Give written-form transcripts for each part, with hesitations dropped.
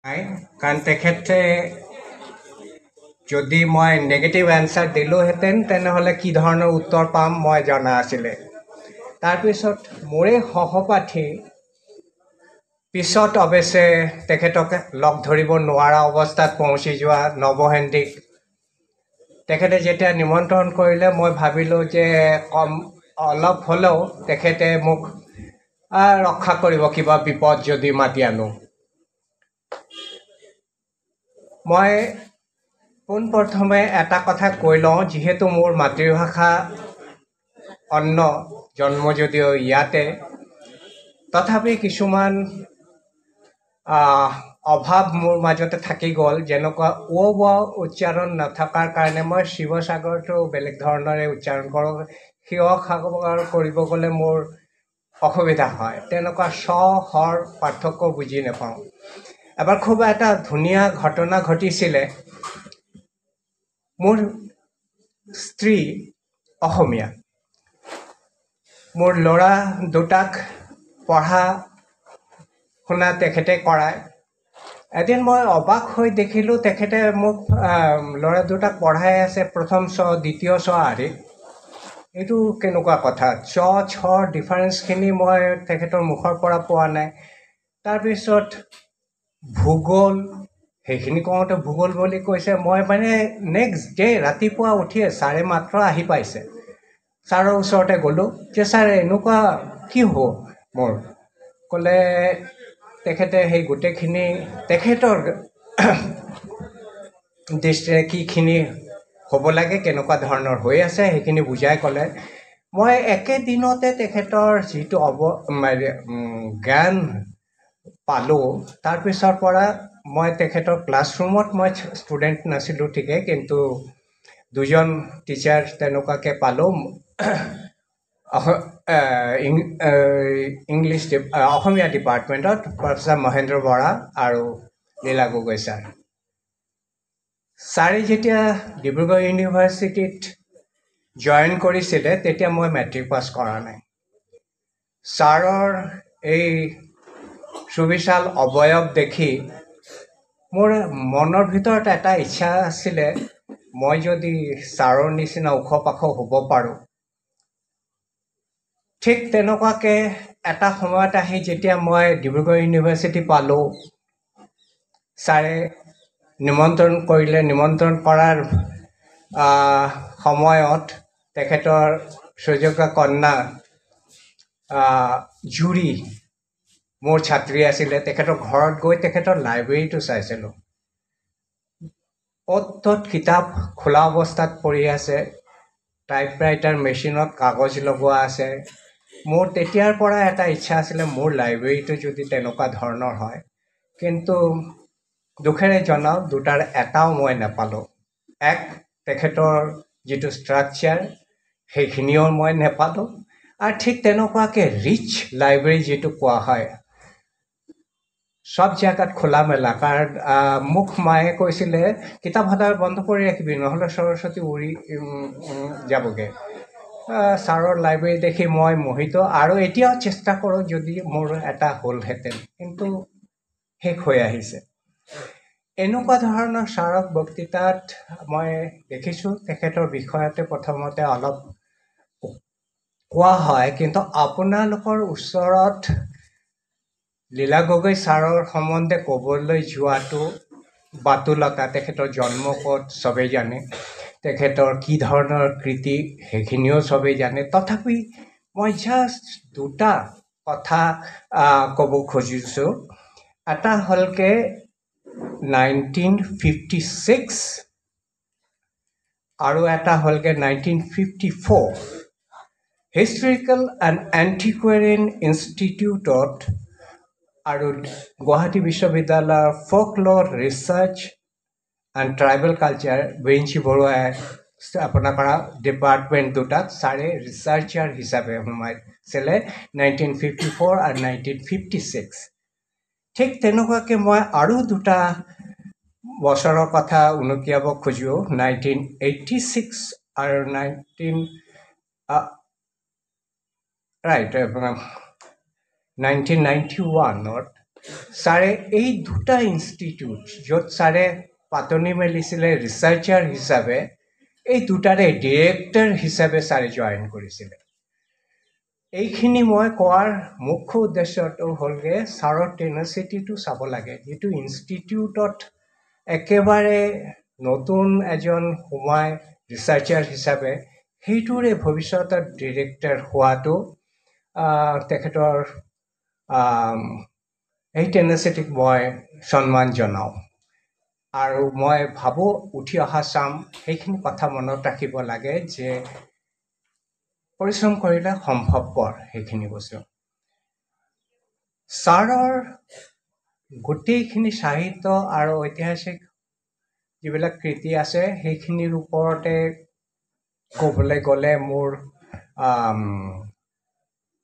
নাই কাৰণ তেখেতে যদি মই নেগেটিভ এনচাৰ দিলোহেঁতেন তেনেহ'লে কি ধৰণৰ উত্তৰ পাম মই জনা আছিলে। তাৰপিছত মোৰে সহপাঠী পিছত অৱশ্যে তেখেতক লগ ধৰিব নোৱাৰা অৱস্থাত পहुঁচি যোৱা নৱহেন্দ্ৰিক তেখেতে যেতিয়া নিমন্ত্ৰণ কৰিলে মই ভাবিলোঁ যে অলপ হ'লেও তেখেতে মোক ৰক্ষা কৰিব কিবা বিপদ যদি মাতি আনো। মই পোনপ্ৰথমে এটা কথা কৈ লওঁ, যিহেতু মোৰ মাতৃভাষা অন্য, জন্ম যদিও ইয়াতে, তথাপি কিছুমান অভাৱ মোৰ মাজতে থাকি গ'ল। যেনেকুৱা ৱ উচ্চাৰণ নথকাৰ কাৰণে মই শিৱসাগৰটো বেলেগ ধৰণেৰে উচ্চাৰণ কৰোঁ। শিৱসাগৰ কৰিব গ'লে মোৰ অসুবিধা হয়, তেনেকুৱা হৰ পাৰ্থক্য বুজি নাপাওঁ। এবাৰ খুব এটা ধুনীয়া ঘটনা ঘটিছিলে। মোৰ স্ত্ৰী অসমীয়া, মোৰ ল'ৰা দুটাক পঢ়া শুনা তেখেতে কৰায়। এদিন মই অবাক হৈ দেখিলোঁ তেখেতে মোক ল'ৰা দুটাক পঢ়াই আছে প্ৰথম চ দ্বিতীয় চ আদি। এইটো কেনেকুৱা কথা, ছৰ ডিফাৰেঞ্চখিনি মই তেখেতৰ মুখৰ পৰা পোৱা নাই। তাৰপিছত ভূগোল, সেইখিনি কওঁতে ভূগোল বুলি কৈছে। মই মানে নেক্সট ডে ৰাতিপুৱা উঠিয়ে ছাৰে মাত্ৰ আহি পাইছে, ছাৰৰ ওচৰতে গ'লোঁ যে ছাৰ এনেকুৱা কি হ'ব মোৰ। ক'লে তেখেতে সেই গোটেইখিনি তেখেতৰ দৃষ্টিৰে কিখিনি হ'ব লাগে, কেনেকুৱা ধৰণৰ হৈ আছে সেইখিনি বুজাই ক'লে। মই একেদিনতে তেখেতৰ যিটো জ্ঞান পালোঁ, তাৰপিছৰ পৰা মই তেখেতৰ ক্লাছৰুমত মই ষ্টুডেণ্ট নাছিলোঁ ঠিকে, কিন্তু দুজন টিচাৰ তেনেকুৱাকৈ পালোঁ। ইংলিছ অসমীয়া ডিপাৰ্টমেণ্টত প্ৰফেচাৰ মহেন্দ্ৰ বৰা আৰু লীলা গগৈ ছাৰ। ছাৰে যেতিয়া ডিব্ৰুগড় ইউনিভাৰ্চিটিত জইন কৰিছিলে তেতিয়া মই মেট্ৰিক পাছ কৰা নাই। ছাৰৰ এই সুবিশাল অৱয়ব দেখি মোৰ মনৰ ভিতৰত এটা ইচ্ছা আছিলে, মই যদি ছাৰৰ নিচিনা ওখ পাখ হ'ব পাৰোঁ। ঠিক তেনেকুৱাকৈ এটা সময়ত আহি যেতিয়া মই ডিব্ৰুগড় ইউনিভাৰ্চিটি পালোঁ, ছাৰে নিমন্ত্ৰণ কৰিলে। নিমন্ত্ৰণ কৰাৰ সময়ত তেখেতৰ সুযোগ্য কন্যা জুৰি মোৰ ছাত্ৰী আছিলে। তেখেতৰ ঘৰত গৈ তেখেতৰ লাইব্ৰেৰীটো চাইছিলোঁ। অ'ত ত'ত কিতাপ খোলা অৱস্থাত পৰি আছে, টাইপৰাইটাৰ মেচিনত কাগজ লগোৱা আছে। মোৰ তেতিয়াৰ পৰা এটা ইচ্ছা আছিলে, মোৰ লাইব্ৰেৰীটো যদি তেনেকুৱা ধৰণৰ হয়। কিন্তু দুখেৰে জনাওঁ, দুটাৰ এটাও মই নাপালোঁ। তেখেতৰ যিটো ষ্ট্ৰাকচাৰ সেইখিনিও মই নাপালোঁ, আৰু ঠিক তেনেকুৱাকৈ ৰিচ লাইব্ৰেৰী যিটো কোৱা হয়, চব জেগাত খোলা মেলা। কাৰণ মোক মায়ে কৈছিলে, কিতাপ সদায় বন্ধ কৰি ৰাখিবি নহ'লে সৰস্বতী উৰি যাবগৈ। ছাৰৰ লাইব্ৰেৰী দেখি মই মোহিত, আৰু এতিয়াও চেষ্টা কৰোঁ যদি মোৰ এটা হ'লহেঁতেন, কিন্তু শেষ হৈ আহিছে। এনেকুৱা ধৰণৰ ছাৰক বক্তৃতাত মই দেখিছোঁ। তেখেতৰ বিষয়তে প্ৰথমতে অলপ কোৱা হয়, কিন্তু আপোনালোকৰ ওচৰত লীলা গগৈ ছাৰৰ সম্বন্ধে ক'বলৈ যোৱাটো বাতুলতা। তেখেতৰ জন্ম ক'ত চবেই জানে, তেখেতৰ কি ধৰণৰ কৃতি সেইখিনিও চবেই জানে। তথাপি মই জাষ্ট দুটা কথা ক'ব খুজিছোঁ। এটা হ'লকে 1956 আৰু এটা হ'লকে 1954। হিষ্টৰিকেল এণ্ড এণ্টিকুৱেৰিয়ান ইনষ্টিটিউটত আৰু গুৱাহাটী বিশ্ববিদ্যালয়ৰ folk lore research and tribal culture Birinchi বৰুৱাই স্থাপনা কৰা ডিপাৰ্টমেণ্ট দুটাত ছাৰে ৰিচাৰ্চাৰ হিচাপে সোমাইছিলে 1954 আৰু 1956। ঠিক তেনেকুৱাকৈ মই আৰু দুটা বছৰৰ কথা উনুকিয়াব খোজোঁ। 1986 আৰু 1991ত ছাৰে এই দুটা ইনষ্টিটিউট য'ত ছাৰে পাতনি মেলিছিলে ৰিচাৰ্চাৰ হিচাপে, এই দুটাৰে ডিৰেক্টৰ হিচাপে ছাৰে জইন কৰিছিলে। এইখিনি মই কোৱাৰ মুখ্য উদ্দেশ্যটো হ'লগৈ ছাৰৰ টেনাচিটিটো চাব লাগে। যিটো ইনষ্টিটিউটত একেবাৰে নতুন এজন সোমাই ৰিচাৰ্চাৰ হিচাপে, সেইটোৰে ভৱিষ্যতত ডিৰেক্টৰ হোৱাটো তেখেতৰ এই টেনাচিটিক মই সন্মান জনাওঁ। আৰু মই ভাবোঁ উঠি অহা চাম সেইখিনি কথা মনত ৰাখিব লাগে যে পৰিশ্ৰম কৰিলে সম্ভৱপৰ সেইখিনি বস্তু। ছাৰৰ গোটেইখিনি সাহিত্য আৰু ঐতিহাসিক যিবিলাক কৃতি আছে সেইখিনিৰ ওপৰতে ক'বলৈ গ'লে মোৰ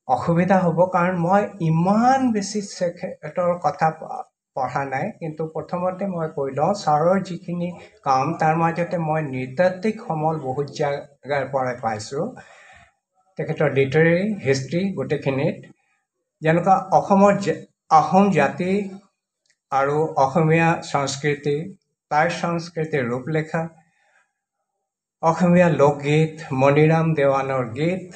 অসুবিধা হ'ব, কাৰণ মই ইমান বেছি তেখেতৰ কথা পঢ়া নাই। কিন্তু প্ৰথমতে মই কৈ লওঁ, ছাৰৰ যিখিনি কাম তাৰ মাজতে মই নৃতাত্ত্বিক সমল বহুত জেগাৰ পৰাই পাইছোঁ। তেখেতৰ লিটাৰেৰী হিষ্ট্ৰী গোটেইখিনিত, যেনেকুৱা অসমৰ আহোম জাতি আৰু অসমীয়া সংস্কৃতি, তাৰ সংস্কৃতিৰ ৰূপৰেখা, অসমীয়া লোকগীত, মণিৰাম দেৱানৰ গীত,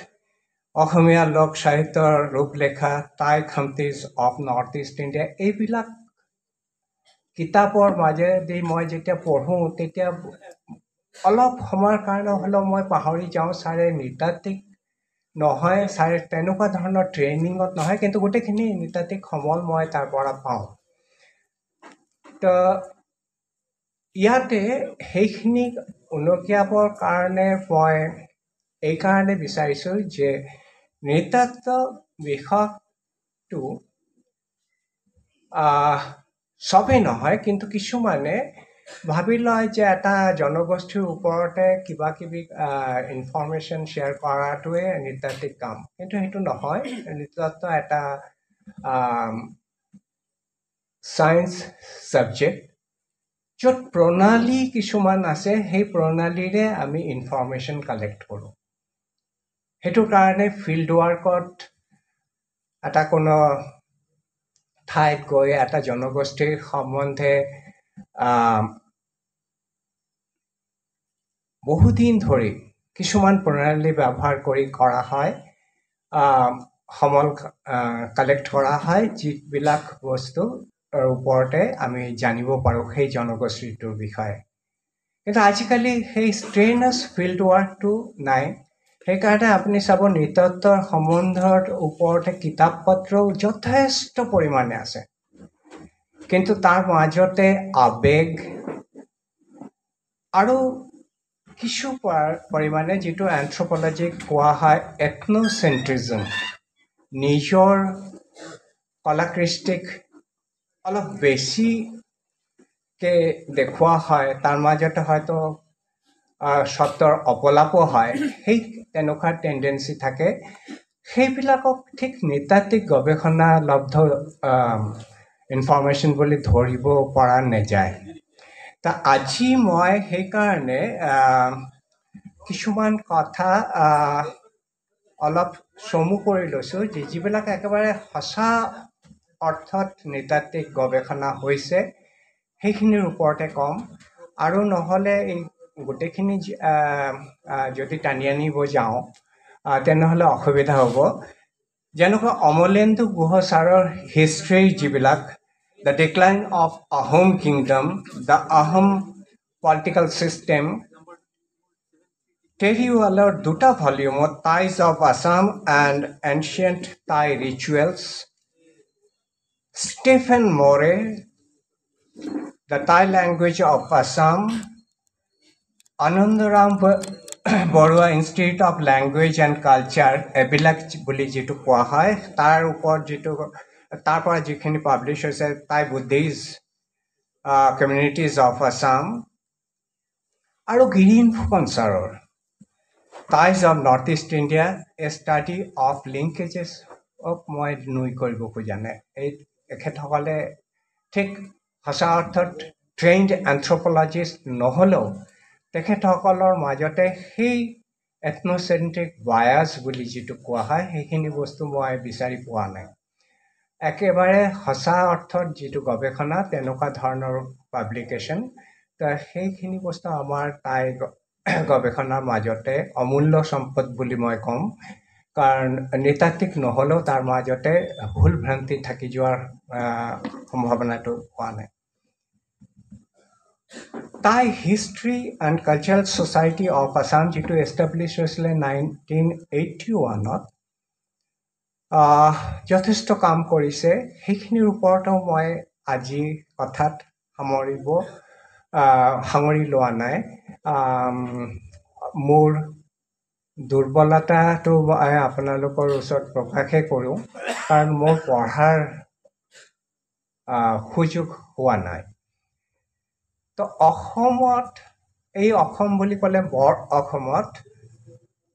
অসমীয়া লোক সাহিত্যৰ ৰূপৰেখা, Tai Khamtis of North East India, এইবিলাক কিতাপৰ মাজেদি মই যেতিয়া পঢ়োঁ তেতিয়া অলপ সময়ৰ কাৰণে হ'লেও মই পাহৰি যাওঁ। ছাৰে নৃতাত্ত্বিক নহয়, ছাৰে তেনেকুৱা ধৰণৰ ট্ৰেইনিঙত নহয়, কিন্তু গোটেইখিনি নৃতাত্ত্বিক সমল মই তাৰ পৰা পাওঁ। তো ইয়াতে সেইখিনি উনুকিয়াবৰ কাৰণে মই এইকাৰণে বিচাৰিছোঁ যে নৃতাত্ত্ব বিষয়টো চবেই নহয়, কিন্তু কিছুমানে ভাবি লয় যে এটা জনগোষ্ঠীৰ ওপৰতে কিবা কিবি ইনফৰ্মেশ্যন শ্বেয়াৰ কৰাটোৱে নৃতাত্ত্বিক কাম, কিন্তু সেইটো নহয়। নৃতাত্ত্ব এটা ছায়েন্স ছাবজেক্ট, য'ত প্ৰণালী কিছুমান আছে, সেই প্ৰণালীৰে আমি ইনফৰ্মেশ্যন কালেক্ট কৰোঁ। সেইটোৰ কাৰণে ফিল্ড ৱাৰ্কত এটা কোনো ঠাইত গৈ এটা জনগোষ্ঠীৰ সম্বন্ধে বহুদিন ধৰি কিছুমান প্ৰণালী ব্যৱহাৰ কৰি কৰা হয়, সমল কালেক্ট কৰা হয়, যিবিলাক বস্তুৰ ওপৰতে আমি জানিব পাৰোঁ সেই জনগোষ্ঠীটোৰ বিষয়ে। কিন্তু আজিকালি সেই ষ্ট্ৰেইনাছ ফিল্ড ৱাৰ্কটো নাই। সেইকাৰণে আপুনি চাব নৃতত্ত্বৰ সম্বন্ধৰ ওপৰতে কিতাপ পত্ৰও যথেষ্ট পৰিমাণে আছে, কিন্তু তাৰ মাজতে আৱেগ আৰু কিছু পৰিমাণে যিটো এন্থ্ৰপলজিক কোৱা হয় এথনোচেন্ট্ৰিজম, নিজৰ কলাকৃষ্টিক অলপ বেছিকে দেখুওৱা হয়, তাৰ মাজতে হয়তো সত্যৰ অপলাপো হয়, সেই তেনেকুৱা টেণ্ডেঞ্চি থাকে। সেইবিলাকক ঠিক নৃতাত্ত্বিক গৱেষণালব্ধ ইনফৰ্মেশ্যন বুলি ধৰিব পৰা নাযায়। আজি মই সেইকাৰণে কিছুমান কথা অলপ চমু কৰি লৈছোঁ, যিবিলাক একেবাৰে সঁচা অৰ্থত নৃতাত্ত্বিক গৱেষণা হৈছে সেইখিনিৰ ওপৰতে ক'ম। আৰু নহ'লে এই গোটেইখিনি যদি টানি আনিব যাওঁ তেনেহ'লে অসুবিধা হ'ব। যেনেকুৱা অমলেন্দু গুহ ছাৰৰ হিষ্ট্ৰীৰ যিবিলাক the decline of Ahom kingdom, the Ahom political system, Terry ৱালৰ দুটা ভলিউমত Tais of Assam and ancient Tai rituals, Stephen Morey the Tai language of Assam, Anandaram Barua institute of language and culture, এইবিলাক বুলি যিটো কোৱা হয়, তাৰ ওপৰত তাৰ পৰা যিখিনি পাব্লিছ হৈছে, Tai Buddhist communities of Assam, আৰু গিৰীন ফুকন ছাৰৰ Tais of North East India, a study of লিংকেজেছক মই নুই কৰিব খোজা নাই। এই তেখেতসকলে ঠিক সঁচা অৰ্থত ট্ৰেইনড এন্থ্ৰপলজিষ্ট নহ'লেও তেখেতসকলৰ মাজতে সেই এথনোচেন্ট্ৰিক বায়াছ বুলি যিটো কোৱা হয় সেইখিনি বস্তু মই বিচাৰি পোৱা নাই। একেবাৰে সঁচা অৰ্থত যিটো গৱেষণা তেনেকুৱা ধৰণৰ পাব্লিকেশ্যন সেইখিনি বস্তু আমাৰ তাই গৱেষণাৰ মাজতে অমূল্য সম্পদ বুলি মই ক'ম কাৰণ নৃতাত্ত্বিক নহ'লেও তাৰ মাজতে ভুল ভ্ৰান্তি থাকি যোৱাৰ সম্ভাৱনাটো পোৱা নাই তাই history and cultural society of Assam যিটো এষ্টাব্লিছ হৈছিলে 1981ত যথেষ্ট কাম কৰিছে সেইখিনিৰ ওপৰতো মই আজি কথাত সামৰি লোৱা নাই মোৰ দুৰ্বলতাটো মই আপোনালোকৰ ওচৰত প্ৰকাশে কৰোঁ কাৰণ মোৰ পঢ়াৰ সুযোগ হোৱা নাই তো অসমত এই অসম বুলি ক'লে বৰ অসমত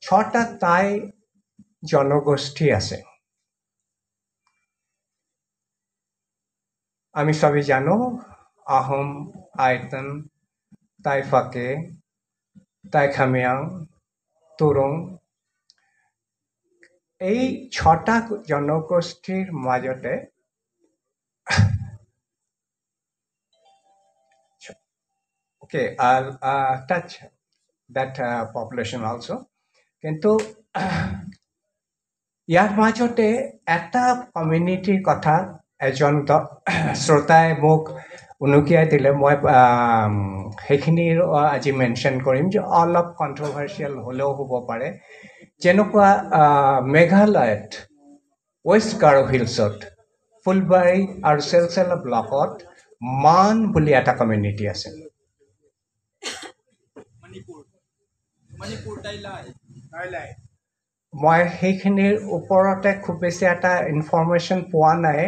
6টা টাই জনগোষ্ঠী আছে আমি সবাই জানো আহোম আইতন টাই ফাকে টাই খামিয়াং তুৰুং এই 6টা জনগোষ্ঠীৰ মাজতে okay I'll touch that population also কিন্তু ইয়াৰ মাজতে এটা কমিউনিটিৰ কথা এজন শ্ৰোতাই মোক উনুকিয়াই দিলে মই সেইখিনিৰ আজি মেনশ্যন কৰিম যে অলপ কণ্ট্ৰভাৰ্চিয়েল হ'লেও হ'ব পাৰে যেনেকুৱা মেঘালয়ত ৱেষ্ট গাৰো হিলছত ফুলবাৰী আৰু চেলচেলা ব্লকত মান বুলি এটা কমিউনিটি আছে মই সেইখিনিৰ ওপৰতে খুব বেছি এটা ইনফৰমেশ্যন পোৱা নাই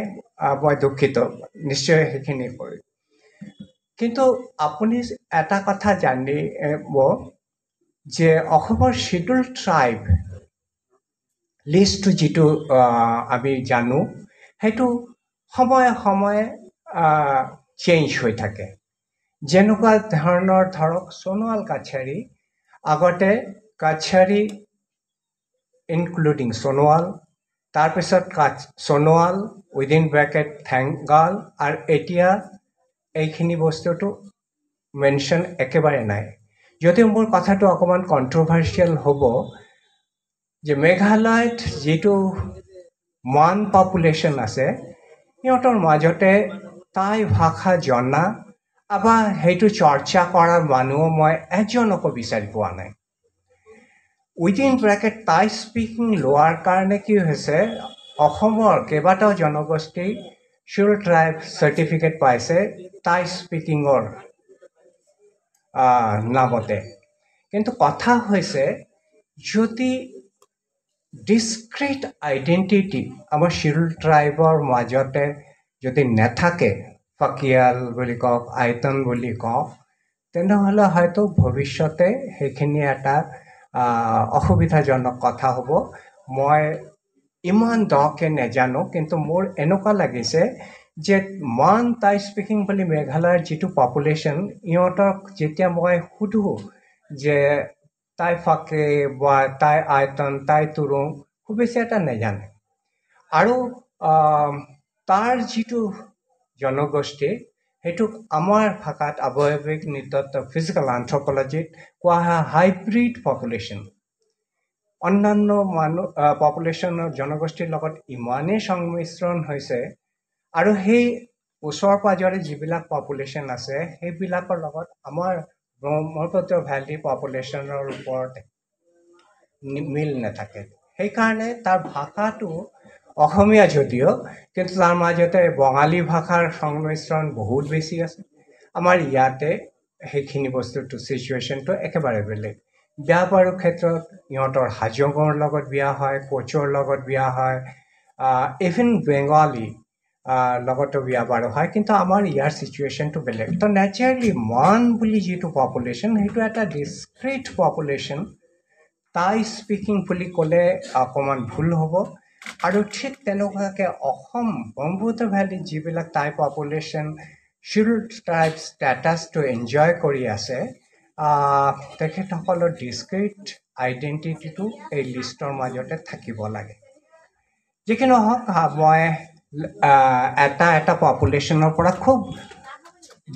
মই দুখিত নিশ্চয় সেইখিনি কৰি কিন্তু আপুনি এটা কথা জানিব যে অসমৰ শিডিউল ট্ৰাইব লিষ্টটো যিটো আমি জানো সেইটো সময়ে সময়ে চেঞ্জ হৈ থাকে যেনেকুৱা ধৰণৰ ধৰক সোণোৱাল কাছাৰী আগতে কাছাৰী ইনক্লুডিং সোণোৱাল তাৰপিছত সোণোৱাল উইদিন ব্ৰেকেট থেংগাল আৰু এতিয়া এইখিনি বস্তুটো মেনশ্যন একেবাৰে নাই যদিও মোৰ কথাটো অকণমান কণ্ট্ৰভাৰ্চিয়েল হ'ব যে মেঘালয়ত যিটো মান পপুলেশ্যন আছে সিহঁতৰ মাজতে টাই ভাষা জনা বা সেইটো চৰ্চা কৰাৰ মানুহো মই এজনকো বিচাৰি পোৱা নাই উইদিন ব্ৰেকেট টাই স্পিকিং লোৱাৰ কাৰণে কি হৈছে অসমৰ কেইবাটাও জনগোষ্ঠী শিডিউল ট্ৰাইব চাৰ্টিফিকেট পাইছে টাই স্পিকিঙৰ নামতে কিন্তু কথা হৈছে যদি ডিসক্ৰিট আইডেন্টিটি আমাৰ শিডিউল ট্ৰাইবৰ মাজতে যদি নাথাকে ফাকিয়াল বুলি কওক আইতন বুলি কওক তেনেহ'লে হয়তো ভৱিষ্যতে সেইখিনি এটা অসুবিধাজনক কথা হ'ব মই ইমান দকে নাজানো কিন্তু মোৰ এনেকুৱা লাগিছে যে মান টাই স্পিকিং বুলি মেঘালয়ৰ যিটো পপুলেশ্যন ইহঁতক যেতিয়া মই সুধো যে টাই ফাকে বা টাই আইতন টাই তুৰুং খুব বেছি এটা নাজানে আৰু তাৰ যিটো জনগোষ্ঠী সেইটোক আমাৰ ভাষাত আৱয়ৱিক নৃতত্ব ফিজিকেল এন্থ্ৰপলজিত কোৱা হয় হাইব্ৰিড পপুলেশ্যন অন্যান্য মানুহ পপুলেশ্যনৰ জনগোষ্ঠীৰ লগত ইমানেই সংমিশ্ৰণ হৈছে আৰু সেই ওচৰ পাজৰে যিবিলাক পপুলেশ্যন আছে সেইবিলাকৰ লগত আমাৰ ব্ৰহ্মপুত্ৰ ভেলী পপুলেশ্যনৰ ওপৰত মিল নাথাকে সেইকাৰণে তাৰ ভাষাটো অসমীয়া যদিও কিন্তু তাৰ মাজতে বঙালী ভাষাৰ সংমিশ্ৰণ বহুত বেছি আছে আমাৰ ইয়াতে সেইখিনি বস্তুটো চিচুৱেশ্যনটো একেবাৰে বেলেগ বিয়া বাৰুৰ ক্ষেত্ৰত ইহঁতৰ হাজঙৰ লগত বিয়া হয় কোচৰ লগত বিয়া হয় ইভেন বেংগলী লগতো বিয়া বাৰু হয় কিন্তু আমাৰ ইয়াৰ চিচুৱেশ্যনটো বেলেগ তো নেচাৰেলি মান বুলি যিটো পপুলেশ্যন সেইটো এটা ডিছক্ৰিট পপুলেশ্যন টাই স্পিকিং বুলি ক'লে অকণমান ভুল হ'ব আৰু ঠিক তেনেকুৱাকৈ অসম ব্ৰহ্মপুত্ৰ ভেলীত যিবিলাক টাই পপুলেশ্যন শিডিউল ট্ৰাইব ষ্টেটাছটো এনজয় কৰি আছে তেখেতসকলৰ ডিছক্ৰিট আইডেণ্টিটিটো এই লিষ্টৰ মাজতে থাকিব লাগে যিকি নহওক মই এটা এটা পপুলেশ্যনৰ পৰা খুব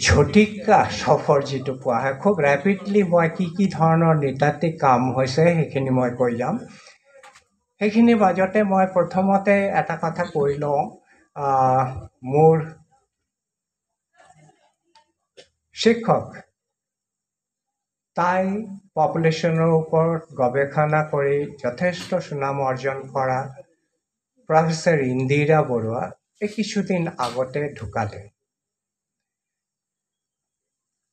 ঝটিকা সফৰ যিটো কোৱা হয় খুব ৰেপিডলি মই কি ধৰণৰ নৃতাত্ত্বিক কাম হৈছে সেইখিনি মই কৈ যাম সেইখিনিৰ মাজতে মই প্ৰথমতে এটা কথা কৈ লওঁ মোৰ শিক্ষক তাই পপুলেশ্যনৰ ওপৰত গৱেষণা কৰি যথেষ্ট সুনাম অৰ্জন কৰা প্ৰফেসৰ ইন্দিৰা বড়ুয়া এই কিছুদিন আগতে ঢুকালে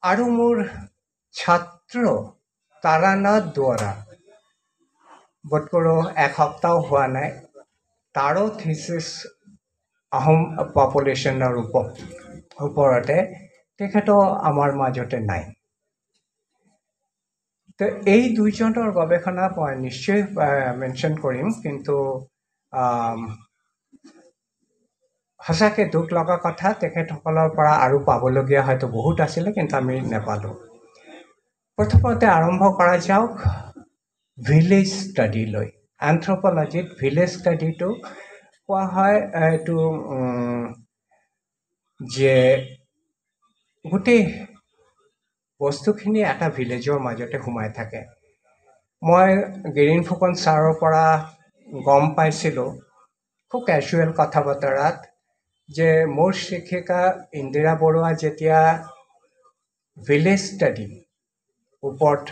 আৰু মোৰ ছাত্ৰ তাৰানাথ দুৱৰা বোধকৰো এসপ্তাহ হোৱা নাই তাৰো থিচিছ আহোম পপুলেশ্যনৰ ওপৰতে তেখেতো আমাৰ মাজতে নাই তো এই দুইজনৰ গৱেষণা মই নিশ্চয় মেনশ্যন কৰিম কিন্তু সঁচাকৈ দুখ লগা কথা তেখেতসকলৰ পৰা আৰু পাবলগীয়া হয়তো বহুত আছিলে কিন্তু আমি নাপালোঁ প্ৰথমতে আৰম্ভ কৰা যাওক ভিলেজ ষ্টাডি লৈ এন্থ্ৰপলজিত ভিলেজ ষ্টাডিটো কোৱা হয় এইটো যে গোটেই বস্তুখিনি এটা ভিলেজৰ মাজতে সোমাই থাকে মই গিৰীন ফুকন ছাৰৰ পৰা গম পাইছিলোঁ খুব কেজুৱেল কথা বতৰাত যে মোৰ শিক্ষিকা ইন্দিৰা বৰুৱা যেতিয়া ভিলেজ ষ্টাডি ওপৰত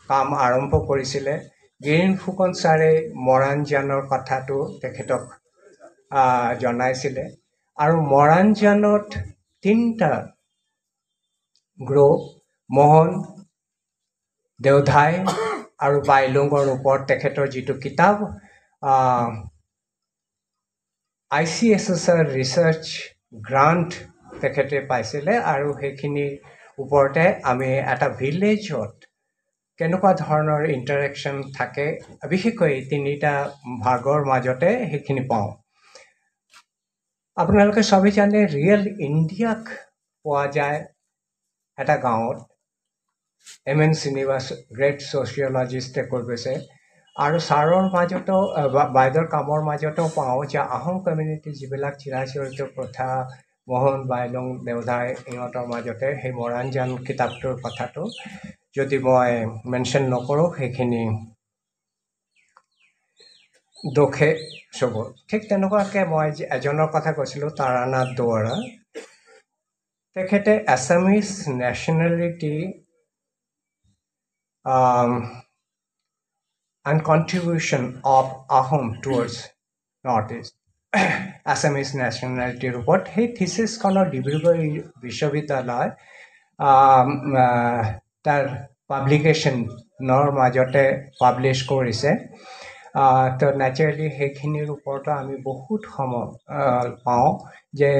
কাম আৰম্ভ কৰিছিলে গিৰীন ফুকন ছাৰে মৰাণজানৰ কথাটো তেখেতক জনাইছিলে আৰু মৰাণজানত তিনিটা গ্ৰুপ মোহন দেওধাই আৰু বাইলুঙৰ ওপৰত তেখেতৰ যিটো কিতাপ ICSSR ৰিচাৰ্চ গ্ৰাণ্ট তেখেতে পাইছিলে আৰু সেইখিনিৰ ওপৰতে আমি এটা ভিলেজত কেনেকুৱা ধৰণৰ ইণ্টাৰেকশ্যন থাকে বিশেষকৈ তিনিটা ভাগৰ মাজতে সেইখিনি পাওঁ আপোনালোকে সবেই জানে ৰিয়েল ইণ্ডিয়াক পোৱা যায় এটা গাঁৱত MN শ্ৰীনিবাস গ্ৰেট ছ'চিয়লজিষ্টে কৈ গৈছে আৰু ছাৰৰ মাজতো বাইদেউৰ কামৰ মাজতো পাওঁ যে আহোম কমিউনিটি যিবিলাক চিৰাচৰিত প্ৰথা মোহন বাইলুং দেওধাই ইহঁতৰ মাজতে সেই মৰাণজান কিতাপটোৰ কথাটো যদি মই মেনশ্যন নকৰোঁ সেইখিনি দোষে চব ঠিক তেনেকুৱাকৈ মই এজনৰ কথা কৈছিলোঁ তাৰানাথ দুৱৰা তেখেতে Assamese nationality and contribution of Ahom towards Northeast Assamese nationality report. Hey, thesis kono Dibrugarh Vishwavidyalaya tar publication nor majote publish korise. তো naturally সেইখিনিৰ ওপৰতো আমি বহুত সময় পাওঁ যে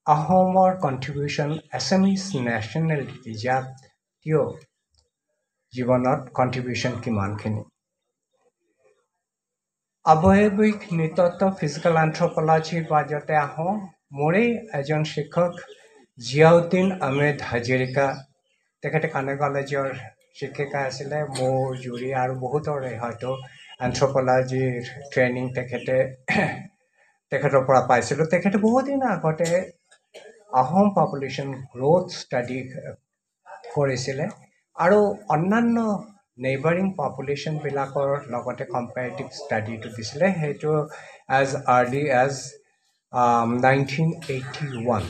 আহোমৰ কণ্ট্ৰিবিউশ্যন এছামিজ নেশ্যনেলিটি জাতীয় জীৱনত কণ্ট্ৰিবিউশ্যন কিমানখিনি আৱয়ৱিক নৃতত্ব ফিজিকেল এন্থ্ৰপলজিৰ মাজতে আহোঁ মোৰেই এজন শিক্ষক জিয়াউদ্দিন আহমেদ হাজৰিকা তেখেতে কানে কলেজৰ শিক্ষিকা আছিলে মোৰ জুৰি আৰু বহুতৰে হয়তো এন্থ্ৰপলজিৰ ট্ৰেইনিং তেখেতৰ পৰা পাইছিলোঁ তেখেতে বহুদিন আগতে আহোম পপুলেশ্যন গ্ৰ'থ ষ্টাডি কৰিছিলে আৰু অন্যান্য নেইবাৰিং পপুলেশ্যনবিলাকৰ লগতে কম্পেৰেটিভ ষ্টাডিটো দিছিলে সেইটো এজ আৰ্লি এজ 1981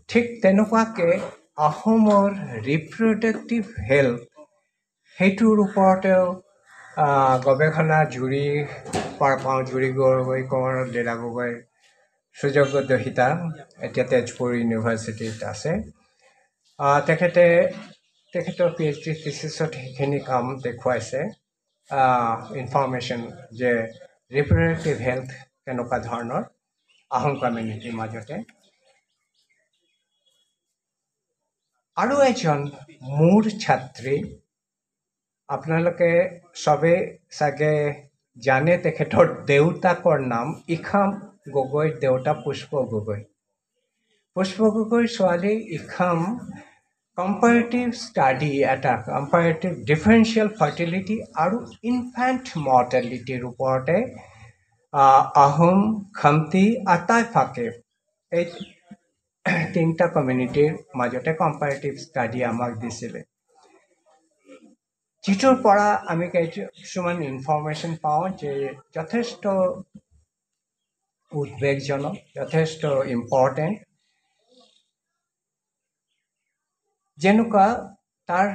ঠিক তেনেকুৱাকৈ আহোমৰ ৰিপ্ৰডাক্টিভ হেল্থ সেইটোৰ ওপৰতেও গৱেষণা জুৰি পাৰ পাওঁ জুৰি গগৈ কোঁৱৰ লীলা গগৈ সুযোগ দহিতা এতিয়া তেজপুৰ ইউনিভাৰ্চিটিত আছে তেখেতৰ PhD থিচিছত সেইখিনি কাম দেখুৱাইছে ইনফৰমেশ্যন যে ৰিপ্ৰডাক্টিভ হেল্থ কেনেকুৱা ধৰণৰ আহোম কমিউনিটিৰ মাজতে আৰু এজন মোৰ ছাত্ৰী আপোনালোকে সবে চাগে জানে তেখেতৰ দেউতাকৰ নাম ইখাম গগৈৰ দেউতা পুষ্প গগৈৰ ছোৱালী ইখাম কম্পাৰেটিভ ষ্টাডি এটা কম্পাৰেটিভ ডিফাৰেঞ্চিয়েল ফাৰ্টিলিটি আৰু ইনফেণ্ট মৰ্টেলিটিৰ ওপৰতে আহোম খামতি আটাই ফাকে এই তিনিটা কমিউনিটিৰ মাজতে কম্পাৰেটিভ ষ্টাডি আমাক দিছিলে যিটোৰ পৰা আমি কিছুমান ইনফৰ্মেশ্যন পাওঁ যে যথেষ্ট উদ্বেগজনক যথেষ্ট ইম্পৰ্টেণ্ট যেনেকুৱা তাৰ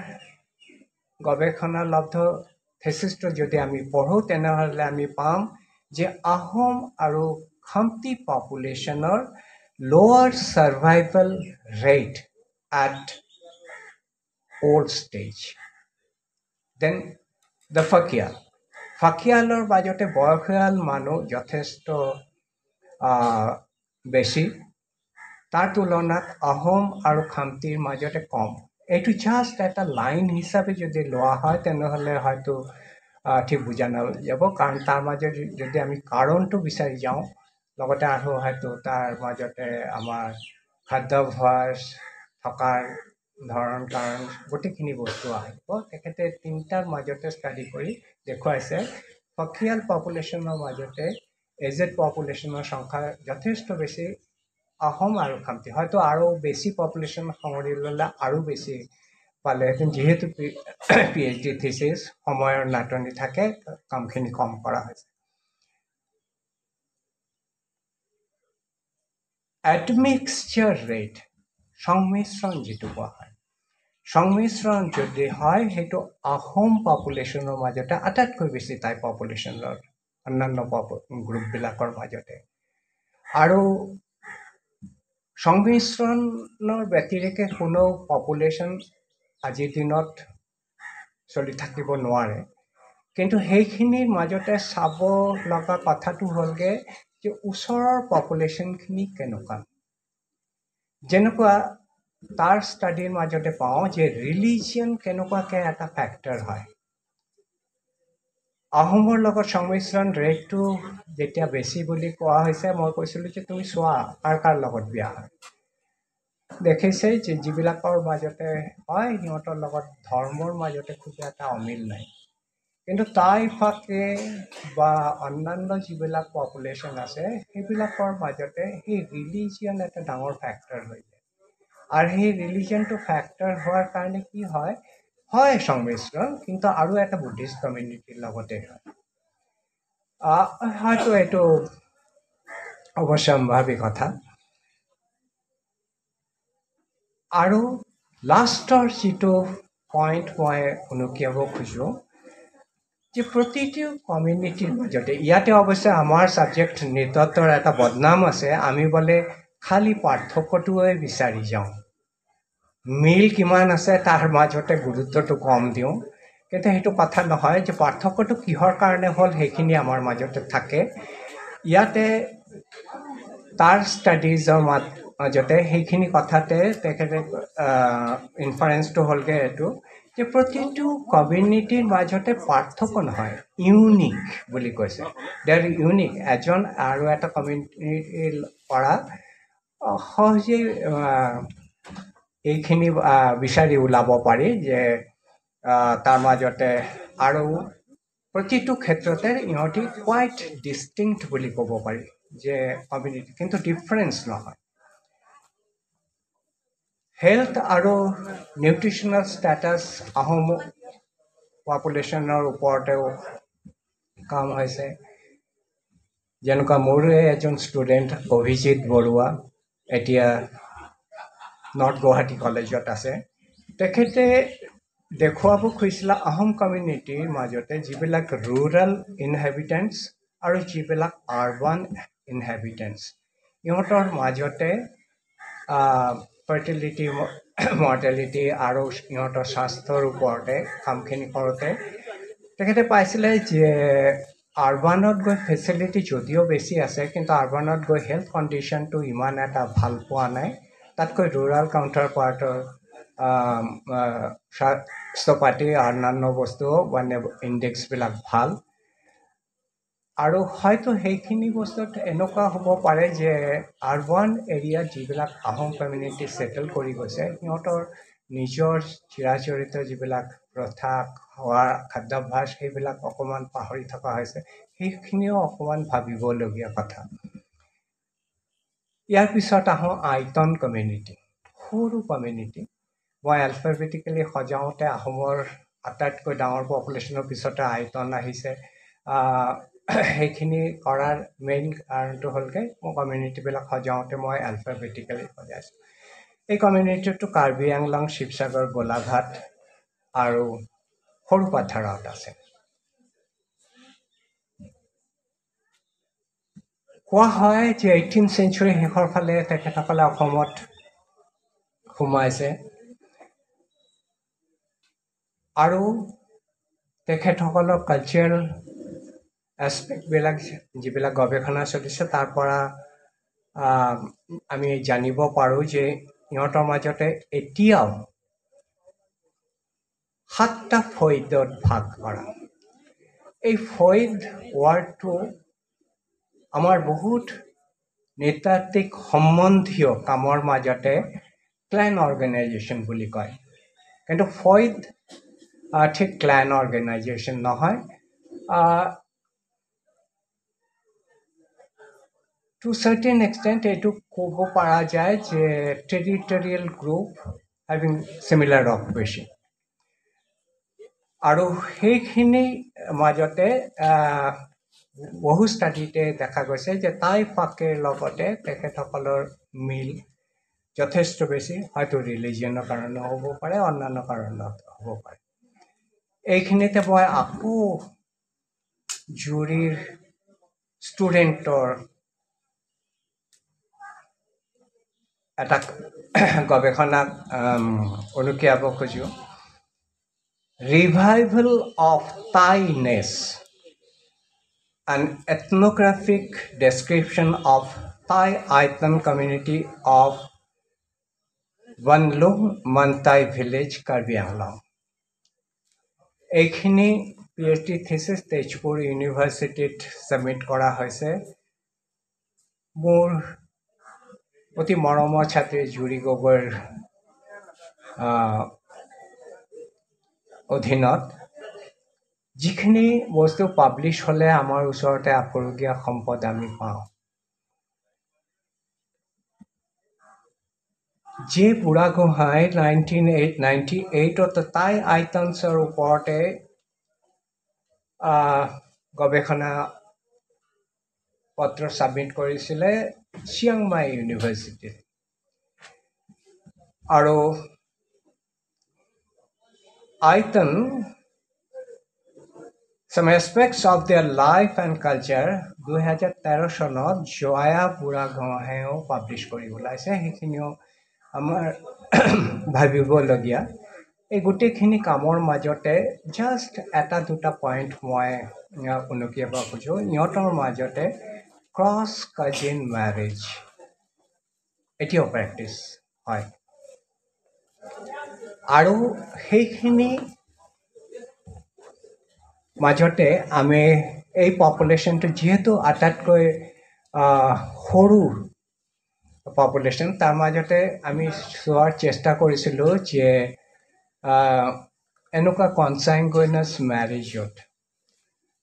গৱেষণালব্ধ থেচিছটো যদি আমি পঢ়োঁ তেনেহ'লে আমি পাম যে আহোম আৰু খামতি পপুলেশ্যনৰ lower survival rate at old stage. Then the Fakial. Fakialor bajote boyokhial manu jothesto beshi tar tulonat ahom aru khamtir majote kom. Etu just eta line hisabe jodi loa hoy tenohole hoyto ঠিক বুজা নাযাব কাৰণ তাৰ মাজত যদি আমি কাৰণটো বিচাৰি যাওঁ লগতে আৰু হয়তো তাৰ মাজতে আমাৰ খাদ্যাভ্যাস থকাৰ ধৰণ কাৰণ গোটেইখিনি বস্তু আহিব তেখেতে তিনিটাৰ মাজতে ষ্টাডি কৰি দেখুৱাইছে ফকিয়াল পপুলেশ্যনৰ মাজতে এজেড পপুলেশ্যনৰ সংখ্যা যথেষ্ট বেছি আহোম আৰু খামতি হয়তো আৰু বেছি পপুলেশ্যন সামৰি ল'লে আৰু বেছি পালেহেঁতেন যিহেতু PhD থিচিছ সময়ৰ নাটনি থাকে কামখিনি কম কৰা হৈছে admixture rate সংমিশ্ৰণ যিটো কোৱা হয় সংমিশ্ৰণ যদি হয় সেইটো আহোম পপুলেশ্যনৰ মাজতে আটাইতকৈ বেছি টাই পপুলেশ্যনৰ অন্যান্য গ্ৰুপবিলাকৰ মাজতে আৰু সংমিশ্ৰণৰ ব্যতিৰেকে কোনো পপুলেশ্যন আজিৰ দিনত চলি থাকিব নোৱাৰে কিন্তু সেইখিনিৰ মাজতে চাব লগা কথাটো হ'লগে যে ওচৰৰ পপুলেশ্যনখিনি কেনেকুৱা যেনেকুৱা তাৰ ষ্টাডিৰ মাজতে পাওঁ যে ৰিলিজিয়ন কেনেকুৱাকৈ এটা ফেক্টৰ হয় আহোমৰ লগত সংমিশ্ৰণ ৰেটটো যেতিয়া বেছি বুলি কোৱা হৈছে মই কৈছিলোঁ যে তুমি চোৱা কাৰ লগত বিয়া হয় দেখিছে যে যিবিলাকৰ মাজতে হয় সিহঁতৰ লগত ধৰ্মৰ মাজতে খুব এটা অমিল নাই কিন্তু তাই ফাকে বা অন্যান্য যিবিলাক পপুলেশ্যন আছে সেইবিলাকৰ মাজতে সেই ৰিলিজিয়ন এটা ডাঙৰ ফেক্টৰ হৈ যায় আৰু সেই ৰিলিজিয়নটো ফেক্টৰ হোৱাৰ কাৰণে কি হয় হয় সংমিশ্ৰণ কিন্তু আৰু এটা বুদ্ধিষ্ট কমিউনিটিৰ লগতে হয় হয়তো এইটো অৱশ্যম্ভাৱী কথা আৰু লাষ্টৰ যিটো পইণ্ট মই উনুকিয়াব খোজোঁ যে প্ৰতিটো কমিউনিটিৰ মাজতে ইয়াতে অৱশ্যে আমাৰ ছাবজেক্ট নৃতত্বৰ এটা বদনাম আছে আমি বোলে খালি পাৰ্থক্যটোৱে বিচাৰি যাওঁ মিল কিমান আছে তাৰ মাজতে গুৰুত্বটো কম দিওঁ কিন্তু সেইটো কথা নহয় যে পাৰ্থক্যটো কিহৰ কাৰণে হ'ল সেইখিনি আমাৰ মাজতে থাকে ইয়াতে তাৰ ষ্টাডিজৰ মাজতে সেইখিনি কথাতে তেখেতে ইনফাৰেঞ্চটো হ'লগৈ এইটো যে প্ৰতিটো কমিউনিটিৰ মাজতে পাৰ্থক্য নহয় ইউনিক বুলি কৈছে দেৰ ইউনিক এজন আৰু এটা কমিউনিটিৰ পৰা সহজেই এইখিনি বিচাৰি ওলাব পাৰি যে তাৰ মাজতে আৰু প্ৰতিটো ক্ষেত্ৰতে ইহঁতি কোৱাইট ডিষ্টিংক্ট বুলি ক'ব পাৰি যে কমিউনিটি কিন্তু ডিফাৰেঞ্চ নহয় হেল্থ আৰু নিউট্ৰিশ্যনেল ষ্টেটাছ আহোম পপুলেশ্যনৰ ওপৰতেও কাম হৈছে যেনেকুৱা মোৰে এজন ষ্টুডেণ্ট অভিজিত বৰুৱা এতিয়া নৰ্থ গুৱাহাটী কলেজত আছে তেখেতে দেখুৱাব খুজিছিলে আহোম কমিউনিটিৰ মাজতে যিবিলাক ৰুৰেল ইনহেবিটেণ্টছ আৰু যিবিলাক আৰ্বান ইনহেবিটেণ্টছ ইহঁতৰ মাজতে ফাৰ্টিলিটি মৰ্টেলিটি আৰু ইহঁতৰ স্বাস্থ্যৰ ওপৰতে কামখিনি কৰোঁতে তেখেতে পাইছিলে যে আৰ্বানত গৈ ফেচিলিটি যদিও বেছি আছে কিন্তু আৰ্বানত গৈ হেল্থ কণ্ডিশ্যনটো ইমান এটা ভাল পোৱা নাই তাতকৈ ৰুৰাল কাউণ্টাৰ পাৰ্টৰ স্বাস্থ্য পাতি অন্যান্য বস্তু মানে ইণ্ডেক্সবিলাক ভাল আৰু হয়তো সেইখিনি বস্তুত এনেকুৱা হ'ব পাৰে যে আৰ্বান এৰিয়াত যিবিলাক আহোম কমিউনিটি ছেটেল কৰি গৈছে সিহঁতৰ নিজৰ চিৰাচৰিত যিবিলাক প্ৰথা খোৱা খাদ্যাভ্যাস সেইবিলাক অকণমান পাহৰি থকা হৈছে সেইখিনিও অকণমান ভাবিবলগীয়া কথা ইয়াৰ পিছত আহোঁ আইতন কমিউনিটি সৰু কমিউনিটি মই এলফাবেটিকেলি সজাওঁতে আহোমৰ আটাইতকৈ ডাঙৰ পপুলেশ্যনৰ পিছতে আইতন আহিছে সেইখিনি কৰাৰ মেইন কাৰণটো হ'লগৈ মই কমিউনিটিবিলাক সজাওঁতে মই এলফাবেটিকেলি সজাইছোঁ এই কমিউনিটিটো কাৰ্বি আংলং শিৱসাগৰ গোলাঘাট আৰু সৰুপাথাৰত আছে কোৱা হয় যে 18th century শেষৰ ফালে তেখেতসকলে অসমত সোমাইছে আৰু তেখেতসকলৰ কালচাৰেল এছপেক্টবিলাক যিবিলাক গৱেষণা চলিছে তাৰ পৰা আমি জানিব পাৰোঁ যে ইহঁতৰ মাজতে এতিয়াও 7টা ফৈদত ভাগ কৰা এই ফৈদ ৱাৰ্ডটো আমাৰ বহুত নৃতাত্ত্বিক সম্বন্ধীয় কামৰ মাজতে ক্লান অৰ্গেনাইজেশ্যন বুলি কয় কিন্তু ফৈদ ঠিক ক্লান অৰ্গেনাইজেশ্যন নহয় টু চাৰ্টেন এক্সটেণ্ট এইটো ক'ব পৰা যায় যে territorial group having similar occupation আৰু সেইখিনি মাজতে বহু ষ্টাডিতে দেখা গৈছে যে টাই ফাকেৰ লগতে তেখেতসকলৰ মিল যথেষ্ট বেছি হয়তো ৰিলিজিয়নৰ কাৰণে হ'ব পাৰে অন্যান্য কাৰণত হ'ব পাৰে এইখিনিতে মই আকৌ জুৰিৰ ষ্টুডেণ্টৰ এটা গৱেষণাক অনুকিয়াব খোজোঁ revival of Tainess an ethnographic description of Thai Aitan community of Wanlung Mantai village, Karbi Anglong. এইখিনি PhD thesis তেজপুৰ ইউনিভাৰ্চিটিত সাবমিট কৰা হৈছে মোৰ অতি মৰমৰ ছাত্ৰী জুৰি গগৈৰ অধীনত যিখিনি বস্তু পাব্লিছ হ'লে আমাৰ ওচৰতে আপুৰুগীয়া সম্পদ আমি পাওঁ যে বুঢ়াগোহাঁই 1998ত টাই আইটনছৰ ওপৰতে গৱেষণা পত্ৰ সাবমিট কৰিছিলে চিয়াংমাই ইউনিভাৰ্চিটিত আৰু আইটন Some aspects of their life and culture 2013 চনত জয়া বুঢ়াগোহাঁইও পাব্লিছ কৰি ওলাইছে সেইখিনিও আমাৰ ভাবিবলগীয়া এই গোটেইখিনি কামৰ মাজতে জাষ্ট এটা দুটা পইণ্ট মই উনুকিয়াব খোজোঁ ইহঁতৰ মাজতে ক্ৰছ কাজিন মেৰেজ এতিয়াও প্ৰেক্টিছ হয় আৰু সেইখিনি মাজতে আমি এই পপুলেশ্যনটো যিহেতু আটাইতকৈ সৰু পপুলেশ্যন তাৰ মাজতে আমি চোৱাৰ চেষ্টা কৰিছিলোঁ যে এনেকুৱা কনচাইনগুইনাছ মেৰেজত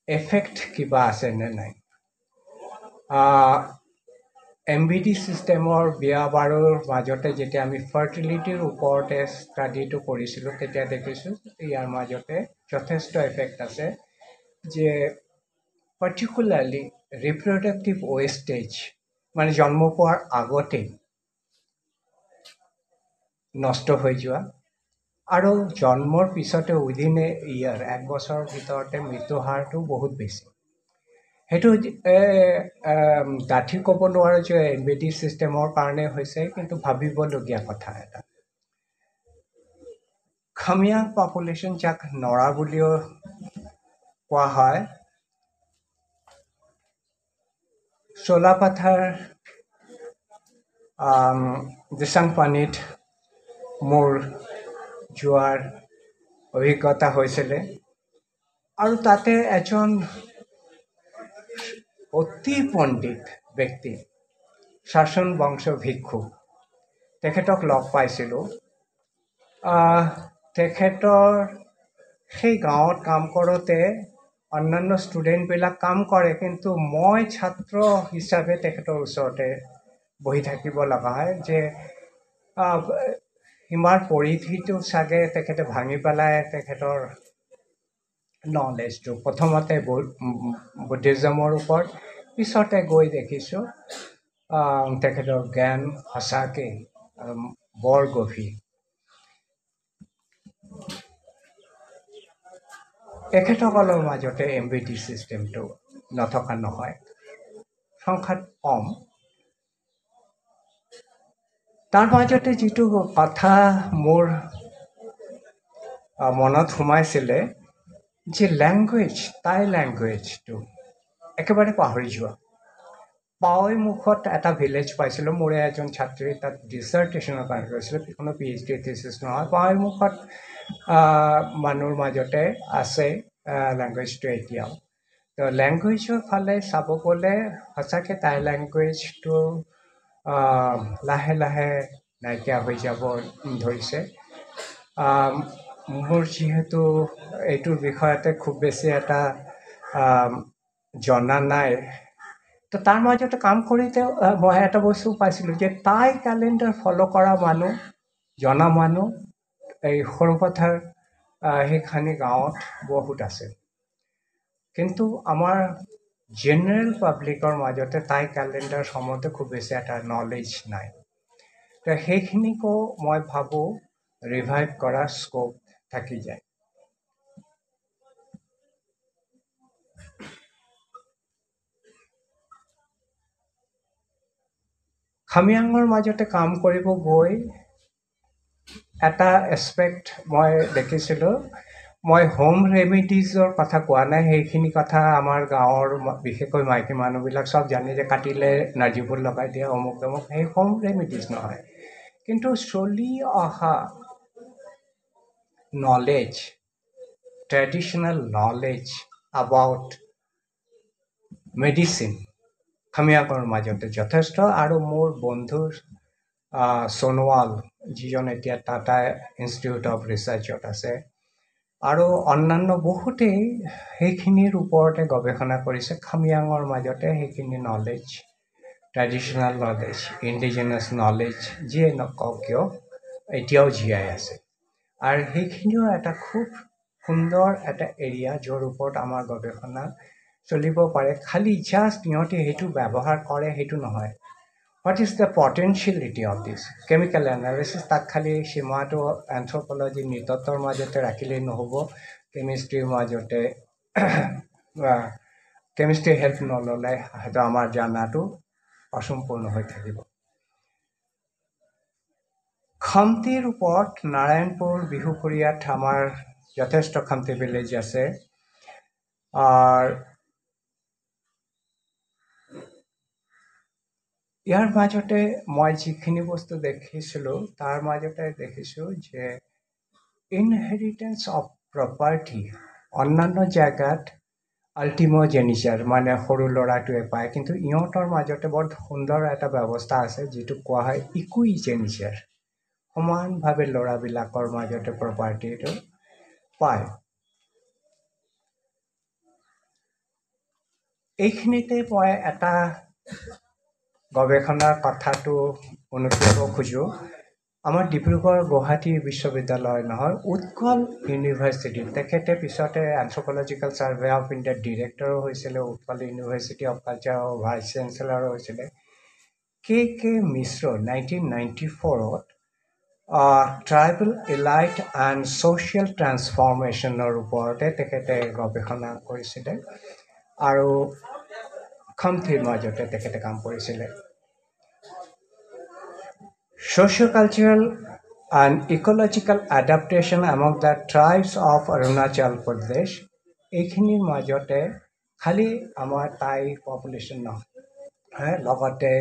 এফেক্ট কিবা আছে নে নাই MBD চিষ্টেমৰ বিয়া বাৰুৰ মাজতে যেতিয়া আমি ফাৰ্টিলিটিৰ ওপৰতে ষ্টাডিটো কৰিছিলোঁ তেতিয়া দেখিছোঁ ইয়াৰ মাজতে যথেষ্ট এফেক্ট আছে যে পাৰ্টিকুলাৰলি ৰিপ্ৰডাক্টিভ ৱেষ্টেজ মানে জন্ম পোৱাৰ আগতে নষ্ট হৈ যোৱা আৰু জন্মৰ পিছতে উইদিন এ ইয়াৰ এক বছৰৰ ভিতৰতে মৃত্যু হাৰটো বহুত বেছি সেইটো ডাঠি ক'ব নোৱাৰোঁ যে MBD চিষ্টেমৰ কাৰণে হৈছে কিন্তু ভাবিবলগীয়া কথা এটা খামিয়াং পপুলেশ্যন যাক নৰা বুলিও কোৱা হয় চোলাপাথাৰ দিচাং পানীত মোৰ যোৱাৰ অভিজ্ঞতা হৈছিলে আৰু তাতে এজন অতি পণ্ডিত ব্যক্তি শাসন বংশ ভিক্ষু তেখেতক লগ পাইছিলোঁ তেখেতৰ সেই গাঁৱত কাম কৰোঁতে অন্যান্য ষ্টুডেণ্টবিলাক কাম কৰে, কিন্তু মই ছাত্ৰ হিচাপে তেখেতৰ ওচৰতে বহি থাকিব লগা হয় যে সীমাৰ পৰিধিটো চাগে তেখেতে ভাঙি পেলাই তেখেতৰ নলেজটো প্ৰথমতে বুদ্ধিজমৰ ওপৰত, পিছতে গৈ দেখিছোঁ তেখেতৰ জ্ঞান সঁচাকৈ বৰ গভীৰ। তেখেতসকলৰ মাজতে MBT ছিষ্টেমটো নথকা নহয়, সংখ্যাত কম। তাৰ মাজতে যিটো কথা মোৰ মনত সোমাইছিলে যে লেংগুৱেজ, তাই লেংগুৱেজটো একেবাৰে পাহৰি যোৱা। পাৱৈ মুখত এটা ভিলেজ পাইছিলোঁ, মোৰ এজন ছাত্ৰী তাত ডিচাৰ্টেশ্যনৰ কাৰণে গৈছিলে, কোনো PhD থিচিছ নহয়। পাৱৈ মুখত মানুহৰ মাজতে আছে লেংগুৱেজটো এতিয়াও। তো লেংগুৱেজৰ ফালে চাব গ'লে সঁচাকৈ তাই লেংগুৱেজটো লাহে লাহে নাইকিয়া হৈ যাব ধৰিছে। মোৰ যিহেতু এইটোৰ বিষয়তে খুব বেছি এটা জনা নাই, তো তাৰ মাজতে কাম কৰোঁতে মই এটা বস্তু পাইছিলোঁ যে তাই কেলেণ্ডাৰ ফ'ল' কৰা মানুহ, জনা মানুহ এই সৰুপথাৰ সেইখানি গাঁৱত বহুত আছে, কিন্তু আমাৰ জেনেৰেল পাব্লিকৰ মাজতে তাই কেলেণ্ডাৰ সম্বন্ধে খুব বেছি এটা নলেজ নাই। তো সেইখিনিকো মই ভাবোঁ ৰিভাইভ কৰাৰ স্ক'প থাকি যায়। খামিয়াঙৰ মাজতে কাম কৰিব গৈ এটা এছপেক্ট মই দেখিছিলোঁ, মই হোম ৰেমিডিজৰ কথা কোৱা নাই, সেইখিনি কথা আমাৰ গাঁৱৰ বিশেষকৈ মাইকী মানুহবিলাক চব জানে যে কাটিলে নাৰ্জী ফুল লগাই দিয়ে, অমুক তমুক, সেই হোম ৰেমিডিজ নহয়। কিন্তু চলি অহা knowledge, traditional knowledge about medicine খামিয়াঙৰ মাজতে যথেষ্ট। আৰু মোৰ বন্ধু সোণোৱাল, যিজন এতিয়া টাটা ইনষ্টিটিউট অফ ৰিচাৰ্চত আছে, আৰু অন্যান্য বহুতেই সেইখিনিৰ ওপৰতে গৱেষণা কৰিছে। খামিয়াঙৰ মাজতে সেইখিনি knowledge, traditional knowledge, indigenous knowledge যিয়ে নকওঁ কিয় এতিয়াও জীয়াই আছে। আৰু সেইখিনিও এটা খুব সুন্দৰ এটা এৰিয়া য'ৰ ওপৰত আমাৰ গৱেষণা চলিব পাৰে। খালি জাষ্ট সিহঁতে সেইটো ব্যৱহাৰ কৰে সেইটো নহয়। What is the potentiality of this chemical analysis, তাক খালি সীমাটো এন্থ্ৰপলজি নৃতত্বৰ মাজতে ৰাখিলেই নহ'ব, কেমিষ্ট্ৰিৰ মাজতে কেমিষ্ট্ৰি হেল্প নল'লে হয়তো আমাৰ জানাটো অসম্পূৰ্ণ হৈ থাকিব। খামতিৰ ওপৰত নাৰায়ণপুৰ বিহুপুৰীয়াত আমাৰ যথেষ্ট খামতি ভিলেজ আছে। ইয়াৰ মাজতে মই যিখিনি বস্তু দেখিছিলোঁ তাৰ মাজতে দেখিছোঁ যে ইনহেৰিটেঞ্চ অফ প্ৰপাৰ্টি অন্যান্য জেগাত আল্টিমোজেনিচাৰ মানে সৰু ল'ৰাটোৱে পায়, কিন্তু ইহঁতৰ মাজতে বৰ সুন্দৰ এটা ব্যৱস্থা আছে যিটো কোৱা হয় ইকুইজেনিচাৰ, সমানভাৱে ল'ৰাবিলাকৰ মাজতে প্ৰপাৰ্টিটো পায়। এইখিনিতে মই এটা গৱেষণাৰ কথাটো অনুসৰিব খোজোঁ। আমাৰ ডিব্ৰুগড় গুৱাহাটী বিশ্ববিদ্যালয় নহয়, উৎকল ইউনিভাৰ্চিটি, তেখেতে পিছতে এন্থ্ৰপলজিকেল ছাৰ্ভে অফ ইণ্ডিয়াৰ ডিৰেক্টৰো হৈছিলে, উৎকল ইউনিভাৰ্চিটি অফ কালচাৰৰ ভাইচ চেঞ্চেলৰো হৈছিলে। K মিশ্ৰ 1994ত ট্ৰাইবেল ইলাইট এণ্ড ছ'চিয়েল ট্ৰান্সফৰ্মেশ্যনৰ ওপৰতে তেখেতে গৱেষণা কৰিছিলে আৰু খামতিৰ মাজতে তেখেতে কাম কৰিছিলে। Socio-cultural and ecological adaptation among the tribes of Arunachal Pradesh, এইখিনিৰ মাজতে খালি আমাৰ টাই পপুলেশ্যন নহয়, লগতে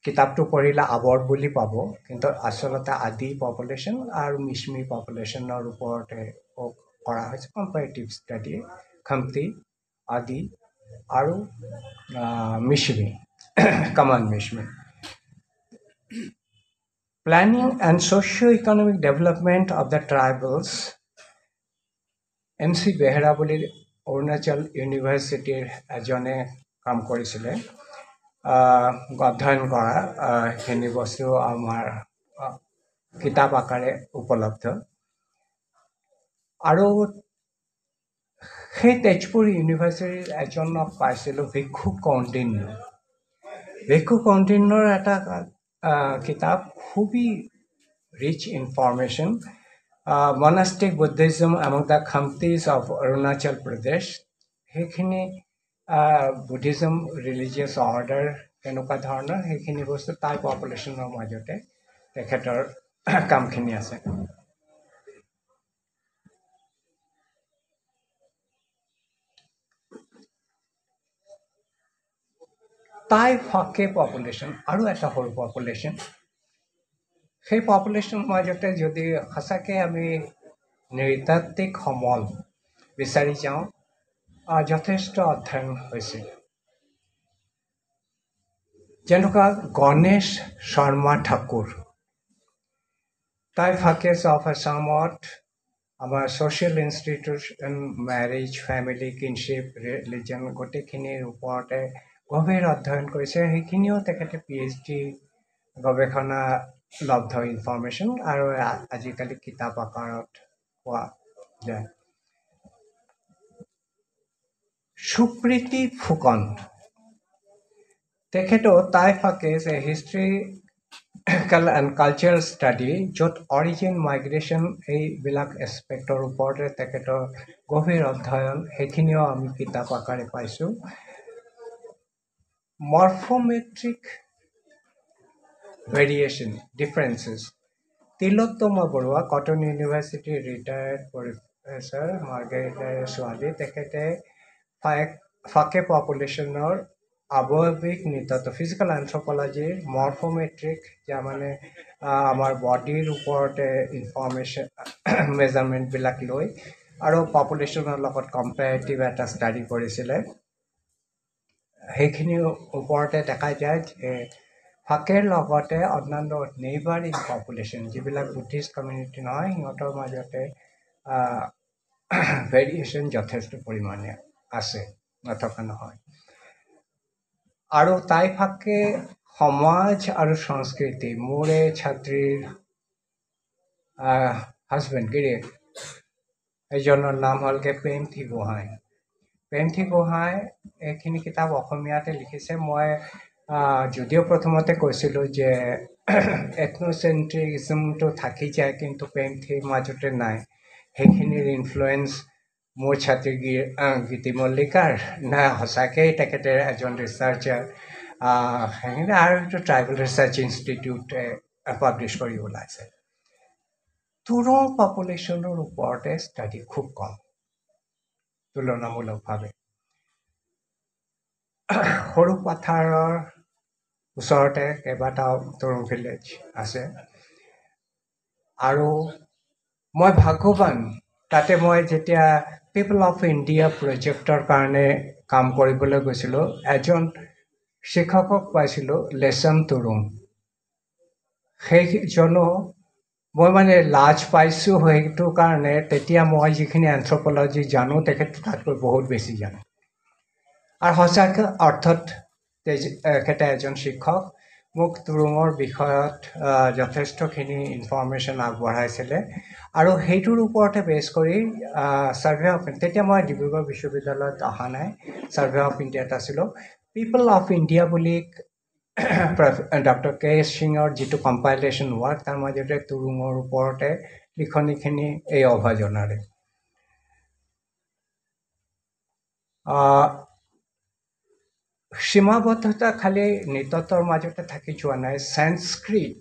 কিতাপটো পঢ়িলে আৱৰ বুলি পাব, কিন্তু আচলতে আদি পপুলেশ্যন আৰু মিছমি পপুলেশ্যনৰ ওপৰতে কৰা হৈছে কম্পাৰেটিভ ষ্টাডি, খামতি, আদি আৰু Mishmi, common Mishmi. Planning and socio-economic development of the tribals, MC Behera বুলি অৰুণাচল ইউনিভাৰ্চিটিৰ এজনে কাম কৰিছিলে, অধ্যয়ন কৰা সেইখিনি বস্তু আমাৰ কিতাপ আকাৰে উপলব্ধ। আৰু সেই তেজপুৰ ইউনিভাৰ্চিটিৰ এজনক পাইছিলোঁ, ভিক্ষু কৌণ্ডিন্য। ভিক্ষু কৌণ্ডিন্যৰ এটা কিতাপ, খুবেই rich information, monastic Buddhism among the Khamtis of Arunachal Pradesh. সেইখিনি বুদ্ধিজম ৰিলিজিয়াছ অৰ্ডাৰ কেনেকুৱা ধৰণৰ সেইখিনি বস্তু তাৰ পপুলেশ্যনৰ মাজতে তেখেতৰ কামখিনি আছে। টাই ফাকে পপুলেশ্যন আৰু এটা সৰু পপুলেশ্যন। সেই পপুলেশ্যনৰ মাজতে যদি সঁচাকৈ আমি নৃতাত্ত্বিক সমল বিচাৰি যাওঁ, যথেষ্ট অধ্যয়ন হৈছিল। যেনেকুৱা গণেশ শৰ্মা ঠাকুৰ, টাই ফাকেজ অফ আছামত আমাৰ social institution, marriage, family, kinship, religion গোটেইখিনিৰ ওপৰতে গভীৰ অধ্যয়ন কৰিছে। সেইখিনিও তেখেতে PhD গৱেষণালব্ধ ইনফৰমেশ্যন আৰু আজিকালি কিতাপ আকাৰত পোৱা যায়। সুপ্ৰীতি ফুকন, তেখেতো টাই ফাকেজ এ হিষ্ট্ৰিকেল এণ্ড কালচাৰেল ষ্টাডি, য'ত অৰিজিন, মাইগ্ৰেশ্যন এইবিলাক এছপেক্টৰ ওপৰতে তেখেতৰ গভীৰ অধ্যয়ন, সেইখিনিও আমি কিতাপ আকাৰে পাইছোঁ। মৰ্ফোমেট্ৰিক ভেৰিয়েশ্যন ডিফাৰেঞ্চেছ, তিলোত্তমা বৰুৱা, কটন ইউনিভাৰ্চিটিৰ ৰিটায়াৰ্ড প্ৰফেচাৰ, মাৰ্গাৰেটাৰ ছোৱালী, তেখেতে ফাকে পপুলেশ্যনৰ আৱয়ৱিক নৃতত্ব, ফিজিকেল এন্থ্ৰপলজিৰ মৰ্ফোমেট্ৰিক, যাৰ মানে আমাৰ বডিৰ ওপৰতে ইনফৰমেশ্যন মেজাৰমেণ্টবিলাক লৈ আৰু পপুলেশ্যনৰ লগত কম্পেৰেটিভ এটা ষ্টাডি কৰিছিলে। সেইখিনিৰ ওপৰতে দেখা যায় যে ফাকেৰ লগতে অন্যান্য নেইবাৰিং পপুলেশ্যন, যিবিলাক বুদ্ধিষ্ট কমিউনিটি নহয়, সিহঁতৰ মাজতে ভেৰিয়েশ্যন যথেষ্ট পৰিমাণে আছে, নথকা নহয়। আৰু টাই ফাকে সমাজ আৰু সংস্কৃতি, মোৰ এই ছাত্ৰীৰ হাজবেণ্ড গিৰিয়েক, এইজনৰ নাম হ'লগৈ প্ৰেমথী গোহাঁই। প্ৰেমথী গোহাঁই এইখিনি কিতাপ অসমীয়াতে লিখিছে। মই যদিও প্ৰথমতে কৈছিলোঁ যে এথনোচেণ্ট্ৰিজমটো থাকি যায়, কিন্তু প্ৰেমথীৰ মাজতে নাই। সেইখিনিৰ ইনফ্লুৱেঞ্চ মোৰ ছাত্ৰী গীতি মল্লিকাৰ নে সঁচাকৈ তেখেতে এজন ৰিচাৰ্চাৰ, সেইখিনি আৰু এইটো ট্ৰাইবেল ৰিচাৰ্চ ইনষ্টিটিউটে পাব্লিছ কৰি ওলাইছে। তুৰং পপুলেশ্যনৰ ওপৰতে ষ্টাডি খুব কম তুলনামূলকভাৱে। সৰু পাথাৰৰ ওচৰতে কেইবাটাও তুৰং ভিলেজ আছে, আৰু মই ভাগ্যৱান, তাতে মই যেতিয়া পিপল অফ ইণ্ডিয়া প্ৰজেক্টৰ কাৰণে কাম কৰিবলৈ গৈছিলোঁ, এজন শিক্ষকক পাইছিলোঁ, লেচন তুৰুং। সেইজনো মই মানে লাজ পাইছোঁ সেইটো কাৰণে, তেতিয়া মই যিখিনি এন্থ্ৰপলজি জানো, তেখেত তাতকৈ বহুত বেছি জানে। আৰু সঁচাকৈ অৰ্থত তেখেতে এজন শিক্ষক, মোক তুৰুঙৰ বিষয়ত যথেষ্টখিনি ইনফৰমেশ্যন আগবঢ়াইছিলে। আৰু সেইটোৰ ওপৰতে বেছ কৰি ছাৰ্ভে অফ, তেতিয়া মই ডিব্ৰুগড় বিশ্ববিদ্যালয়ত অহা নাই, ছাৰ্ভে অফ ইণ্ডিয়াত আছিলোঁ। পিপল অফ ইণ্ডিয়া বুলি ডক্টৰ K.S. সিঙৰ যিটো কম্পাইলেশ্যন ৱৰ্ক, তাৰ মাজতে তুৰুঙৰ ওপৰতে লিখনিখিনি এই অভাজনাৰে। সীমাবদ্ধতা খালি নৃতত্বৰ মাজতে থাকি যোৱা নাই, সংস্কৃত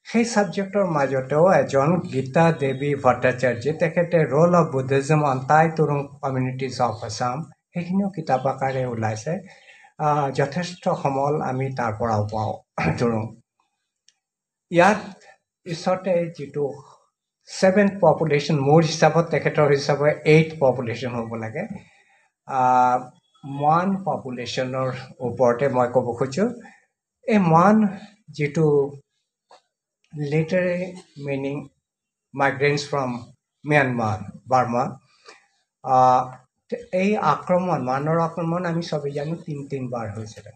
সেই ছাবজেক্টৰ মাজতেও এজন গীতা দেৱী ভট্টাচাৰ্য, তেখেতে role of Buddhism on Tai Turung communities of Assam, সেইখিনিও কিতাপ আকাৰে ওলাইছে। যথেষ্ট সমল আমি তাৰ পৰাও পাওঁ তুৰুং। ইয়াত পিছতে যিটো 7th পপুলেশ্যন, মোৰ হিচাপত, তেখেতৰ হিচাপে 8th পপুলেশ্যন হ'ব লাগে, মান পপুলেশ্যনৰ ওপৰতে মই ক'ব খোজোঁ। এই মান যিটো literally meaning migrants from Myanmar, Burma. আহ, এই আক্ৰমণ মানৰ আক্ৰমণ আমি চবেই জানো তিনিবাৰ হৈছিলে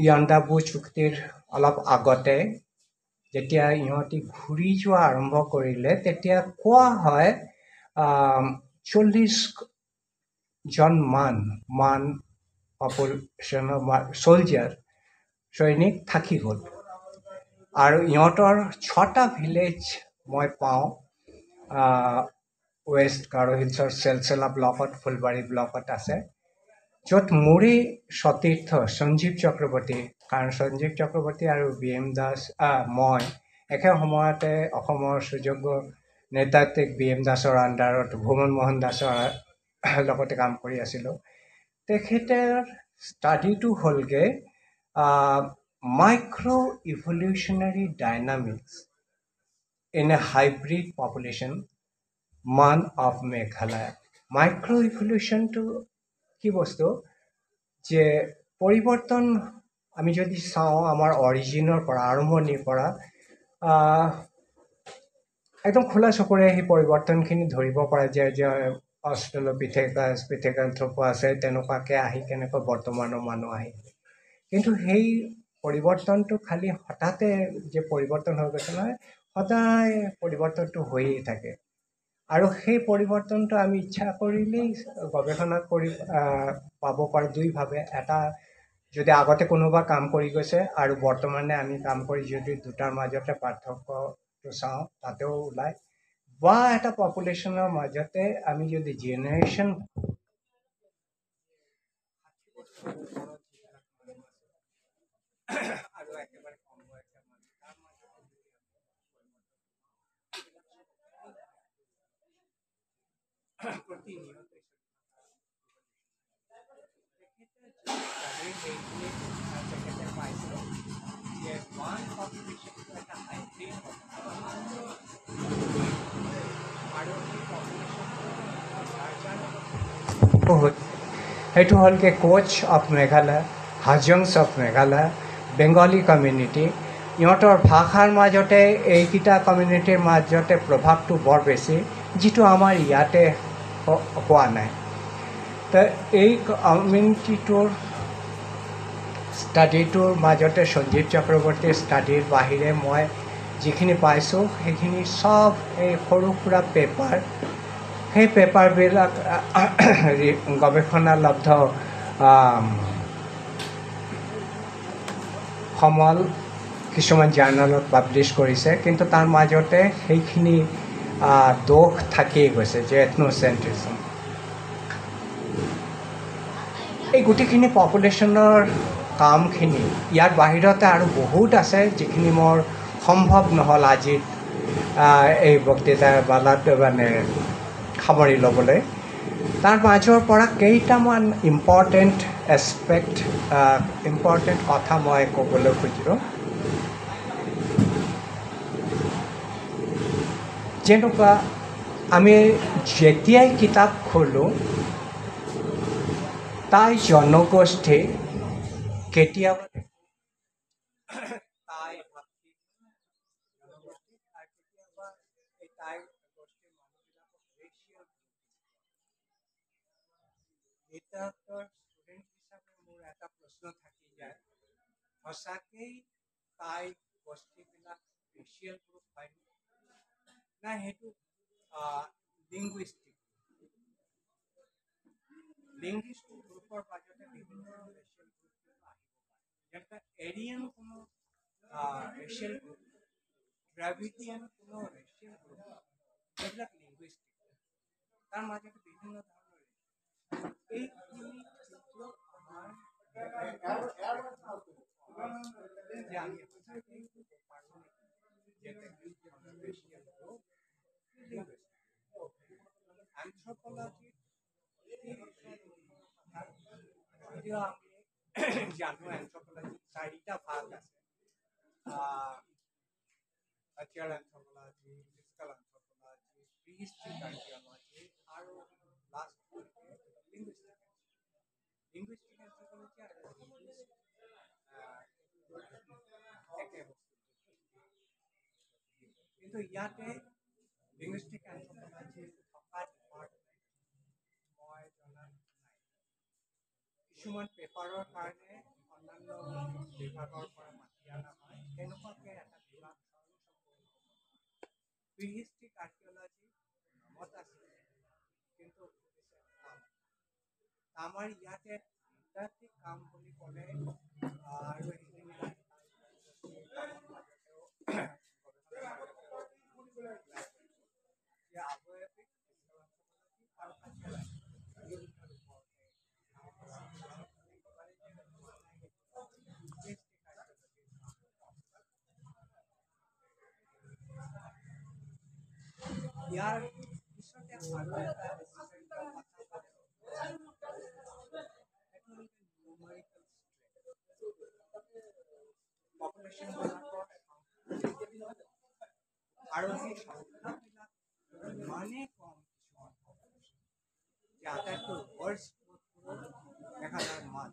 ইয়াণ্ডাবু চুক্তিৰ অলপ আগতে যেতিয়া ইহঁতি ঘূৰি যোৱা আৰম্ভ কৰিলে তেতিয়া কোৱা হয় 40 জন মান পপুলেশ্যনৰ চলজাৰ সৈনিক থাকি গ'ল আৰু ইহঁতৰ 6টা ভিলেজ মই পাওঁ ৱেষ্ট গাৰো হিলছৰ চেলচেলা ব্লকত ফুলবাৰী ব্লকত আছে য'ত মোৰেই সতীৰ্থ সঞ্জীৱ চক্ৰৱৰ্তী কাৰণ সঞ্জীৱ চক্ৰৱৰ্তী আৰু বি এম দাস মই একে সময়তে অসমৰ সুযোগ্য নেতাত্বিক বি এম দাসৰ আণ্ডাৰত ভুৱন মোহন দাসৰ লগতে কাম কৰি আছিলোঁ তেখেতৰ ষ্টাডিটো হ'লগৈ micro' evolutionary dynamics in a hybrid population মান অফ মেঘালয় মাইক্ৰ' ইভলিউশ্যনটো কি বস্তু যে পৰিৱৰ্তন আমি যদি চাওঁ আমাৰ অৰিজিনৰ পৰা আৰম্ভণিৰ পৰা একদম খোলা চকুৰে সেই পৰিৱৰ্তনখিনি ধৰিব পৰা যায় যে অষ্ট্ৰেলোপিথেকাছ আছে তেনেকুৱাকৈ আহি কেনেকৈ বৰ্তমানৰ মানুহ আহি কিন্তু সেই পৰিৱৰ্তনটো খালি হঠাতে যে পৰিৱৰ্তন হৈ গৈছে নহয় সদায় পৰিৱৰ্তনটো হৈয়ে থাকে আৰু সেই পৰিৱৰ্তনটো আমি ইচ্ছা কৰিলেই গৱেষণা কৰি পাব পাৰোঁ দুইভাৱে এটা যদি আগতে কোনোবা কাম কৰি গৈছে আৰু বৰ্তমানে আমি কাম কৰি যদি দুটাৰ মাজতে পাৰ্থক্যটো চাওঁ তাতেও ওলায় বা এটা পপুলেশ্যনৰ মাজতে আমি যদি জেনেৰেশ্যন আৰু একেবাৰে কম বয়সীয়া মানুহ তাৰ মাজতে প্ৰতিনিয়ত তেখেতে পাইছে যে ওৱান পপুলেশ্যনটো এটা হাইব্ৰিড আৰু সেই পপুলেশ্যনটো সেইটো হ'লগৈ Koch of Meghalaya Hajongs of Meghalaya Bengali community ইহঁতৰ ভাষাৰ মাজতে এইকেইটা কমিউনিটিৰ মাজতে প্ৰভাৱটো বৰ বেছি যিটো আমাৰ ইয়াতে হোৱা নাই তো এই কমিউনিটিটোৰ ষ্টাডিটোৰ মাজতে সঞ্জীৱ চক্ৰৱৰ্তীৰ ষ্টাডিৰ বাহিৰে মই যিখিনি পাইছোঁ সেইখিনি চব এই সৰু সুৰা পেপাৰ সেই পেপাৰবিলাক গৱেষণালব্ধ সমল কিছুমান জাৰ্নেলত পাব্লিছ কৰিছে কিন্তু তাৰ মাজতে সেইখিনি দোষ থাকিয়ে গৈছে যে এথনোচেণ্ট্ৰিজম এই গোটেইখিনি পপুলেশ্যনৰ কামখিনি ইয়াৰ বাহিৰতে আৰু বহুত আছে যিখিনি মোৰ সম্ভৱ নহ'ল আজিৰ এই বক্তৃতাৰ বালাত মানে সামৰি ল'বলৈ তাৰ মাজৰ পৰা কেইটামান ইম্পৰ্টেণ্ট এছপেক্ট ইম্পৰ্টেণ্ট কথা মই ক'বলৈ খুজিছোঁ যেনেকুৱা আমি যেতিয়াই কিতাপ খোলোঁ তাই জনগোষ্ঠী কেতিয়াবা তাই ভাষিক জনগোষ্ঠী আৰু কেতিয়াবা এই তাই গোষ্ঠীৰ মানুহবিলাকক ৰেচিয়েল লিটাৰেচাৰ ষ্টুডেণ্ট হিচাপে মোৰ এটা প্ৰশ্ন থাকি যায় সঁচাকেই তাই গোষ্ঠীবিলাক ৰেচিয়েল গ্ৰুপ হয় না সেইটো লিংগুইষ্টিক লিংগুইষ্টিক গ্ৰুপৰ মাজতে বিভিন্ন ৰেচিয়েল গ্ৰুপ আহিব পাৰে যেনেকৈ এৰিয়ান কোনো ৰেচিয়েল গ্ৰুপ দ্ৰাবিডিয়ান কোনো ৰেচিয়েল গ্ৰুপ সেইবিলাক লিংগুইষ্টিক তাৰ মাজতে বিভিন্ন ধৰণৰ এইখিনি কিন্তু আমাৰ যে আমি সঁচাকৈ ক'ব পাৰোঁ যে ৰেচিয়েল গ্ৰুপ এন্থ্ৰপলজিত যদিও আমি জানো এন্থ্ৰপলজিত 4টা ভাগ আছে cultural anthropology physical anthropology prehistoric archaeology আৰু লাষ্ট লিংগুইষ্টিক লিংগুইষ্টিক এন্থ্ৰপলজি আৰু একে বস্তু কিন্তু ইয়াতে লিংগুইষ্টিক এন্থ্ৰপ'লজি থকা ডিপাৰ্টমেণ্ট মই জনাত নাই। কিছুমান পেপাৰৰ কাৰণে অন্যান্য বিভাগৰ পৰা মাতি অনা হয়, তেনেকুৱাকৈ এটা বিভাগ প্ৰিহিষ্ট্ৰিক আৰ্কিঅলজি নামত আছে, কিন্তু আমাৰ ইয়াতে আধ্যাত্মিক কাম বুলি ক'লে আৰু এইখিনি ইয়াৰ পিছতে আৰু এটা পপুলেশ্যন আৰু সেই সংখ্যাবিলাক ইমানেই কম কিছুমান যে আটাইতকৈ ৱৰ্ষ্ট দেখা যায় মাছ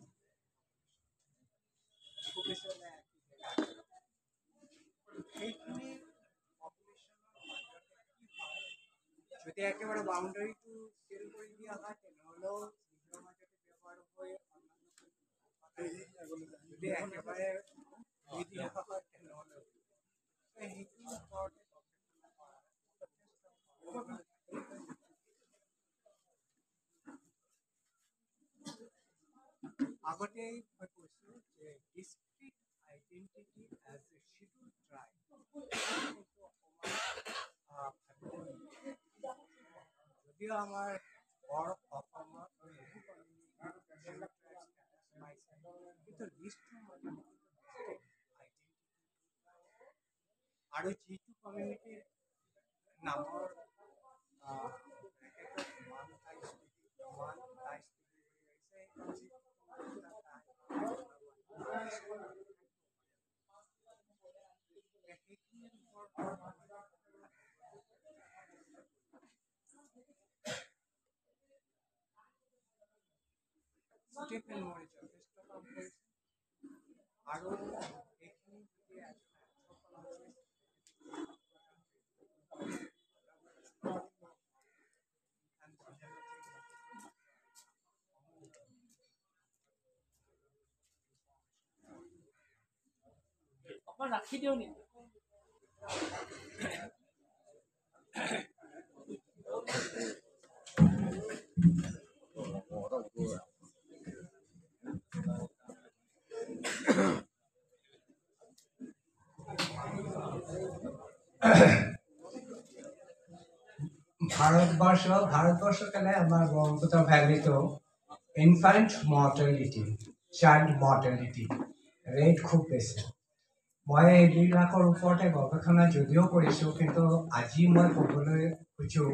খুব বেছি হ'লে সেইখিনি পপুলেশ্যনৰ মাজতে কি হয়, যদি একেবাৰে বাউণ্ডাৰীটো চিল কৰি দিয়া হয় তেনেহ'লেও নিজৰ মাজতে ব্যৱহাৰ হৈ যদি একেবাৰে দি দিয়া হয় তেনেহ'লেও সেইটোৰ ওপৰতে আগতেই মই কৈছোঁ যে district identity as a schedule tribe যদিও আমাৰ বৰ অসমত কিন্তু লিষ্টটোৰ মতে আৰু যিটো কমিউনিটিৰ নামৰ ষ্টিফেন মৰি যথেষ্ট কাম কৰিছে আৰু এইখিনি যদি অকণ ৰাখি দিওঁ নেকি? ভাৰতবৰ্ষ কেলে আমাৰ ব্ৰহ্মপুত্ৰ ভ্যালিটো infant mortality, child mortality rate খুব বেছি। মই এইবিলাকৰ ওপৰতে গৱেষণা যদিও কৰিছোঁ, কিন্তু আজি মই ক'বলৈ খোজোঁ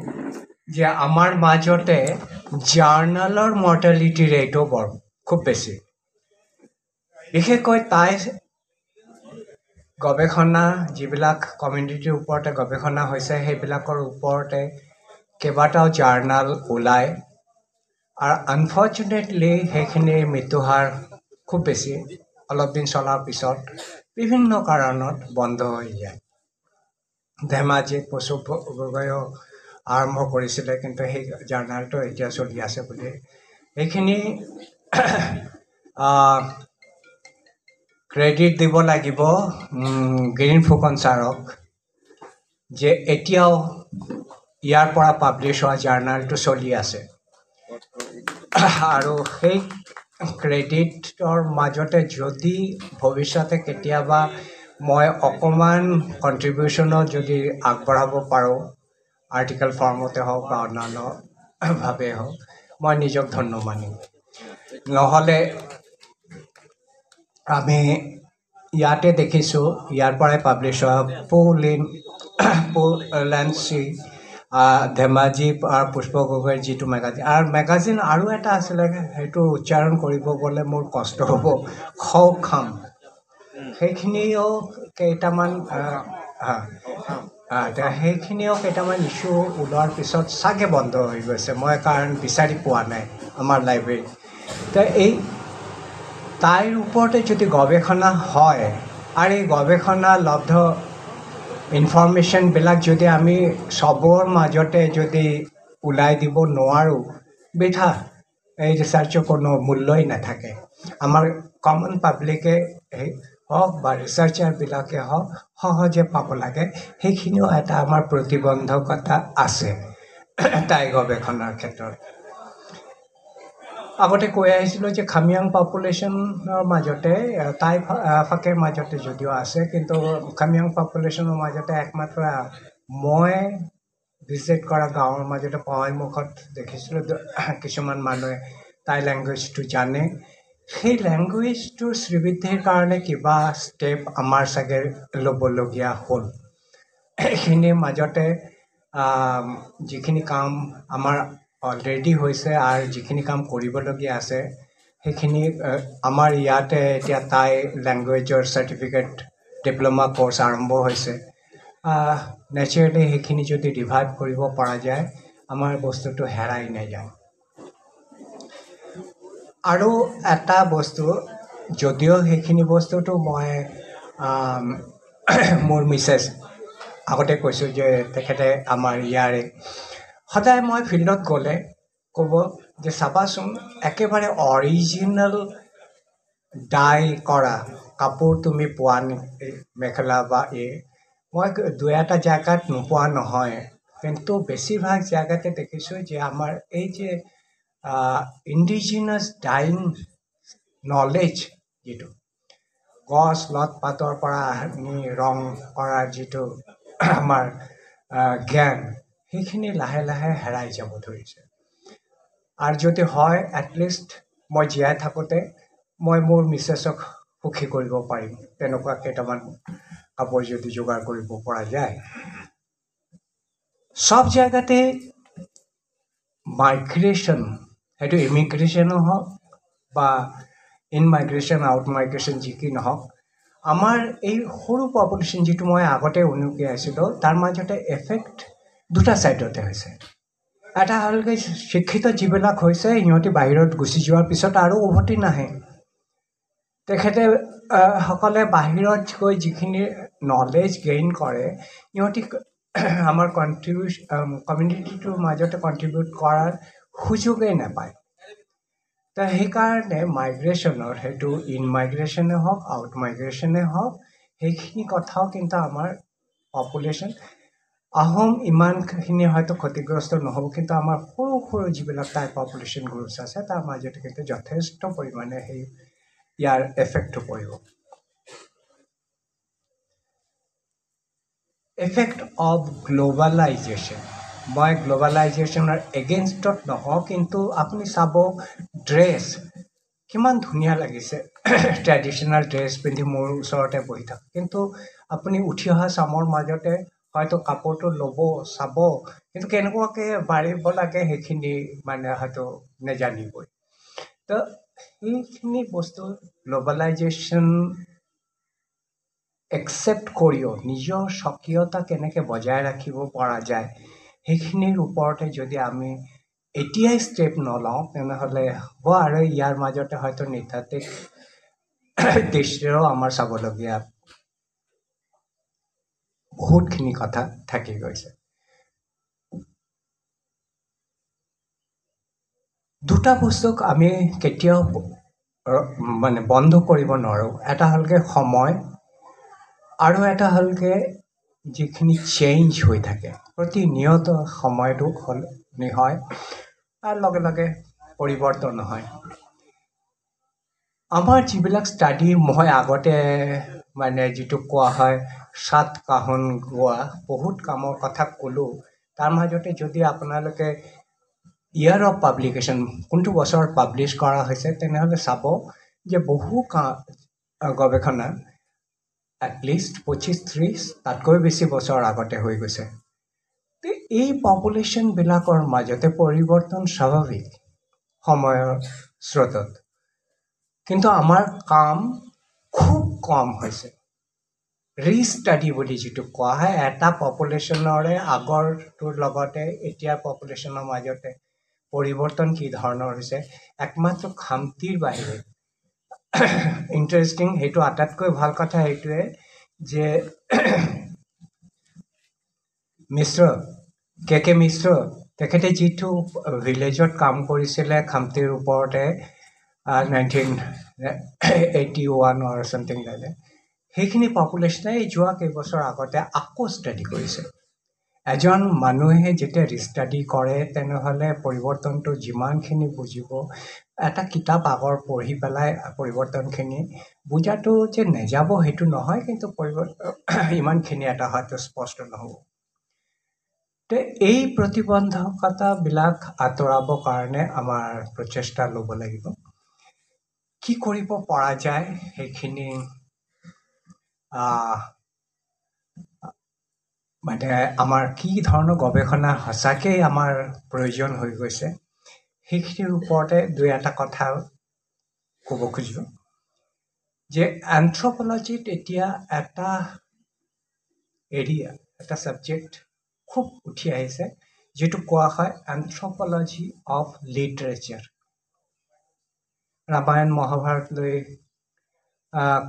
যে আমাৰ মাজতে জাৰ্নেলৰ মৰ্টেলিটি ৰেটো খুব বেছি। বিশেষকৈ গৱেষণা যিবিলাক কমিউনিটিৰ ওপৰতে গৱেষণা হৈছে সেইবিলাকৰ ওপৰতে কেইবাটাও জাৰ্নাল ওলায় আৰু আনফৰ্চুনেটলি সেইখিনিৰ মৃত্যুহাৰ খুব বেছি। অলপ দিন চলাৰ পিছত বিভিন্ন কাৰণত বন্ধ হৈ যায়। ধেমাজিত প্ৰচুৰ গগৈও আৰম্ভ কৰিছিলে, কিন্তু সেই জাৰ্নালটো এতিয়া চলি আছে বুলি এইখিনি ক্ৰেডিট দিব লাগিব গিৰীন ফুকন ছাৰক, যে এতিয়াও ইয়াৰ পৰা পাব্লিছ হোৱা জাৰ্নালটো চলি আছে আৰু সেই ক্ৰেডিটৰ মাজতে যদি ভৱিষ্যতে কেতিয়াবা মই অকণমান কণ্ট্ৰিবিউশ্যনো যদি আগবঢ়াব পাৰোঁ, আৰ্টিকেল ফৰ্মতে হওক বা অন্যান্যভাৱে হওক, মই নিজক ধন্য মানিম। নহ'লে আমি ইয়াতে দেখিছোঁ, ইয়াৰ পৰাই পাব্লিছ হোৱা পুলেঞ্চি ধেমাজি আৰু পুষ্প গগৈৰ যিটো মেগাজিন আৰু এটা আছিলে, সেইটো উচ্চাৰণ কৰিব গ'লে মোৰ কষ্ট হ'ব, খাম সেইখিনিও কেইটামান সেইখিনিও কেইটামান ইছ্যু ওলোৱাৰ পিছত চাগে বন্ধ হৈ গৈছে, মই কাৰণ বিচাৰি পোৱা নাই আমাৰ লাইব্ৰেৰীত। তাইৰ ওপৰতে যদি গৱেষণা হয় আৰু এই গৱেষণা লব্ধ ইনফৰমেশ্যনবিলাক যদি আমি চবৰ মাজতে যদি ওলাই দিব নোৱাৰোঁ বৃথা এই ৰিচাৰ্চৰ কোনো মূল্যই নাথাকে আমাৰ কমন পাব্লিকে হওক বা ৰিচাৰ্চাৰবিলাকে হওক সহজে পাব লাগে সেইখিনিও এটা আমাৰ প্ৰতিবন্ধকতা আছে তাই গৱেষণাৰ ক্ষেত্ৰত আগতে কৈ আহিছিলোঁ যে খামিয়াং পপুলেশ্যনৰ মাজতে তাই ফাকেৰ মাজতে যদিও আছে কিন্তু খামিয়াং পপুলেশ্যনৰ মাজতে একমাত্ৰ মই ভিজিট কৰা গাঁৱৰ মাজতে পঢ়াইমুখত দেখিছিলোঁ কিছুমান মানুহে তাই লেংগুৱেজটো জানে সেই লেংগুৱেজটোৰ শ্ৰীবৃদ্ধিৰ কাৰণে কিবা ষ্টেপ আমাৰ চাগে ল'বলগীয়া হ'ল এইখিনিৰ মাজতে যিখিনি কাম আমাৰ অলৰেডি হৈছে আৰু যিখিনি কাম কৰিবলগীয়া আছে সেইখিনি আমাৰ ইয়াতে এতিয়া তাই লেংগুৱেজৰ চাৰ্টিফিকেট ডিপ্ল'মা কৰ্চ আৰম্ভ হৈছে নেচাৰেলি সেইখিনি যদি ৰিভাইভ কৰিব পৰা যায় আমাৰ বস্তুটো হেৰাই নাযায় আৰু এটা বস্তু যদিও সেইখিনি বস্তুটো মই মোৰ মিছেছ আগতে কৈছোঁ যে তেখেতে আমাৰ ইয়াৰে সদায় মই ফিল্ডত গ'লে ক'ব যে চাবাচোন একেবাৰে অৰিজিনেল ডাই কৰা কাপোৰ তুমি পোৱা মেখেলা বা মই দুই এটা জেগাত নোপোৱা নহয় কিন্তু বেছিভাগ জেগাতে দেখিছোঁ যে আমাৰ এই যে ইণ্ডিজিনাছ ডাইং নলেজ যিটো গছ লত পাতৰ পৰা আনি ৰং কৰাৰ যিটো আমাৰ জ্ঞান সেইখিনি লাহে লাহে হেৰাই যাব ধৰিছে আৰু যদি হয় এটলিষ্ট মই জীয়াই থাকোঁতে মই মোৰ মিছেছক সুখী কৰিব পাৰিম তেনেকুৱা কেইটামান কাপোৰ যদি যোগাৰ কৰিব পৰা যায় সব জেগাতে মাইগ্ৰেশ্যন সেইটো ইমিগ্ৰেশ্যনো হওক বা ইন মাইগ্ৰেশ্যন আউট মাইগ্ৰেশ্যন যি কি নহওক আমাৰ এই সৰু পপুলেশ্যন যিটো মই আগতে উনুকি আছিলোঁ তাৰ মাজতে এফেক্ট দুটা ছাইডতে হৈছে এটা হ'লগৈ শিক্ষিত যিবিলাক হৈছে সিহঁতি বাহিৰত গুচি যোৱাৰ পিছত আৰু উভতি নাহে তেখেতে সকলে বাহিৰত গৈ যিখিনি নলেজ গেইন কৰে সিহঁতি আমাৰ কমিউনিটিটোৰ মাজতে কণ্ট্ৰিবিউট কৰাৰ সুযোগেই নাপায় তো সেইকাৰণে মাইগ্ৰেশ্যনৰ সেইটো ইন মাইগ্ৰেশ্যনে হওক আউট মাইগ্ৰেশ্যনে হওক সেইখিনি কথাও কিন্তু আমাৰ পপুলেশ্যন আহোম ইমানখিনি হয়তো ক্ষতিগ্ৰস্ত নহ'ব কিন্তু আমাৰ সৰু সৰু যিবিলাক টাইপ পপুলেশ্যন গ্ৰুপছ আছে তাৰ মাজতে কিন্তু যথেষ্ট পৰিমাণে সেই ইয়াৰ এফেক্টটো পৰিব এফেক্ট অফ গ্ল'বেলাইজেশ্যন মই গ্ল'বেলাইজেশ্যনৰ এগেইনষ্টত নহওঁ কিন্তু আপুনি চাব ড্ৰেছ কিমান ধুনীয়া লাগিছে ট্ৰেডিশ্যনেল ড্ৰেছ পিন্ধি মোৰ ওচৰতে বহি থাকে কিন্তু আপুনি উঠি অহা চামৰ মাজতে হয়তো কাপোৰটো ল'ব চাব কিন্তু কেনেকুৱাকৈ বাঢ়িব লাগে সেইখিনি মানে হয়তো নেজানিবই তো সেইখিনি বস্তু গ্ল'বেলাইজেশ্যন একচেপ্ট কৰিও নিজৰ স্বকীয়তা কেনেকৈ বজাই ৰাখিব পৰা যায় সেইখিনিৰ ওপৰতে যদি আমি এতিয়াই ষ্টেপ নলওঁ তেনেহ'লে হ'ব আৰু ইয়াৰ মাজতে হয়তো নৃতাত্ত্বিক দৃষ্টিৰেও আমাৰ চাবলগীয়া বহুতখিনি কথা থাকি গৈছে দুটা বস্তুক আমি কেতিয়াও মানে বন্ধ কৰিব নোৱাৰোঁ এটা হ'লগৈ সময় আৰু এটা হ'লগৈ যিখিনি চেঞ্জ হৈ থাকে প্ৰতিনিয়ত সময়টো সলনি হয় আৰু লগে লগে পৰিৱৰ্তন হয় আমাৰ যিবিলাক ষ্টাডি মই আগতে মানে যিটো কোৱা হয় সাত কাহন গোৱা বহুত কামৰ কথা ক'লোঁ তাৰ মাজতে যদি আপোনালোকে ইয়াৰ অফ পাব্লিকেশ্যন কোনটো বছৰত পাব্লিছ কৰা হৈছে তেনেহ'লে চাব যে বহু গৱেষণা এটলিষ্ট 25-30 তাতকৈ বেছি বছৰ আগতে হৈ গৈছে এই পপুলেশ্যনবিলাকৰ মাজতে পৰিৱৰ্তন স্বাভাৱিক সময়ৰ স্ৰোতত কিন্তু আমাৰ কাম খুব কম হৈছে ৰিষ্টাডি বুলি যিটো কোৱা হয় এটা পপুলেশ্যনৰে আগৰটোৰ লগতে এতিয়াৰ পপুলেশ্যনৰ মাজতে পৰিৱৰ্তন কি ধৰণৰ হৈছে একমাত্ৰ খামতিৰ বাহিৰে ইণ্টাৰেষ্টিং সেইটো আটাইতকৈ ভাল কথা সেইটোৱে যে মিশ্ৰ কে মিশ্ৰ তেখেতে যিটো ভিলেজত কাম কৰিছিলে খামতিৰ ওপৰতে 1981 or something like that, সেইখিনি পপুলেশ্যনে এই যোৱা কেইবছৰ আগতে আকৌ ষ্টাডি কৰিছে। এজন মানুহে যেতিয়া ৰিষ্টাডি কৰে তেনেহ'লে পৰিৱৰ্তনটো যিমানখিনি বুজিব, এটা কিতাপ আগৰ পঢ়ি পেলাই পৰিৱৰ্তনখিনি বুজাটো যে নেযাব সেইটো নহয়, কিন্তু ইমানখিনি এটা হয়তো স্পষ্ট নহ'ব। তো এই প্ৰতিবন্ধকতাবিলাক আঁতৰাবৰ কাৰণে আমাৰ প্ৰচেষ্টা ল'ব লাগিব। কি কৰিব পৰা যায় সেইখিনি মানে আমাৰ কি ধৰণৰ গৱেষণা সঁচাকেই আমাৰ প্ৰয়োজন হৈ গৈছে সেইখিনিৰ ওপৰতে দুই এটা কথা ক'ব খুজিছোঁ। যে এন্থ্ৰপলজিত এতিয়া এটা এৰিয়া, এটা ছাবজেক্ট খুব উঠি আহিছে, যিটো কোৱা হয় anthropology of literature. Ramayana Mahabharata লৈ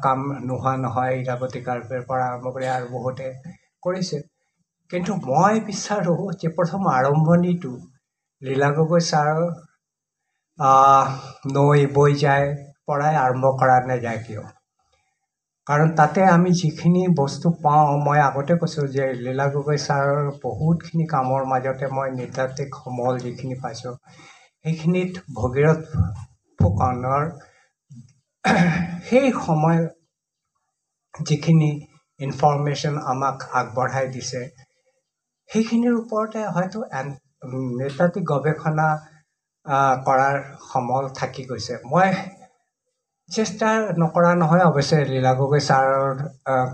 কাম নোহোৱা নহয়, ইৰাৱতী কাব্যৰ পৰা আৰম্ভ কৰি আৰু বহুতে কৰিছে। কিন্তু মই বিচাৰোঁ যে প্ৰথম আৰম্ভণিটো লীলা গগৈ ছাৰৰ নৈ বৈ যায় পৰাই আৰম্ভ কৰা নাযায় কিয়? কাৰণ তাতে আমি যিখিনি বস্তু পাওঁ, মই আগতে কৈছোঁ যে লীলা গগৈ ছাৰৰ বহুতখিনি কামৰ মাজতে মই নৃতাত্ত্বিক সমল যিখিনি পাইছোঁ, সেইখিনিত ভগীৰথ ফুকনৰ সেই সময় যিখিনি ইনফৰমেশ্যন আমাক আগবঢ়াই দিছে, সেইখিনিৰ ওপৰতে হয়তো নৃতাত্ত্বিক গৱেষণা কৰাৰ সমল থাকি গৈছে। মই চেষ্টা নকৰা নহয়, অৱশ্যে লীলা গগৈ ছাৰৰ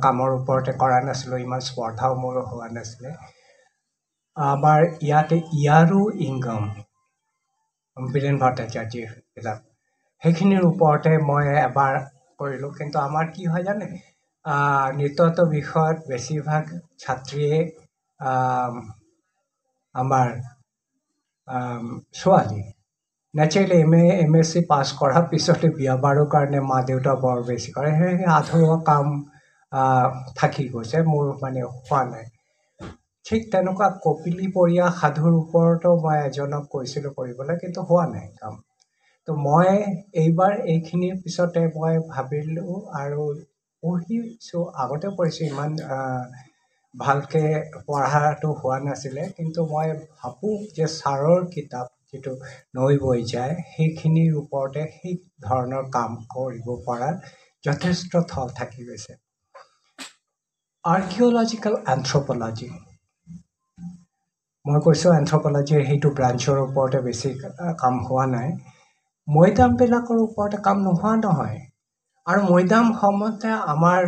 কামৰ ওপৰতে কৰা নাছিলোঁ, ইমান স্পৰ্ধাও মোৰ হোৱা নাছিলে। আমাৰ ইয়াতে ইয়াৰো ইংগম বীৰেন ভট্টাচাৰ্যৰ কিতাপ, সেইখিনিৰ ওপৰতে মই এবাৰ কৰিলোঁ। কিন্তু আমাৰ কি হয় জানে, নৃতত্ব বিষয়ত বেছিভাগ ছাত্ৰীয়ে আমাৰ ছোৱালী নেচাৰেলি MSc পাছ কৰাৰ পিছতে বিয়া বাৰুৰ কাৰণে মা দেউতা বৰ বেছি কৰে, সেই আধৰুৱা কাম থাকি গৈছে, মোৰ মানে হোৱা নাই। ঠিক তেনেকুৱা কপিলীপৰীয়া সাধুৰ ওপৰতো মই এজনক কৈছিলোঁ কৰিবলৈ, কিন্তু হোৱা নাই কাম। তো মই এইবাৰ এইখিনিৰ পিছতে মই ভাবিলোঁ আৰু পঢ়িছোঁ, আগতে পঢ়িছোঁ, ইমান ভালকৈ পঢ়াটো হোৱা নাছিলে, কিন্তু মই ভাবোঁ যে ছাৰৰ কিতাপ যিটো নৈ বৈ যায়, সেইখিনিৰ ওপৰতে সেই ধৰণৰ কাম কৰিব পৰাৰ যথেষ্ট থল থাকি গৈছে। আৰ্কিঅলজিকেল এন্থ্ৰপলজি, মই কৈছোঁ এন্থ্ৰপলজিৰ সেইটো ব্ৰাঞ্চৰ ওপৰতে বেছি কাম হোৱা নাই। মৈদামবিলাকৰ ওপৰতে কাম নোহোৱা নহয়, আৰু মৈদাম সম্বন্ধে আমাৰ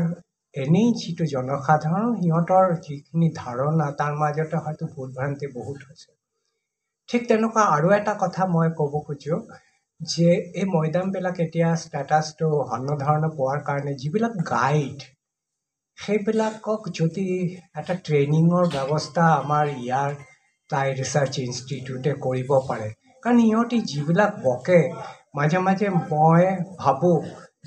এনেই যিটো জনসাধাৰণ, সিহঁতৰ যিখিনি ধাৰণা তাৰ মাজতে হয়তো ভুল ভ্ৰান্তি বহুত হৈছে। ঠিক তেনেকুৱা আৰু এটা কথা মই ক'ব খোজোঁ যে এই মৈদামবিলাক এতিয়া ষ্টেটাছটো অন্য ধৰণে পোৱাৰ কাৰণে যিবিলাক গাইড, সেইবিলাকক যদি এটা ট্ৰেইনিঙৰ ব্যৱস্থা আমাৰ ইয়াৰ টাই ৰিচাৰ্চ ইনষ্টিটিউটে কৰিব পাৰে, কাৰণ সিহঁতি যিবিলাক বকে, মাজে মাজে মই ভাবোঁ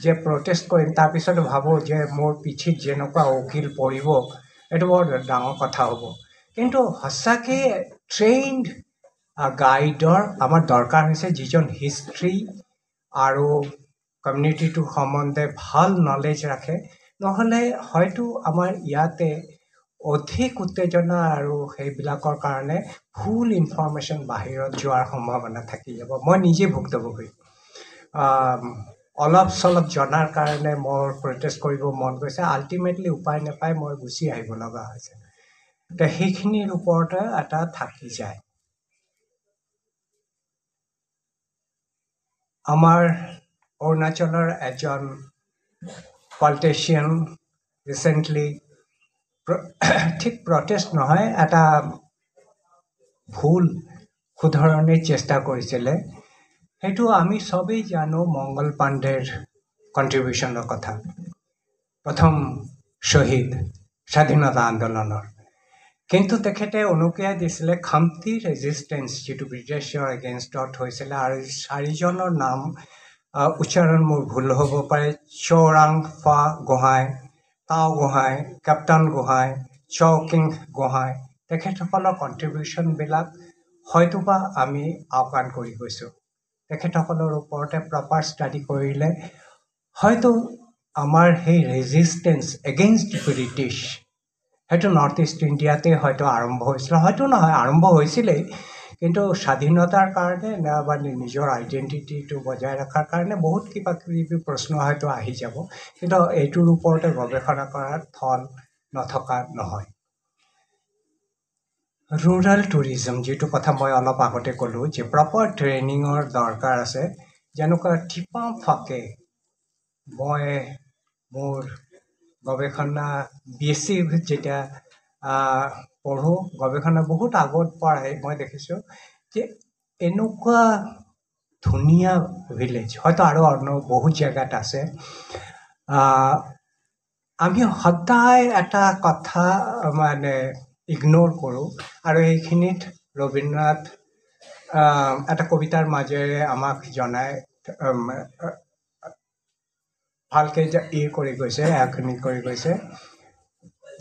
যে প্ৰটেষ্ট কৰিম, তাৰপিছত ভাবোঁ যে মোৰ পিঠিত যেনেকুৱা উকিল পৰিব, এইটো বৰ ডাঙৰ কথা হ'ব। কিন্তু সঁচাকৈ ট্ৰেইনড গাইডৰ আমাৰ দৰকাৰ হৈছে, যিজন হিষ্ট্ৰী আৰু কমিউনিটিটোৰ সম্বন্ধে ভাল নলেজ ৰাখে। নহ'লে হয়তো আমাৰ ইয়াতে অধিক উত্তেজনা আৰু সেইবিলাকৰ কাৰণে ভুল ইনফৰমেশ্যন বাহিৰত যোৱাৰ সম্ভাৱনা থাকি যাব। মই নিজে ভুক্তভোগী, অলপ চলপ জনাৰ কাৰণে মোৰ প্ৰটেষ্ট কৰিব মন গৈছে, আল্টিমেটলি উপায় নাপাই মই গুচি আহিব লগা হৈছে। তো সেইখিনিৰ ওপৰতে এটা থাকি যায়। আমাৰ অৰুণাচলৰ এজন পলিটিচিয়ান ৰিচেণ্টলি ঠিক প্ৰটেষ্ট নহয়, এটা ভুল শুধৰণিৰ চেষ্টা কৰিছিলে। সেইটো আমি চবেই জানো মংগল পাণ্ডেৰ কণ্ট্ৰিবিউশ্যনৰ কথা, প্ৰথম শ্বহীদ স্বাধীনতা আন্দোলনৰ। কিন্তু তেখেতে অনুক্ৰিয়া দিছিলে খামতি ৰেজিষ্টেঞ্চ, যিটো ব্ৰিটিছৰ এগেইনষ্টত হৈছিলে, আৰু চাৰিজনৰ নাম উচ্চাৰণ মোৰ ভুল হ'ব পাৰে, চৌৰাংফা গোহাঁই, টাও গোহাঁই, কেপ্টান গোহাঁই, চৌকিং গোহাঁই, তেখেতসকলৰ কণ্ট্ৰিবিউশ্যনবিলাক হয়তোবা আমি আওকাণ কৰি গৈছোঁ। তেখেতসকলৰ ওপৰতে প্ৰপাৰ ষ্টাডি কৰিলে হয়তো আমাৰ সেই ৰেজিষ্টেঞ্চ এগেইনষ্ট ব্ৰিটিছ হয়তো নৰ্থ ইষ্ট ইণ্ডিয়াতে হয়তো আৰম্ভ হৈছিলে, হয়তো নহয় আৰম্ভ হৈছিলেই, কিন্তু স্বাধীনতাৰ কাৰণে বা নিজৰ আইডেণ্টিটিটো বজাই ৰখাৰ কাৰণে বহুত কিবা কিবি প্ৰশ্ন হয়তো আহি যাব, কিন্তু এইটোৰ ওপৰতে গৱেষণা কৰাৰ থল নথকা নহয়। ৰুৰাল টুৰিজম, যিটো কথা মই অলপ আগতে ক'লোঁ যে প্ৰপাৰ ট্ৰেইনিঙৰ দৰকাৰ আছে। যেনেকুৱা ঠিপা ফাকে মই মোৰ গৱেষণা BSc যেতিয়া পঢ়োঁ, গৱেষণা বহুত আগত পৰাই মই দেখিছোঁ যে এনেকুৱা ধুনীয়া ভিলেজ হয়তো আৰু অন্য বহুত জেগাত আছে। আমি সদায় এটা কথা মানে ইগন'ৰ কৰোঁ, আৰু এইখিনিত ৰবীন্দ্ৰনাথ এটা কবিতাৰ মাজেৰে আমাক জনাই ভালকৈ কৰি গৈছে, আঁকনি কৰি গৈছে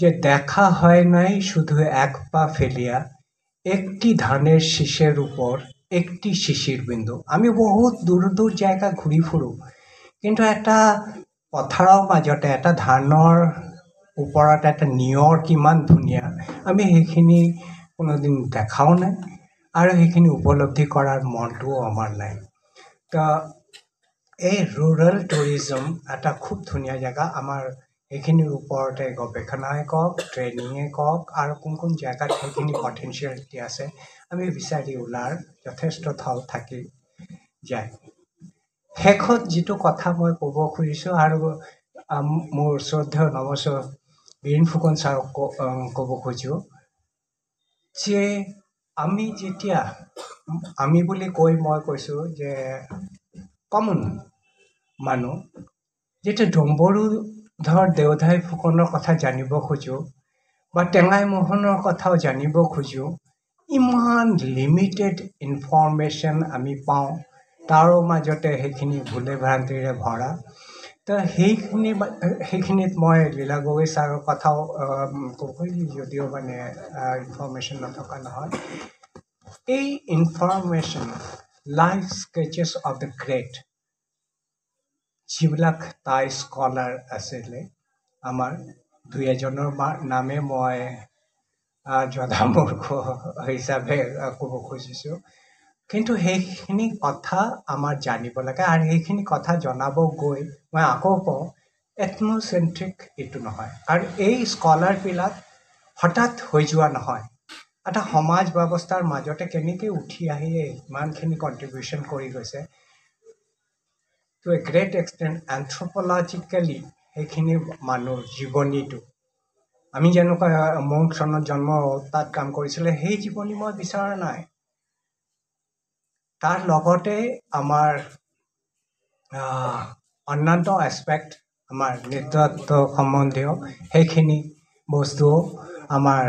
যে দেখা হয় নাই শুধু এক পা ফেলিয়া, একটি ধানের শীষের উপর একটি শিশির বিন্দু। আমি বহুত দূৰ দূৰ জায়গা ঘূৰি ফুৰোঁ, কিন্তু এটা পথাৰৰ মাজতে এটা ধানৰ ওপৰত এটা নিয়ৰ কিমান ধুনীয়া, আমি সেইখিনি কোনোদিন দেখাও নাই আৰু সেইখিনি উপলব্ধি কৰাৰ মনটোও আমাৰ নাই। তো এই ৰুৰেল টুৰিজম এটা খুব ধুনীয়া জেগা। আমাৰ এইখিনিৰ ওপৰতে গৱেষণাই কওক, ট্ৰেইনিঙে কওক, আৰু কোন কোন জেগাত সেইখিনি পটেঞ্চিয়েলিটি আছে আমি বিচাৰি ওলাৰ যথেষ্ট থল থাকি যায়। শেষত যিটো কথা মই ক'ব খুজিছোঁ, আৰু মোৰ শ্ৰদ্ধেয় নমস্য বীৰেন ফুকন ছাৰক ক'ব খোজোঁ যে আমি যেতিয়া আমি বুলি কৈ মই কৈছোঁ যে কমন মানুহ যেতিয়া ডম্বৰুধৰ দেওধাই ফুকনৰ কথা জানিব খোজোঁ বা টেঙাই মোহনৰ কথাও জানিব খোজোঁ, ইমান লিমিটেড ইনফৰ্মেশ্যন আমি পাওঁ, তাৰো মাজতে সেইখিনি ভুলে ভ্ৰান্তিৰে ভৰা। তো সেইখিনিত মই লীলা গগৈ ছাৰৰ কথাও ক'ব, যদিও মানে ইনফৰ্মেশ্যন নথকা নহয়। এই information life sketches of the great, যিবিলাক টাই স্কলাৰ আছিলে আমাৰ, দুই এজনৰ নামে মই জধামূৰ্খ হিচাপে ক'ব খুজিছোঁ, কিন্তু সেইখিনি কথা আমাৰ জানিব লাগে। আৰু সেইখিনি কথা জনাব গৈ মই আকৌ কওঁ এথনোচেন্ট্ৰিক এইটো নহয়, আৰু এই স্কলাৰবিলাক হঠাৎ হৈ যোৱা নহয়। এটা সমাজ ব্যৱস্থাৰ মাজতে কেনেকৈ উঠি আহি ইমানখিনি কণ্ট্ৰিবিউশ্যন কৰি গৈছে, টু এ গ্ৰেট এক্সটেণ্ট এন্থ্ৰপলজিকেলি সেইখিনি মানুহৰ জীৱনীটো, আমি যেনেকুৱা মোৰ চনত জন্ম তাত কাম কৰিছিলে, সেই জীৱনী মই বিচৰা নাই। তাৰ লগতে আমাৰ অন্যান্য এছপেক্ট, আমাৰ নৃতত্ব সম্বন্ধীয় সেইখিনি বস্তুও আমাৰ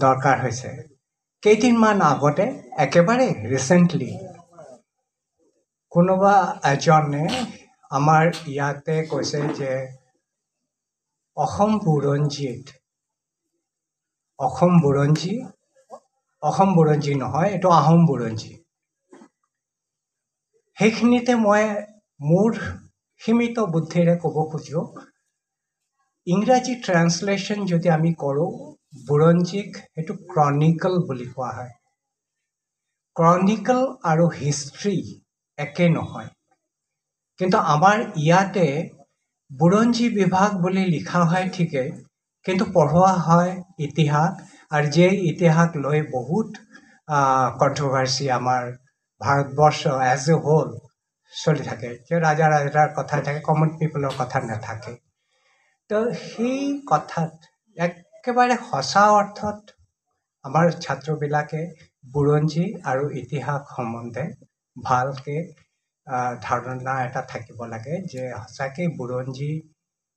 দৰকাৰ হৈছে। কেইদিনমান আগতে একেবাৰে ৰিচেণ্টলি কোনোবা এজনে আমাৰ ইয়াতে কৈছে যে অসম বুৰঞ্জী নহয়, এইটো আহোম বুৰঞ্জী। সেইখিনিতে মই মোৰ সীমিত বুদ্ধিৰে ক'ব খোজোঁ, ইংৰাজী ট্ৰান্সলেশ্যন যদি আমি কৰোঁ, বুৰঞ্জীক সেইটো ক্ৰনিকল বুলি কোৱা হয়। ক্ৰনিকল আৰু হিষ্ট্ৰী একে নহয়, কিন্তু আমাৰ ইয়াতে বুৰঞ্জী বিভাগ বুলি লিখা হয় ঠিকেই, কিন্তু পঢ়োৱা হয় ইতিহাস, আৰু যে ইতিহাস লৈ বহুত কণ্ট্ৰভাৰ্চি আমাৰ ভাৰতবৰ্ষ এজ এ হোল চলি থাকে, যে ৰাজাৰ কথা থাকে, কমন পিপলৰ কথা নাথাকে। তো সেই কথাত একেবাৰে সঁচা অৰ্থত আমাৰ ছাত্ৰবিলাকে বুৰঞ্জী আৰু ইতিহাস সম্বন্ধে ভালকৈ ধাৰণা এটা থাকিব লাগে, যে সঁচাকৈ বুৰঞ্জী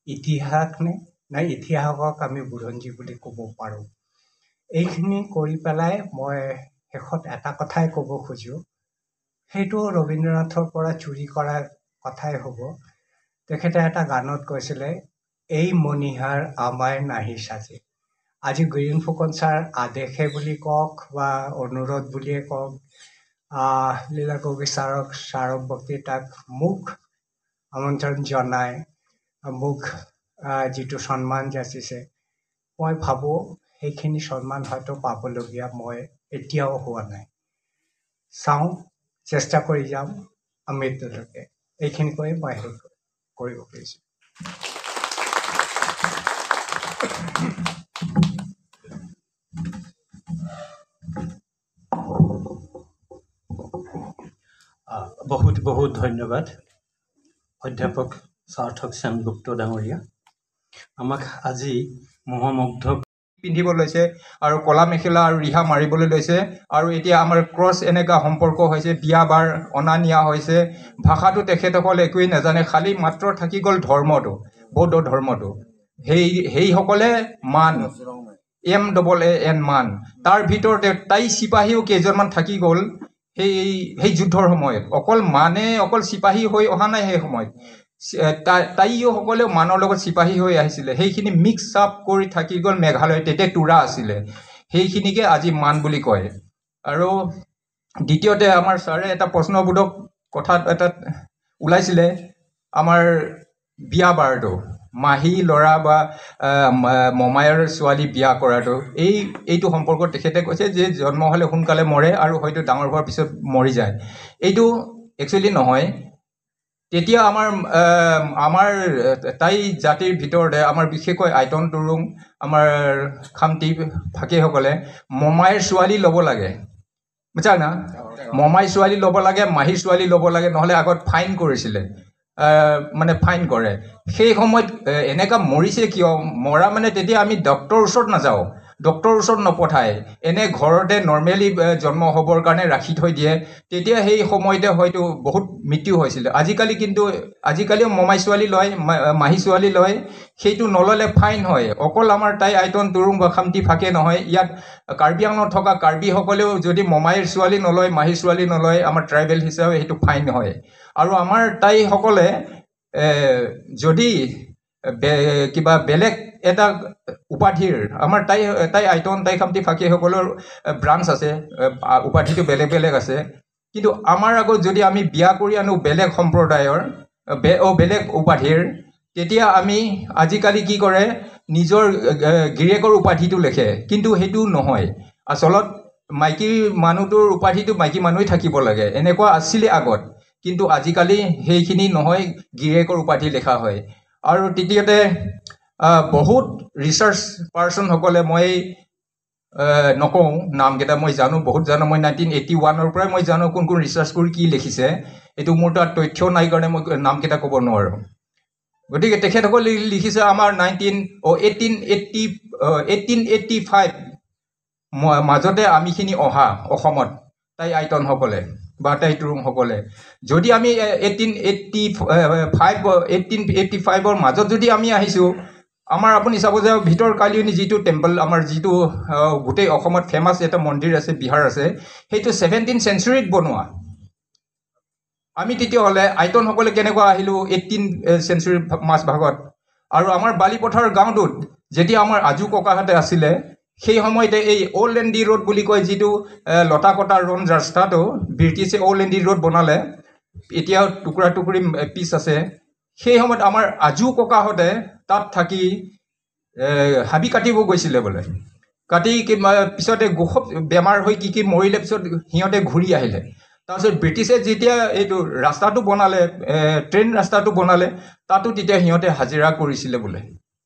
ইতিহাস নে ইতিহাসক আমি বুৰঞ্জী বুলি ক'ব পাৰোঁ। এইখিনি কৰি পেলাই মই শেষত এটা কথাই ক'ব খোজোঁ, সেইটো ৰবীন্দ্ৰনাথৰ পৰা চুৰি কৰা কথাই হ'ব। তেখেতে এটা গানত কৈছিলে, এই মণিহাৰ আমায় নাহি সাজে। আজি গিৰীণ ফুকন ছাৰ আদেশে বুলি কওক বা অনুৰোধ বুলিয়ে কওক, লীলা গগৈ ছাৰক বক্তৃতাক মোক আমন্ত্ৰণ জনাই মোক যিটো সন্মান যাচিছে, মই ভাবোঁ সেইখিনি সন্মান হয়তো পাবলগীয়া মই এতিয়াও হোৱা নাই। চাওঁ, চেষ্টা কৰি যাম মৃত্যুলৈকে। এইখিনি কৈ মই শেষ কৰিব খুজিছোঁ। বহুত বহুত ধন্যবাদ অধ্যাপক সাৰ্থক সেনগুপ্ত ডাঙৰীয়া। আমাক আজি মোহমুগ্ধ পিন্ধিব লৈছে আৰু কলা মেখেলা আৰু ৰিহা মাৰিবলৈ লৈছে, আৰু এতিয়া আমাৰ ক্ৰছ এনেকুৱা সম্পৰ্ক হৈছে, বিয়া বাৰ অনা নিয়া হৈছে। ভাষাটো তেখেতসকলে একোৱেই নাজানে, খালি মাত্ৰ থাকি গ'ল ধৰ্মটো, বৌদ্ধ ধৰ্মটো। সেইসকলে মান MAAN মান, তাৰ ভিতৰতে তাই চিপাহীও কেইজনমান থাকি গ'ল সেই যুদ্ধৰ সময়ত। অকল চিপাহী হৈ অহা নাই সেই সময়ত, তাইও সকলেও মানৰ লগত চিপাহী হৈ আহিছিলে। সেইখিনি মিক্স আপ কৰি থাকি গ'ল মেঘালয়, তেতিয়া তোৰা আছিলে, সেইখিনিকে আজি মান বুলি কয়। আৰু দ্বিতীয়তে আমাৰ ছাৰে এটা প্ৰশ্নবোধক কথা এটা ওলাইছিলে, আমাৰ বিয়া বাৰটো, মাহী ল'ৰা বা মমায়ৰ ছোৱালী বিয়া কৰাটো, এইটো সম্পৰ্কত তেখেতে কৈছে যে জন্ম হ'লে সোনকালে মৰে আৰু হয়তো ডাঙৰ হোৱাৰ পিছত মৰি যায়। এইটো একচুৱেলি নহয়। তেতিয়া আমাৰ তাই জাতিৰ ভিতৰতে আমাৰ বিশেষকৈ আইতন তুৰুং, আমাৰ খামতি ফাকেসকলে মমাইৰ ছোৱালী ল'ব লাগে, বুজা না? মমাই ছোৱালী ল'ব লাগে, মাহীৰ ছোৱালী ল'ব লাগে, নহ'লে আগত ফাইন কৰিছিলে, মানে ফাইন কৰে। সেই সময়ত এনেকুৱা মৰিছে কিয়? মৰা মানে তেতিয়া আমি ডক্টৰৰ ওচৰত নাযাওঁ, ডক্টৰৰ ওচৰত নপঠায়, এনে ঘৰতে নৰ্মেলি জন্ম হ'বৰ কাৰণে ৰাখি থৈ দিয়ে। তেতিয়া সেই সময়তে হয়তো বহুত মৃত্যু হৈছিলে। আজিকালিও মমাই ছোৱালী লয়, মাহী ছোৱালী লয়, সেইটো নল'লে ফাইন হয়। অকল আমাৰ তাই আইতন তুৰুং বা খামতি ফাকে নহয়, ইয়াত কাৰ্বি আংলঙত থকা কাৰ্বিসকলেও যদি মমাইৰ ছোৱালী নলয়, মাহীৰ ছোৱালী নলয়, আমাৰ ট্ৰাইবেল হিচাপে সেইটো ফাইন হয়। আৰু আমাৰ তাইসকলে যদি কিবা বেলেগ এটা উপাধিৰ, আমাৰ তাই আইতন তাই খামতি ফাকেসকলৰ ব্ৰাঞ্চ আছে, উপাধিটো বেলেগ বেলেগ আছে। কিন্তু আমাৰ আগত যদি আমি বিয়া কৰি আনো বেলেগ সম্প্ৰদায়ৰ বেলেগ উপাধিৰ, তেতিয়া আমি আজিকালি কি কৰে, নিজৰ গিৰিয়েকৰ উপাধিটো লিখে, কিন্তু সেইটো নহয়। আচলত মাইকী মানুহটোৰ উপাধিটো মাইকী মানুহেই থাকিব লাগে, এনেকুৱা আছিলে আগত। কিন্তু আজিকালি সেইখিনি নহয়, গিৰিয়েকৰ উপাধি লিখা হয়। আৰু তৃতীয়তে বহুত ৰিচাৰ্চ পাৰ্চনসকলে, মই নকওঁ নামকেইটা, মই জানো, বহুত জানো। মই 1981 পৰাই মই জানো কোন কোন ৰিচাৰ্চ কৰি কি লিখিছে। এইটো মোৰ তাত তথ্য নাই কাৰণে মই নামকেইটা ক'ব নোৱাৰোঁ। গতিকে তেখেতসকলে লিখিছে আমাৰ 1885 মাজতে আমিখিনি অহা অসমত, তাই আইতনসকলে বা তাই তুৰুংসকলে। যদি আমি 1885ৰ মাজত যদি আমি আহিছোঁ, আমাৰ আপুনি চাব যে ভিতৰ কালিয়নী যিটো টেম্পল, আমাৰ যিটো গোটেই অসমত ফেমাছ এটা মন্দিৰ আছে, বিহাৰ আছে, সেইটো 17th centuryত বনোৱা। আমি তেতিয়াহ'লে আইতনসকলে কেনেকুৱা আহিলোঁ 18th century মাজভাগত? আৰু আমাৰ বালিপথাৰ গাঁওটোত যেতিয়া আমাৰ আজু ককাহঁতে আছিলে, সেই সময়তে এই অল্ড এণ্ডি ৰোড বুলি কয়, যিটো লতা কটা ৰন ৰাস্তাটো ব্ৰিটিছে অল্ড এণ্ডি ৰোড বনালে, এতিয়াও টুকুৰা টুকুৰি পিচ আছে। সেই সময়ত আমাৰ আজু ককাহঁতে তাত থাকি হাবি কাটিব গৈছিলে বোলে। কাটি পিছতে খুব বেমাৰ হৈ কি মৰিলে, পিছত সিহঁতে ঘূৰি আহিলে। তাৰপিছত ব্ৰিটিছে যেতিয়া এইটো ৰাস্তাটো বনালে, ট্ৰেইন ৰাস্তাটো বনালে, তাতো তেতিয়া সিহঁতে হাজিৰা কৰিছিলে বোলে।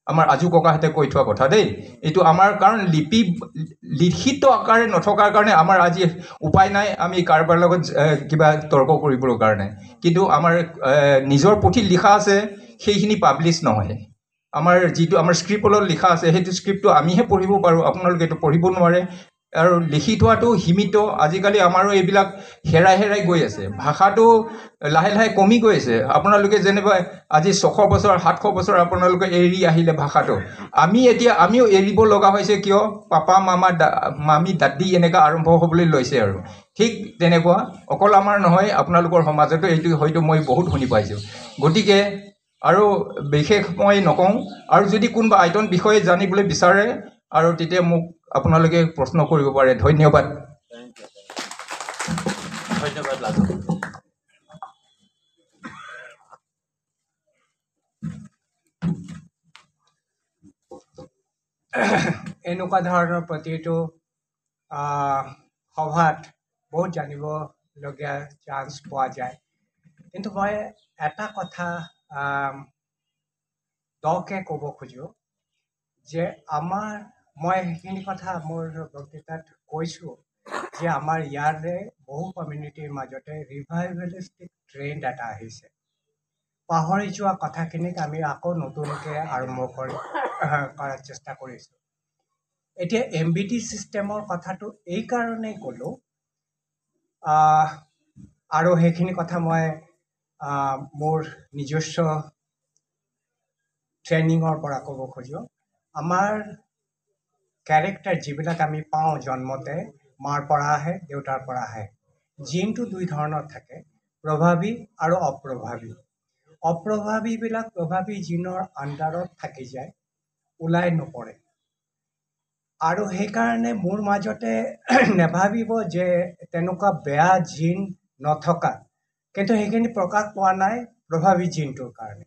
আমাৰ আজু ককাহঁতে কৈ থোৱা কথা দেই এইটো। আমাৰ কাৰণ লিখিত আকাৰে নথকাৰ কাৰণে আমাৰ আজি উপায় নাই আমি কাৰোবাৰ লগত কিবা তৰ্ক কৰিবৰ কাৰণে। কিন্তু আমাৰ নিজৰ পুথিত লিখা আছে, সেইখিনি পাব্লিছ নহয়। আমাৰ যিটো আমাৰ স্ক্ৰিপ্টত লিখা আছে, সেইটো স্ক্ৰিপ্টটো আমিহে পঢ়িব পাৰোঁ, আপোনালোকে এইটো পঢ়িব নোৱাৰে। আৰু লিখি থোৱাটো সীমিত। আজিকালি আমাৰো এইবিলাক হেৰাই হেৰাই গৈ আছে, ভাষাটো লাহে লাহে কমি গৈ আছে। আপোনালোকে যেনিবা আজি 600 বছৰ 700 বছৰ আপোনালোকে এৰি আহিলে ভাষাটো, আমিও এৰিব লগা হৈছে। কিয়? পাপা মামা মামী দাদী এনেকুৱা আৰম্ভ হ'বলৈ লৈছে। আৰু ঠিক তেনেকুৱা অকল আমাৰ নহয়, আপোনালোকৰ সমাজতো এইটো হয়তো মই বহুত শুনি পাইছোঁ। গতিকে আৰু বিশেষ মই নকওঁ। আৰু যদি কোনোবা আইতন বিষয়ে জানিবলৈ বিচাৰে, আৰু তেতিয়া মোক আপোনালোকে প্ৰশ্ন কৰিব পাৰে ধন্যবাদ ধন্যবাদ লাজু এনেকুৱা ধৰণৰ প্ৰতিটো সভাত বহুত জানিবলগীয়া চান্স পোৱা যায় কিন্তু মই এটা কথা দকে ক'ব খোজোঁ যে মই সেইখিনি কথা মোৰ বক্তৃতাত কৈছোঁ যে আমাৰ ইয়াৰে বহু কমিউনিটিৰ মাজতে ৰিভাইভেলিষ্টিক ট্ৰেণ্ড এটা আহিছে পাহৰি যোৱা কথাখিনিক আমি আকৌ নতুনকৈ আৰম্ভ কৰাৰ চেষ্টা কৰিছোঁ এতিয়া MBD ছিষ্টেমৰ কথাটো এইকাৰণেই ক'লোঁ আৰু সেইখিনি কথা মই মোৰ নিজস্ব ট্ৰেইনিঙৰ পৰা ক'ব খোজোঁ আমাৰ কেৰেক্টাৰ যিবিলাক আমি পাওঁ জন্মতে মাৰ পৰা আহে দেউতাৰ পৰা আহে জিনটো দুই ধৰণৰ থাকে প্ৰভাৱী আৰু অপ্ৰভাৱীবিলাক প্ৰভাৱী জিনৰ আণ্ডাৰত থাকি যায় ওলাই নপৰে আৰু সেইকাৰণে মোৰ মাজতে নেভাবিব যে তেনেকুৱা বেয়া জিন নথকা কিন্তু সেইখিনি প্ৰকাশ পোৱা নাই প্ৰভাৱী জিনটোৰ কাৰণে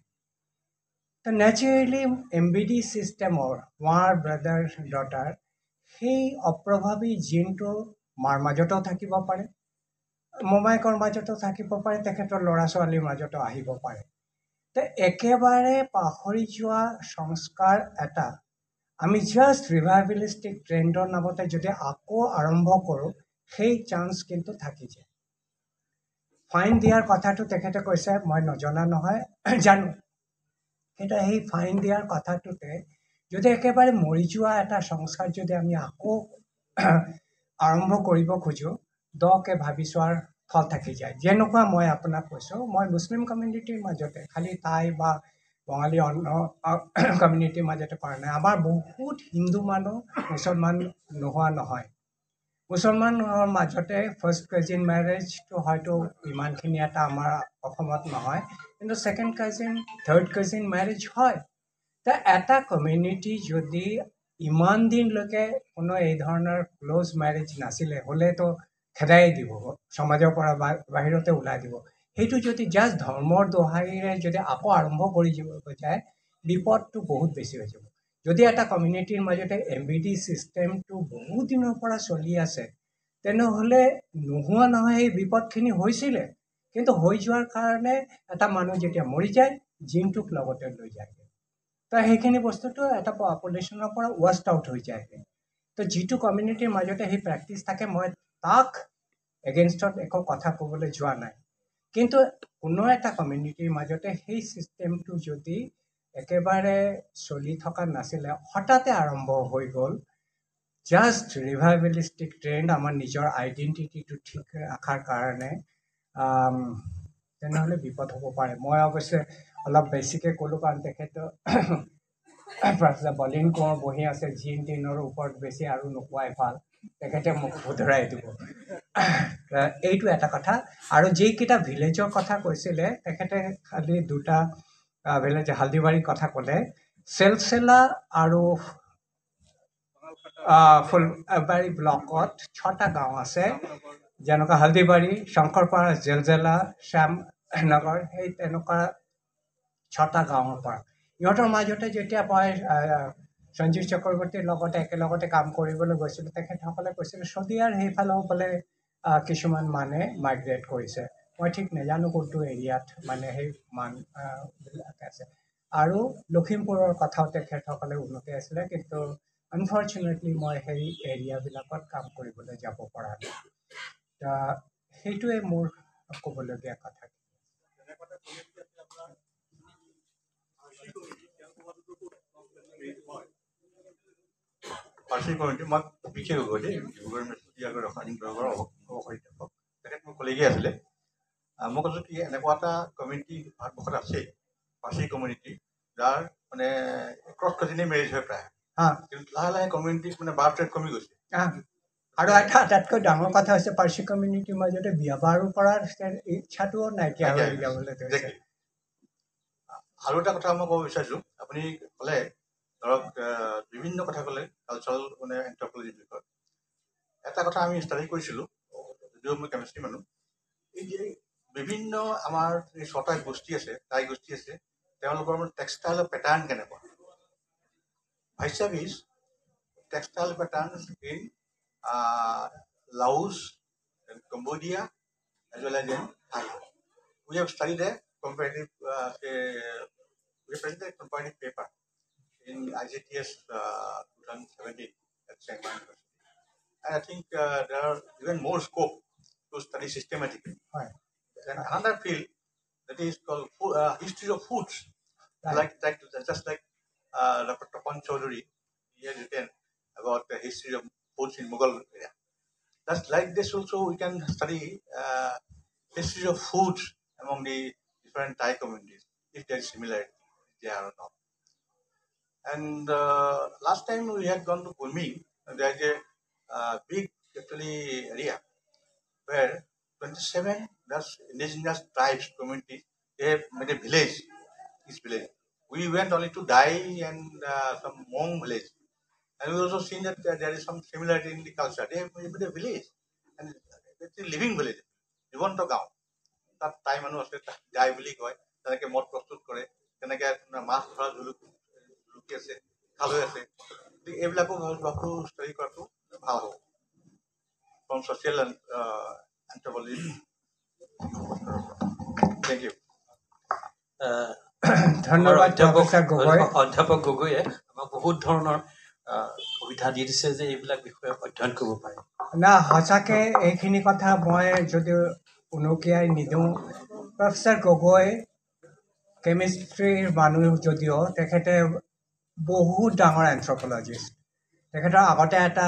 তো নেচাৰেলি MBD ছিষ্টেমৰ মাৰ ব্ৰাদাৰ ডটাৰ সেই অপ্ৰভাৱী জিনটো মাৰ মাজতো থাকিব পাৰে মোমায়েকৰ মাজতো থাকিব পাৰে তেখেতৰ ল'ৰা ছোৱালীৰ মাজতো আহিব পাৰে তো একেবাৰে পাহৰি যোৱা সংস্কাৰ এটা আমি জাষ্ট ৰিভাইভেলিষ্টিক ট্ৰেণ্ডৰ নামতে যদি আকৌ আৰম্ভ কৰোঁ সেই চান্স কিন্তু থাকি যায় ফাইন দিয়াৰ কথাটো তেখেতে কৈছে মই নজনা নহয় জানো কিন্তু সেই ফাইন দিয়াৰ কথাটোতে যদি একেবাৰে মৰি যোৱা এটা সংস্কাৰ যদি আমি আকৌ আৰম্ভ কৰিব খোজোঁ দকে ভাবি চোৱাৰ ফল থাকি যায় যেনেকুৱা মই আপোনাক কৈছোঁ মই মুছলিম কমিউনিটিৰ মাজতে খালি টাই বা বঙালী অন্য কমিউনিটিৰ মাজতে কৰা নাই আমাৰ বহুত হিন্দু মানুহ মুছলমান নোহোৱা নহয় মুছলমানৰ মাজতে ফাৰ্ষ্ট কাজিন মেৰেজটো হয়তো ইমানখিনি এটা আমাৰ অসমত নহয় কিন্তু second cousin third cousin marriage হয় তা এটা কমিউনিটি যদি ইমান দিনলৈকে কোনো এই ধৰণৰ ক্ল'জ মেৰেজ নাছিলে হ'লেতো খেদাই দিব সমাজৰ পৰা বাহিৰতে ওলাই দিব সেইটো যদি জাষ্ট ধৰ্মৰ দোহাইৰে যদি আকৌ আৰম্ভ কৰি দিব যায় বিপদটো বহুত বেছি হৈ যাব যদি এটা কমিউনিটিৰ মাজতে MBD ছিষ্টেমটো বহুত দিনৰ পৰা চলি আছে তেনেহ'লে নোহোৱা নহয় সেই বিপদখিনি হৈছিলে কিন্তু হৈ যোৱাৰ কাৰণে এটা মানুহ যেতিয়া মৰি যায় জিনটোক লগতে লৈ যায় তো সেইখিনি বস্তুটো এটা পপুলেশ্যনৰ পৰা ৱাষ্ট আউট হৈ যায় তো যিটো কমিউনিটিৰ মাজতে সেই প্ৰেক্টিচ থাকে মই তাক এগেইনষ্টত একো কথা ক'বলৈ যোৱা নাই কিন্তু কোনো এটা কমিউনিটিৰ মাজতে সেই ছিষ্টেমটো যদি একেবাৰে চলি থকা নাছিলে হঠাতে আৰম্ভ হৈ গ'ল জাষ্ট ৰিভাইভেলিষ্টিক ট্ৰেণ্ড আমাৰ নিজৰ আইডেণ্টিটিটো ঠিক ৰখাৰ কাৰণে তেনেহ'লে বিপদ হ'ব পাৰে মই অৱশ্যে অলপ বেছিকৈ ক'লোঁ কাৰণ তেখেতৰ প্ৰফেচাৰ বলিন কোঁৱৰ বহি আছে জিন টিনৰ ওপৰত বেছি আৰু নোকোৱাই ভাল তেখেতে মোক শুধৰাই দিব এইটো এটা কথা আৰু যিকেইটা ভিলেজৰ কথা কৈছিলে তেখেতে খালি দুটা ভিলেজ হালদিবাৰীৰ কথা ক'লে চেলচেলা আৰু ফুলবাৰী ব্লকত 6টা গাঁও আছে যেনেকুৱা হালদিবাৰী শংকৰপাৰা জেলজেলা শ্যামনগৰ সেই তেনেকুৱা 6টা গাঁৱৰ পৰা ইহঁতৰ মাজতে যেতিয়া মই সঞ্জীৱ চক্ৰৱৰ্তীৰ লগতে একেলগতে কাম কৰিবলৈ গৈছিলোঁ তেখেতসকলে কৈছিলে শদিয়াৰ সেইফালেও বোলে কিছুমান মানুহে মাইগ্ৰেট কৰিছে মই ঠিক নাজানো কোনটো এৰিয়াত মানে সেই বিলাক আছে আৰু লখিমপুৰৰ কথাও তেখেতসকলে উন্নতি আছিলে কিন্তু আনফৰ্চুনেটলি মই সেই এৰিয়াবিলাকত কাম কৰিবলৈ যাব পৰা নাই সেইটোৱে মোৰ ক'বলগীয়া কথা পাৰ্চী কমিউনিটি মই বিশেষ হ'ব দেই ডিব্ৰুগড় ইউনিভাৰ্চিটি আৰু ৰসায়নিক বিভাগৰ অধ্যাপক তেখেত মোৰ কলেজীয়া আছিলে মই কৈছোঁ কি এনেকুৱা এটা কমিউনিটি ভাৰতবৰ্ষত আছেই পাৰ্চী কমিউনিটি যাৰ মানে ক্ৰছ কাজিনেই মেৰেজ হয় প্ৰায় কিন্তু লাহে লাহে কমিউনিটিত মানে বাৰ্থ ৰেট কমি গৈছে আৰু এটা আটাইতকৈ ডাঙৰ কথা হৈছে পাৰ্চী কমিউনিটিৰ মাজতে বিয়া বাৰু কৰাৰ ইচ্ছাটোও নাইকিয়া হৈ যাবলৈ ধৰিছে আৰু এটা কথা মই ক'ব বিচাৰিছোঁ আপুনি ক'লে ধৰক বিভিন্ন কথা ক'লে কালচাৰেল মানে এন্থ্ৰপলজিৰ বিষয়ত এটা কথা আমি ষ্টাডি কৰিছিলোঁ, যদিও মই কেমিষ্ট্ৰি মানুহ, এই যে বিভিন্ন আমাৰ এই ছটা গোষ্ঠী আছে, টাই গোষ্ঠী আছে, তেওঁলোকৰ মানে টেক্সটাইলৰ পেটাৰ্ণ কেনেকুৱা, ভাইচাবিজ textile patterns in Laos and Cambodia as well as in Thailand. We have studied a comparative, we have presented a comparative paper in IJTS 2017 at St. University. And I think there are even more scope to study systematically. Right. And another field that is called history of foods, Right. just like Dr. Tapan Chaudhary, he has written about the history of foods in Mughal area. That's like this also we can study history of foods among the different Thai communities, if there is similarity, if they are or not. And last time we had gone to Kunming, and there is a big actually area where 27 that's indigenous tribes communities, they have made a village, this village. We went only to Dai and some Hmong village. And we also seen that there is some similarity in the culture. They have made a village, and it's a living village. জীৱন্ত গাঁও তাত টাই মানুহ আছে, তাক গাই বুলি কয়, তেনেকৈ মদ প্ৰস্তুত কৰে, তেনেকৈ মাছ ধৰা জুলুকি আছে, খালৈ আছে, গতিকে এইবিলাকো ভাবো ষ্টাডি কৰাটো ভাল হ'ব from social anthropology. Thank you. ধন্যবাদ অধ্যাপক প্ৰফেচাৰ গগৈ। অধ্যাপক গগৈয়ে আমাক বহুত ধৰণৰ সুবিধা দি দিছে যে এইবিলাক বিষয়ে অধ্যয়ন কৰিব পাৰে। না সঁচাকে এইখিনি কথা মই যদি উনুকিয়াই নিদিওঁ, প্ৰফেচাৰ গগৈ কেমিষ্ট্ৰিৰ মানুহ যদিও তেখেতে বহুত ডাঙৰ এন্থ্ৰপলজিষ্ট। তেখেতৰ আগতে এটা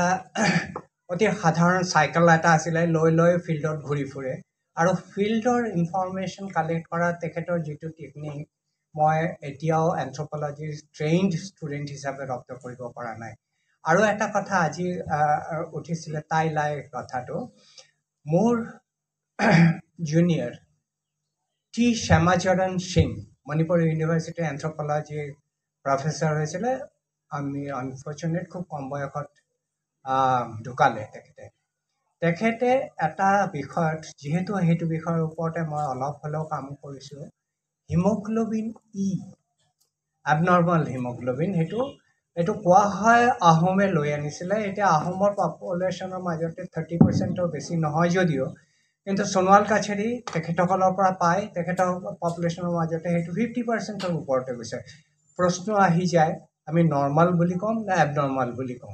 অতি সাধাৰণ চাইকেল এটা আছিলে, লৈ লৈ ফিল্ডত ঘূৰি ফুৰে, আৰু ফিল্ডৰ ইনফৰমেশ্যন কালেক্ট কৰা তেখেতৰ যিটো টেকনিক মই এতিয়াও এন্থ্ৰপলজিৰ ট্ৰেইনড ষ্টুডেণ্ট হিচাপে ৰপ্ত কৰিব পৰা নাই। আৰু এটা কথা আজি উঠিছিলে তাই লাই কথাটো, মোৰ জুনিয়ৰ টি শ্যামাচৰণ সিং মণিপুৰ ইউনিভাৰ্চিটিৰ এন্থ্ৰপলজিৰ প্ৰফেচৰ হৈছিলে। আমি আনফৰ্চুনেট খুব কম বয়সত ঢুকালে তেখেতে এটা বিষয়ত, যিহেতু সেইটো বিষয়ৰ ওপৰতে মই অলপ হ'লেও কাম কৰিছোঁ, হিমোগ্ল'বিন ই, এবনৰ্মেল হিমোগ্ল'বিন, এইটো কোৱা হয় আহোমে লৈ আনিছিলে। এতিয়া আহোমৰ পপুলেশ্যনৰ মাজতে 30%ৰ বেছি নহয় যদিও, কিন্তু সোণোৱাল কাছাৰী তেখেতসকলৰ পৰা পায়, তেখেতৰ পপুলেশ্যনৰ মাজতে সেইটো 50%ৰ ওপৰতে গৈছে। প্ৰশ্ন আহি যায়, আমি নৰ্মেল বুলি ক'ম নে এবনৰ্মেল বুলি ক'ম?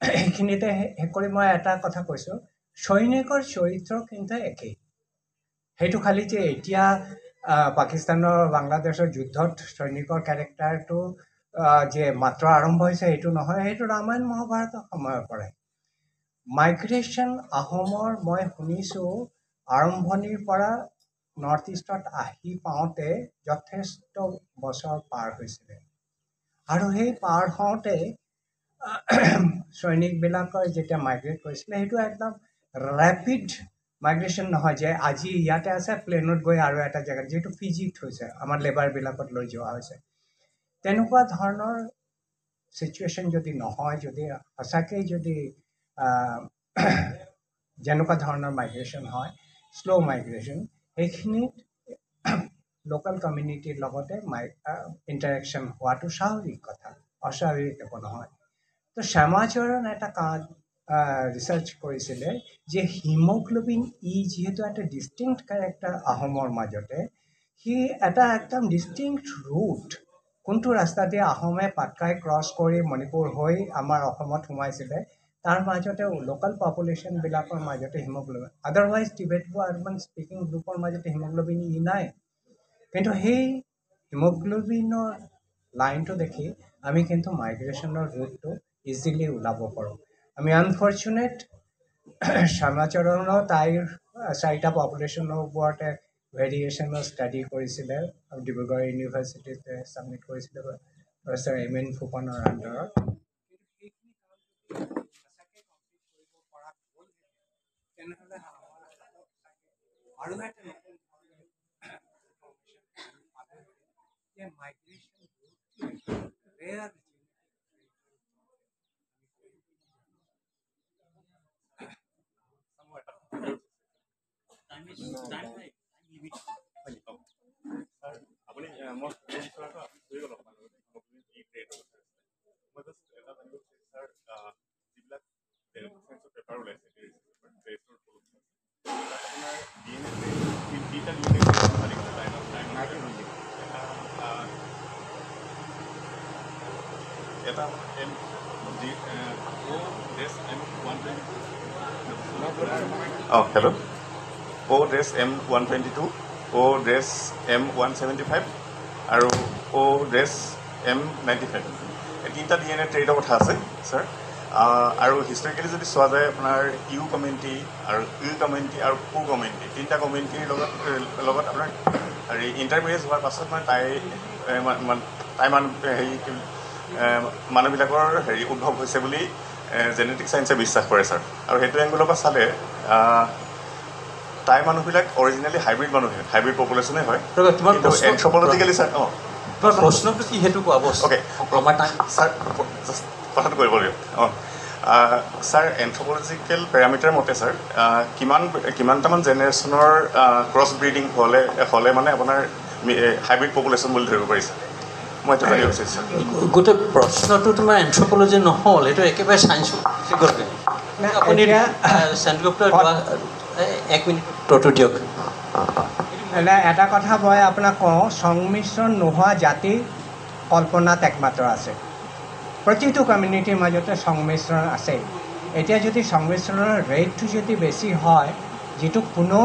এইখিনিতে শেষ কৰি মই এটা কথা কৈছোঁ, সৈনিকৰ চৰিত্ৰ কিন্তু একেই। সেইটো খালি যে এতিয়া পাকিস্তানৰ বাংলাদেশৰ যুদ্ধত সৈনিকৰ কেৰেক্টাৰটো যে মাত্ৰ আৰম্ভ হৈছে সেইটো নহয়, সেইটো ৰামায়ণ মহাভাৰতৰ সময়ৰ পৰাই। মাইগ্ৰেশ্যন আহোমৰ মই শুনিছোঁ আৰম্ভণিৰ পৰা নৰ্থ ইষ্টত আহি পাওঁতে যথেষ্ট বছৰ পাৰ হৈছিলে, আৰু সেই পাৰ হওঁতে সৈনিকবিলাকৰ যেতিয়া মাইগ্ৰেট কৰিছিলে, সেইটো একদম ৰেপিড মাইগ্ৰেশ্যন নহয় যে আজি ইয়াতে আছে প্লেনত গৈ আৰু এটা জেগাত, যিহেতু ফিজিত হৈছে, আমাৰ লেবাৰবিলাকত লৈ যোৱা হৈছে, তেনেকুৱা ধৰণৰ চিটুৱেশ্যন যদি নহয়, যদি সঁচাকৈ যদি যেনেকুৱা ধৰণৰ মাইগ্ৰেশ্যন হয়, শ্ল' মাইগ্ৰেশ্যন, সেইখিনিত লোকেল কমিউনিটিৰ লগতে ইণ্টাৰেকশ্যন হোৱাটো স্বাভাৱিক কথা, অস্বাভাৱিক একো নহয়। তো শ্যামাচৰণ এটা ৰিচাৰ্চ কৰিছিলে যে হিমোগ্ল'বিন ই যিহেতু এটা ডিষ্টিংক্ট কেৰেক্টাৰ আহোমৰ মাজতে, সি এটা একদম ডিষ্টিংক্ট ৰুট, কোনটো ৰাস্তা দি আহোমে পাটকাই ক্ৰছ কৰি মণিপুৰ হৈ আমাৰ অসমত সোমাইছিলে, তাৰ মাজতে লোকেল পপুলেশ্যনবিলাকৰ মাজতে হিমোগ্ল'বিন, আদাৰৱাইজ টিবেটো আৰ্বান স্পিকিং গ্ৰুপৰ মাজতে হিমোগ্ল'বিন ই নাই। কিন্তু সেই হিমোগ্ল'বিনৰ লাইনটো দেখি আমি কিন্তু মাইগ্ৰেশ্যনৰ ৰুটটো ইজিলি ওলাব পাৰোঁ। আমি আনফৰ্চুনেট শ্যামাচৰণো তাইৰ 4টা পপুলেশ্যনৰ ওপৰতে ভেৰিয়েশ্যনৰ ষ্টাডি কৰিছিলে, ডিব্ৰুগড় ইউনিভাৰ্চিটিতে ছাবমিট কৰিছিলে প্ৰফেচাৰ এম এন ফুকনৰ আণ্ডাৰত। তেনেহ'লে আৰু এটা যে মাইগ্ৰেশ্যন আপুনি মই বিচৰাটো আপুনি হৈ গ'ল অকণমান কি ট্ৰেড মই জাষ্ট এটা জানিব বিচাৰিছোঁ ছাৰ যিবিলাক চায়েন্সৰ পেপাৰ ওলাইছে আপোনাৰ তিনিটা এটা M G hello' O-M122 O-M175 আৰু O-M95 এই তিনিটা DNA ট্ৰেডৰ কথা আছে ছাৰ আৰু হিষ্টৰিকেলি যদি চোৱা যায় আপোনাৰ ইউ কমিউনিটি আৰু কমিউনিটি আৰু পু কমিউনিটি তিনিটা কমিউনিটিৰ লগত আপোনাৰ হেৰি ইণ্টাৰমেৰিয়েজ হোৱাৰ পাছত মানে তাই মানুহবিলাকৰ হেৰি উদ্ভৱ হৈছে বুলি জেনেটিক চায়েন্সে বিশ্বাস কৰে ছাৰ আৰু সেইটো এংগলৰ পৰা চালে তাই মানুহবিলাক অৰিজিনেলি হাইব্ৰিড মানুহে হাইব্ৰিড পপুলেশ্যনে হয় কিন্তু এনথ্ৰপলজিকেলি ছাৰ প্ৰশ্নটো কি সেইটো কোৱা বস্তু অ'কে ছাৰ কথাটো কৰিব লাগিব ছাৰ এনথ্ৰপলজিকেল পেৰামিটাৰ মতে ছাৰ কিমানটামান জেনেৰেশ্যনৰ ক্ৰছ ব্ৰিডিং হ'লে মানে আপোনাৰ হাইব্ৰিড পপুলেশ্যন বুলি ধৰিব পাৰিছে মই এইটো জানিব বিচাৰিছোঁ গোটেই প্ৰশ্নটো তোমাৰ এনথ্ৰপলজি নহ'ল সেইটো একেবাৰে চায়েন্সত আপুনি চেণ্ট্ৰগুপ্তৰ 1 মিনিট উত্তৰটো দিয়ক এটা কথা মই আপোনাক কওঁ সংমিশ্ৰণ নোহোৱা জাতি কল্পনাত একমাত্ৰ আছে প্ৰতিটো কমিউনিটিৰ মাজতে সংমিশ্ৰণ আছে এতিয়া যদি সংমিশ্ৰণৰ ৰেটটো যদি বেছি হয় যিটো কোনো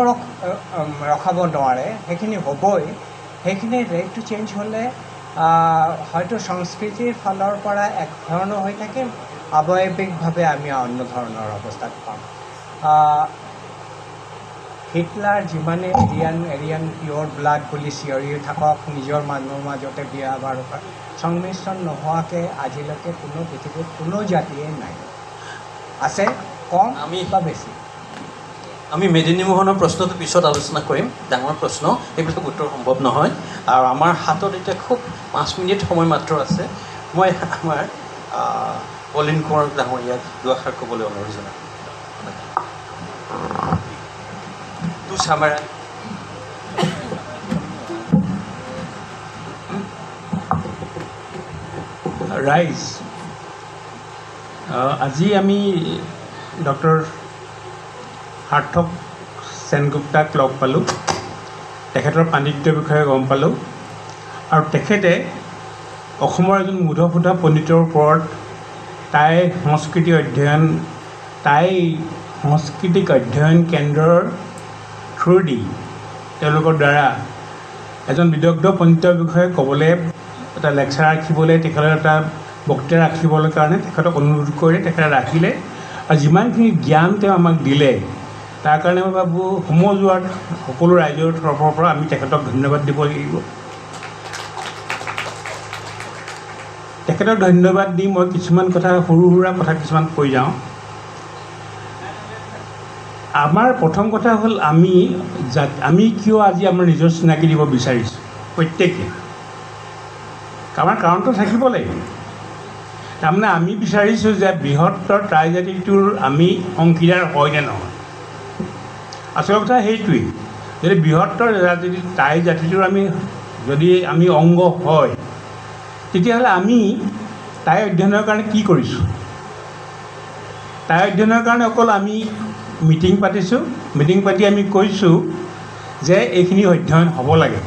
ৰখাব নোৱাৰে সেইখিনি হ'বই সেইখিনি ৰেটটো চেঞ্জ হ'লে হয়তো সংস্কৃতিৰ ফালৰ পৰা এক ধৰণৰ হৈ থাকিম আৱয়ৱিকভাৱে আমি অন্য ধৰণৰ অৱস্থাত পাম হিটলাৰ যিমানে এৰিয়ান পিয়'ৰ ব্লাড বুলি চিঞৰি থাকক নিজৰ মানুহৰ মাজতে বিয়া বাৰু সংমিশ্ৰণ নোহোৱাকৈ আজিলৈকে কোনো পৃথিৱীত কোনো জাতিয়ে নাই আছে কম বা বেছি আমি মেদিনী মোহনৰ প্ৰশ্নটো পিছত আলোচনা কৰিম ডাঙৰ প্ৰশ্ন এইবিলাক উত্তৰ সম্ভৱ নহয় আৰু আমাৰ হাতত এতিয়া খুব 5 মিনিট সময় মাত্ৰ আছে মই আমাৰ অলিন কুমাৰ ডাঙৰীয়াক দুআষাৰ ক'বলৈ অনুৰোধ জনাম টু চামাৰাই ৰাইজ আজি আমি ডক্টৰ সাৰ্থক সেনগুপ্তাক লগ পালোঁ তেখেতৰ পাণ্ডিত্যৰ বিষয়ে গম পালোঁ আৰু তেখেতে অসমৰ এজন মুধফুধা পণ্ডিতৰ ওপৰত তাই সাংস্কৃতিক অধ্যয়ন কেন্দ্ৰৰ থ্ৰুদি তেওঁলোকৰ দ্বাৰা এজন বিদগ্ধ পণ্ডিতৰ বিষয়ে ক'বলৈ এটা লেকচাৰ ৰাখিবলৈ তেখেতৰ এটা বক্তৃতা ৰাখিবলৈ কাৰণে তেখেতক অনুৰোধ কৰি তেখেতে ৰাখিলে আৰু যিমানখিনি জ্ঞান তেওঁ আমাক দিলে তাৰ কাৰণে মই ভাবোঁ সমজুৱাত সকলো ৰাইজৰ তৰফৰ পৰা আমি তেখেতক ধন্যবাদ দিব লাগিব তেখেতক ধন্যবাদ দি মই কিছুমান কথা সৰু সুৰা কথা কিছুমান কৈ যাওঁ আমাৰ প্ৰথম কথা হ'ল আমি কিয় আজি আমাৰ নিজৰ চিনাকি দিব বিচাৰিছোঁ প্ৰত্যেকে আমাৰ কাৰণটো থাকিব লাগিব তাৰমানে আমি বিচাৰিছোঁ যে বৃহত্তৰ টাই জাতিটোৰ আমি অংশীদাৰ হয় নে নহয় আচল কথা সেইটোৱেই যদি বৃহত্তৰ টাই জাতিটোৰ যদি আমি অংগ হয় তেতিয়াহ'লে আমি টাই অধ্যয়নৰ কাৰণে কি কৰিছোঁ টাই অধ্যয়নৰ কাৰণে অকল আমি মিটিং পাতিছোঁ মিটিং পাতি আমি কৈছোঁ যে এইখিনি অধ্যয়ন হ'ব লাগে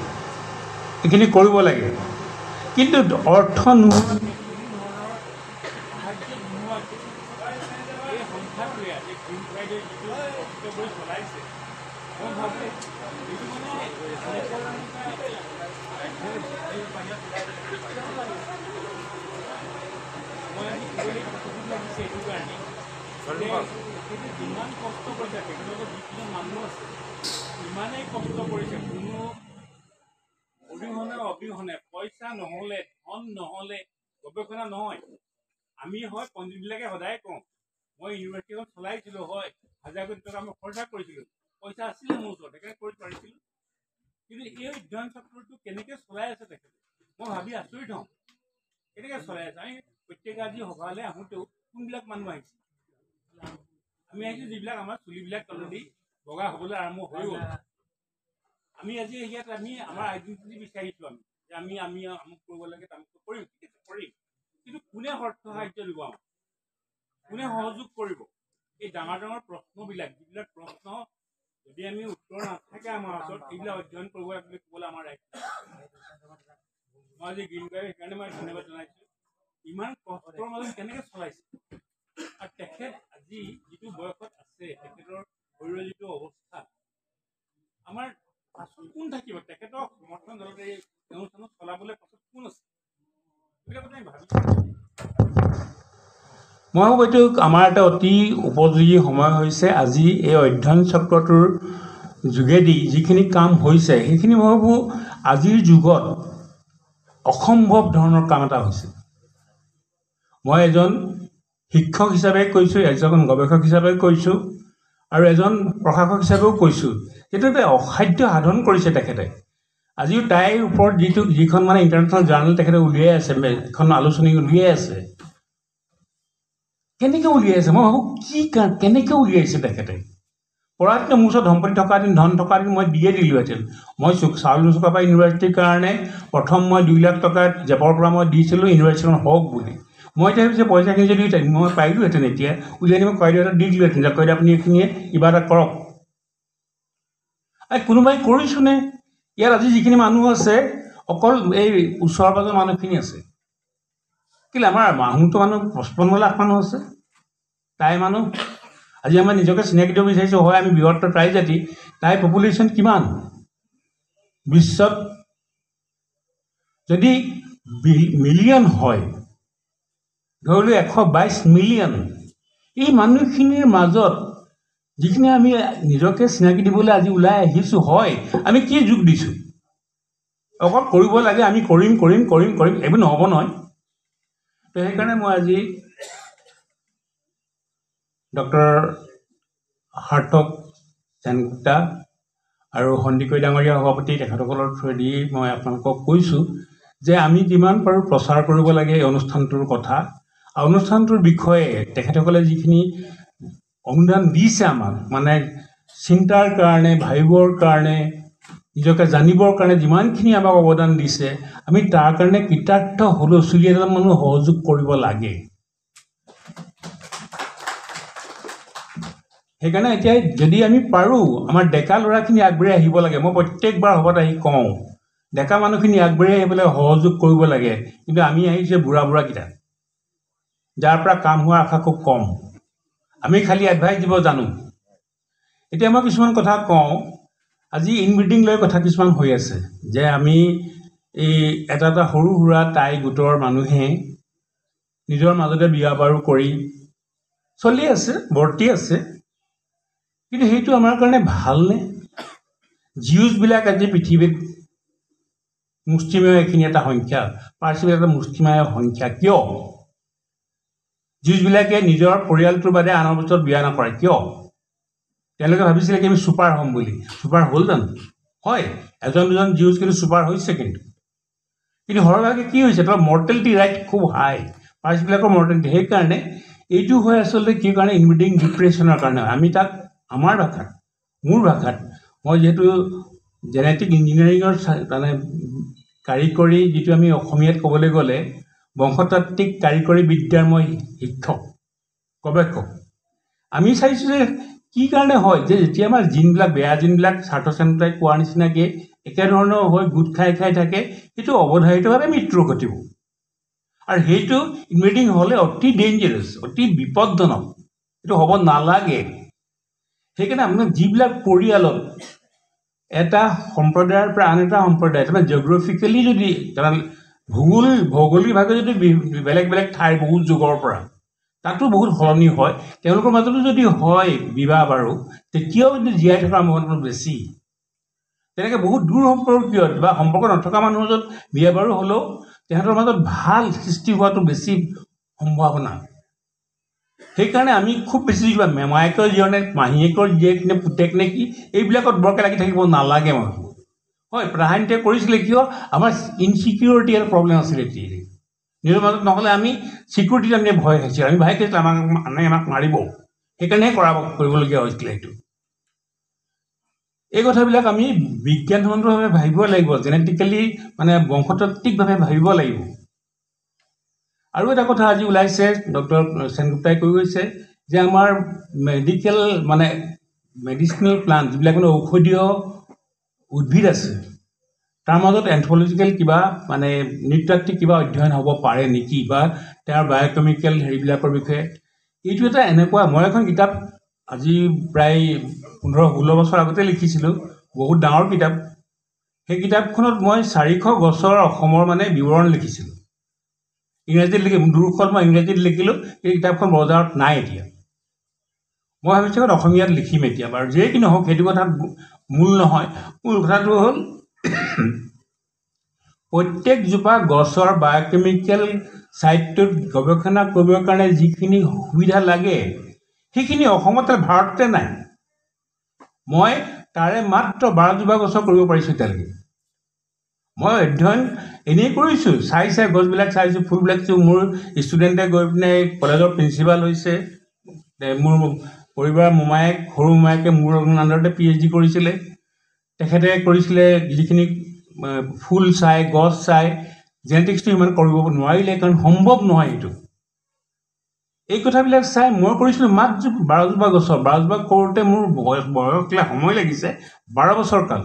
এইখিনি কৰিব লাগে কিন্তু অৰ্থ নোহোৱা যিমান কষ্ট কৰিছে তেখেতলোকৰ যিখিনি মানুহ আছে ইমানেই কষ্ট কৰিছে কোনো অবিহনে পইচা নহ'লে ধন নহ'লে গৱেষণা নহয় আমি হয় পণ্ডিতবিলাকে সদায় কওঁ মই ইউনিভাৰ্চিটিখন চলাইছিলোঁ হয় 1000 কোটি টকা মই খৰচা কৰিছিলোঁ পইচা আছিলে মোৰ ওচৰত সেইকাৰণে কৰিব পাৰিছিলোঁ কিন্তু এই অধ্যয়ন চক্ৰটো কেনেকৈ চলাই আছে তেখেতে মই ভাবি আচৰিত হওঁ কেনেকৈ চলাই আছে? আমি প্ৰত্যেকে আজি সভালৈ আহোঁতেও কোনবিলাক মানুহ আহিছে? আমি আহিছোঁ যিবিলাক আমাৰ চুলিবিলাক তলেদি বগা হ'বলৈ আৰম্ভ হৈ গ'ল। আমি আজি ইয়াত আমি আমাৰ আইডেণ্টিটি বিচাৰিছোঁ আমি যে আমি আমুক কৰিব লাগে তামুক কৰিম, ঠিক আছে কৰিম, কিন্তু কোনে অৰ্থ সাহাৰ্য দিব আমাক? কোনে সহযোগ কৰিব? এই ডাঙৰ ডাঙৰ প্ৰশ্নবিলাক, যিবিলাক প্ৰশ্ন যদি আমি উত্তৰ নাথাকে আমাৰ ওচৰত, এইবিলাক অধ্যয়ন কৰিব লাগে বুলি ক'বলৈ আমাৰ ৰাইট। মই আজি গ্ৰীণ গাইক সেইকাৰণে মই ধন্যবাদ জনাইছোঁ। ইমান কষ্টৰ মাজত কেনেকৈ চলাইছে, আৰু তেখেত আজি যিটো বয়সত আছে, তেখেতৰ শৰীৰৰ যিটো অৱস্থা, আমাৰ পাছত কোন থাকিব? তেখেতৰ সমৰ্থন দলতে এই অনুষ্ঠানত চলাবলৈ পাছত কোন আছে? এইবিলাক কথা আমি ভাবিছোঁ। মই ভাবোঁ এইটো আমাৰ এটা অতি উপযোগী সময় হৈছে। আজি এই অধ্যয়ন চক্ৰটোৰ যোগেদি যিখিনি কাম হৈছে সেইখিনি মই ভাবোঁ আজিৰ যুগত অসম্ভৱ ধৰণৰ কাম এটা হৈছে। মই এজন শিক্ষক হিচাপে কৈছোঁ, এজন গৱেষক হিচাপে কৈছোঁ, আৰু এজন প্ৰশাসক হিচাপেও কৈছোঁ। সেইটো এটা অসাধ্য সাধন কৰিছে তেখেতে। আজিও তাইৰ ওপৰত যিখন মানে ইণ্টাৰনেশ্যনেল জাৰ্নেল তেখেতে উলিয়াই আছে, এখন আলোচনী উলিয়াই আছে। কেনেকৈ উলিয়াইছে? মই ভাবোঁ কেনেকৈ উলিয়াইছে তেখেতে? পঢ়াহেঁতেন মোৰ ওচৰত সম্পত্তি থকা দিন, ধন থকা দিন মই দিয়ে দিলোঁহেঁতেন। মই চাউলুং চুকাফা ইউনিভাৰ্চিটিৰ কাৰণে প্ৰথম মই 2 লাখ টকা জেপৰ পৰা মই দিছিলোঁ ইউনিভাৰ্চিটিখন হওক বুলি। মই এতিয়া ভাবিছোঁ পইচাখিনি যদি মই পাৰিলোঁহেঁতেন, এতিয়া উলিয়াই আনি মই কইদেউ এটা দি দিলোঁহেঁতেন যে কইদেউ আপুনি এইখিনিয়ে কিবা এটা কৰক। কোনোবাই কৰিছোঁনে? ইয়াত আজি যিখিনি মানুহ আছে অকল এই ওচৰ পাজৰ মানুহখিনি আছে। কেলৈ আমাৰ মানুহটো 55 লাখ মানুহ আছে, তাই মানুহ। আজি আমাৰ নিজকে চিনাকি দিব বিচাৰিছোঁ, হয় আমি বৃহত্তৰ ট্ৰাই জাতি, তাই পপুলেশ্যন কিমান বিশ্বত? যদি মিলিয়ন হয়, ধৰিলোঁ 122 মিলিয়ন। এই মানুহখিনিৰ মাজত যিখিনি আমি নিজকে চিনাকি দিবলৈ আজি ওলাই আহিছোঁ, হয় আমি কি যোগ দিছোঁ? অকল কৰিব লাগে, আমি কৰিম কৰিম কৰিম কৰিম, এইবোৰ নহ'ব নহয়। তো সেইকাৰণে মই আজি ডক্টৰ সাৰ্থক সেনগুপ্তা আৰু সন্দিকৈ ডাঙৰীয়া সভাপতি তেখেতসকলৰ থ্ৰুৱেদি মই আপোনালোকক কৈছোঁ যে আমি যিমান পাৰোঁ প্ৰচাৰ কৰিব লাগে এই অনুষ্ঠানটোৰ কথা। আৰু অনুষ্ঠানটোৰ বিষয়ে তেখেতসকলে যিখিনি অনুদান দিছে আমাক, মানে চিন্তাৰ কাৰণে, ভাবিবৰ কাৰণে, নিজকে জানিবৰ কাৰণে যিমানখিনি আমাক অৱদান দিছে, আমি তাৰ কাৰণে কৃতাৰ্থ হুলস্থুলীয়া এজন মানুহ সহযোগ কৰিব লাগে। সেইকাৰণে এতিয়া যদি আমি পাৰোঁ, আমাৰ ডেকা ল'ৰাখিনি আগবাঢ়ি আহিব লাগে। মই প্ৰত্যেকবাৰ সভাত আহি কওঁ, ডেকা মানুহখিনি আগবাঢ়ি আহিবলৈ সহযোগ কৰিব লাগে। কিন্তু আমি আহিছোঁ বুঢ়াকেইটা, যাৰ পৰা কাম হোৱাৰ আশা খুব কম। আমি খালি এডভাইচ দিব জানো। এতিয়া মই কিছুমান কথা কওঁ। আজি ইনব্ৰিডিং লৈ কথা কিছুমান হৈ আছে যে আমি এই এটা সৰু সুৰা টাই গোটৰ মানুহে নিজৰ মাজতে বিয়া বাৰু কৰি চলি আছে, বৰ্তি আছে। কিন্তু সেইটো আমাৰ কাৰণে ভালনে? জিউছবিলাক আজি পৃথিৱীত মুষ্টিমেয় এইখিনি এটা সংখ্যা, পাৰ্চীবিলাক এটা মুষ্টিমেয় সংখ্যা। কিয়? জিউছবিলাকে নিজৰ পৰিয়ালটোৰ বাদে আনৰ পিছত বিয়া নকৰে কিয়? তেওঁলোকে ভাবিছিলে কি আমি ছুপাৰ হ'ম বুলি। ছুপাৰ হ'ল জানো? হয়, এজন দুজন জিউছ কিন্তু ছুপাৰ হৈছে। কিন্তু সৰহভাগে কি হৈছে, তাৰ মৰ্টেলিটি ৰাইট খুব হাই, পাৰ্চীবিলাকৰ মৰ্টেলিটি। সেইকাৰণে এইটো হয় আচলতে কি কাৰণে? ইনব্ৰিডিং ডিপ্ৰেশ্যনৰ কাৰণে। আমি তাক আমাৰ ভাষাত, মোৰ ভাষাত, মই যিহেতু জেনেটিক ইঞ্জিনিয়াৰিঙৰ মানে কাৰিকৰী, যিটো আমি অসমীয়াত ক'বলৈ গ'লে বংশতাত্ত্বিক কাৰিকৰী বিদ্যাৰ মই শিক্ষক, গৱেষক। আমি চাইছোঁ যে কি কাৰণে হয় যে যেতিয়া আমাৰ জিনবিলাক, বেয়া জিনবিলাক স্বাৰ্থচেণ্টাই কোৱাৰ নিচিনাকৈ একেধৰণৰ হৈ গোট খাই থাকে, সেইটো অৱধাৰিতভাৱে মৃত্যু ঘটিব। আৰু সেইটো ইনব্ৰিডিং হ'লে অতি ডেঞ্জাৰাছ, অতি বিপদজনক, সেইটো হ'ব নালাগে। সেইকাৰণে আপোনাৰ যিবিলাক পৰিয়ালত এটা সম্প্ৰদায়ৰ পৰা আন এটা সম্প্ৰদায়, তাৰমানে জিঅ'গ্ৰাফিকেলি যদি ভৌগোলিকভাৱে যদি বেলেগ বেলেগ ঠাইৰ বহুত যুগৰ পৰা তাতো বহুত সলনি হয়, তেওঁলোকৰ মাজতো যদি হয় বিবাহ বাৰু, তেতিয়াও কিন্তু জীয়াই থকাৰ সম্ভাৱনা বেছি। তেনেকৈ বহুত দূৰ সম্পৰ্কীয় বা সম্পৰ্ক নথকা মানুহৰ মাজত বিয়া বাৰু হ'লেও তেহেঁতৰ মাজত ভাল সৃষ্টি হোৱাটো বেছি সম্ভাৱনা। সেইকাৰণে আমি খুব বেছি কিবা মেমায়েকৰ জীয়নে, মাহীয়েকৰ জীয়েক নে পুতেক নে কি, এইবিলাকত বৰকৈ লাগি থাকিব নালাগে। মই হয়, প্ৰাধান্যতে কৰিছিলে কিয়? আমাৰ ইনচিকিউৰিটি এটা প্ৰব্লেম আছিলে। নিজৰ মাজত নহ'লে আমি ছিকিউৰিটিত আমি ভয় খাইছিলোঁ, আমি ভয় খাইছিলোঁ আমাক মাৰিব, সেইকাৰণেহে কৰিবলগীয়া হৈছিলে সেইটো। এই কথাবিলাক আমি বিজ্ঞানসন্মতভাৱে ভাবিব লাগিব, জেনেটিকেলি মানে বংশতাত্ত্বিকভাৱে ভাবিব লাগিব। আৰু এটা কথা আজি ওলাইছে, ডক্টৰ সেনগুপ্তাই কৈ গৈছে যে আমাৰ মেডিচিনেল প্লাণ্ট যিবিলাক মানে ঔষধীয় উদ্ভিদ আছে তাৰ মাজত এন্থ্ৰপলজিকেল কিবা মানে নৃতাত্ত্বিক কিবা অধ্যয়ন হ'ব পাৰে নেকি, বা তেওঁৰ বায়'কেমিকেল হেৰিবিলাকৰ বিষয়ে। এইটো এটা এনেকুৱা, মই এখন কিতাপ আজি প্ৰায় 15-16 বছৰ আগতে লিখিছিলোঁ, বহুত ডাঙৰ কিতাপ। সেই কিতাপখনত মই 400 গছৰ অসমৰ মানে বিৱৰণ লিখিছিলোঁ, ইংৰাজীত লিখিলোঁ, দুৰুফল মই ইংৰাজীত লিখিলোঁ। এই কিতাপখন বজাৰত নাই এতিয়া। মই ভাবিছোঁ অসমীয়াত লিখিম এতিয়া, বাৰু যিয়ে কি নহওক সেইটো কথা মূল নহয়। মূল কথাটো হ'ল প্ৰত্যেকজোপা গছৰ বায়'কেমিকেল ছাইটটোত গৱেষণা কৰিবৰ কাৰণে যিখিনি সুবিধা লাগে সেইখিনি অসমতে ভাৰততে নাই। মই তাৰে মাত্ৰ 12জোপা গছৰ কৰিব পাৰিছোঁ এতিয়ালৈকে। মই অধ্যয়ন এনেই কৰিছোঁ, চাই গছবিলাক চাইছোঁ, ফুলবিলাক চাইছোঁ। মোৰ ষ্টুডেণ্টে গৈ পিনে কলেজৰ প্ৰিন্সিপাল হৈছে। মোৰ পৰিবাৰৰ মোমায়েক, সৰু মোমায়েকে মোৰ আণ্ডাৰতে PhD কৰিছিলে। তেখেতে কৰিছিলে যিখিনি ফুল চাই, গছ চাই, জেনেটিক্সটো ইমান কৰিব নোৱাৰিলে, কাৰণ সম্ভৱ নহয় এইটো। এই কথাবিলাক চাই মই কৰিছিলোঁ মাত্ৰ 12জোপা গছৰ। 12জোপা কৰোঁতে মোৰ বয়স সময় লাগিছে 12 বছৰ কাল।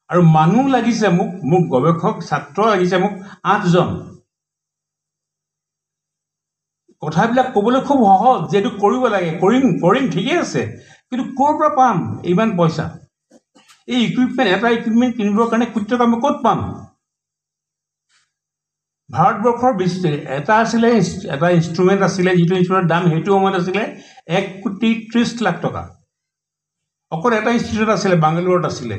আৰু মানুহ লাগিছে মোক গৱেষক ছাত্ৰ লাগিছে মোক 8জন। কথাবিলাক ক'বলৈ খুব সহজ যে এইটো কৰিব লাগে, কৰিম ঠিকেই আছে, কিন্তু ক'ৰ পৰা পাম ইমান পইচা? এই এটা ইকুইপমেণ্ট কিনিবৰ কাৰণে কোটি টকা আমি ক'ত পাম? ভাৰতবৰ্ষৰ এটা ইনষ্ট্ৰুমেণ্ট আছিলে, যিটো ইনষ্ট্ৰুমেণ্টৰ দাম সেইটো সময়ত আছিলে 1,30,00,000 টকা। অকল এটা ইনষ্টিটিউট আছিলে, বাংগালোৰত আছিলে।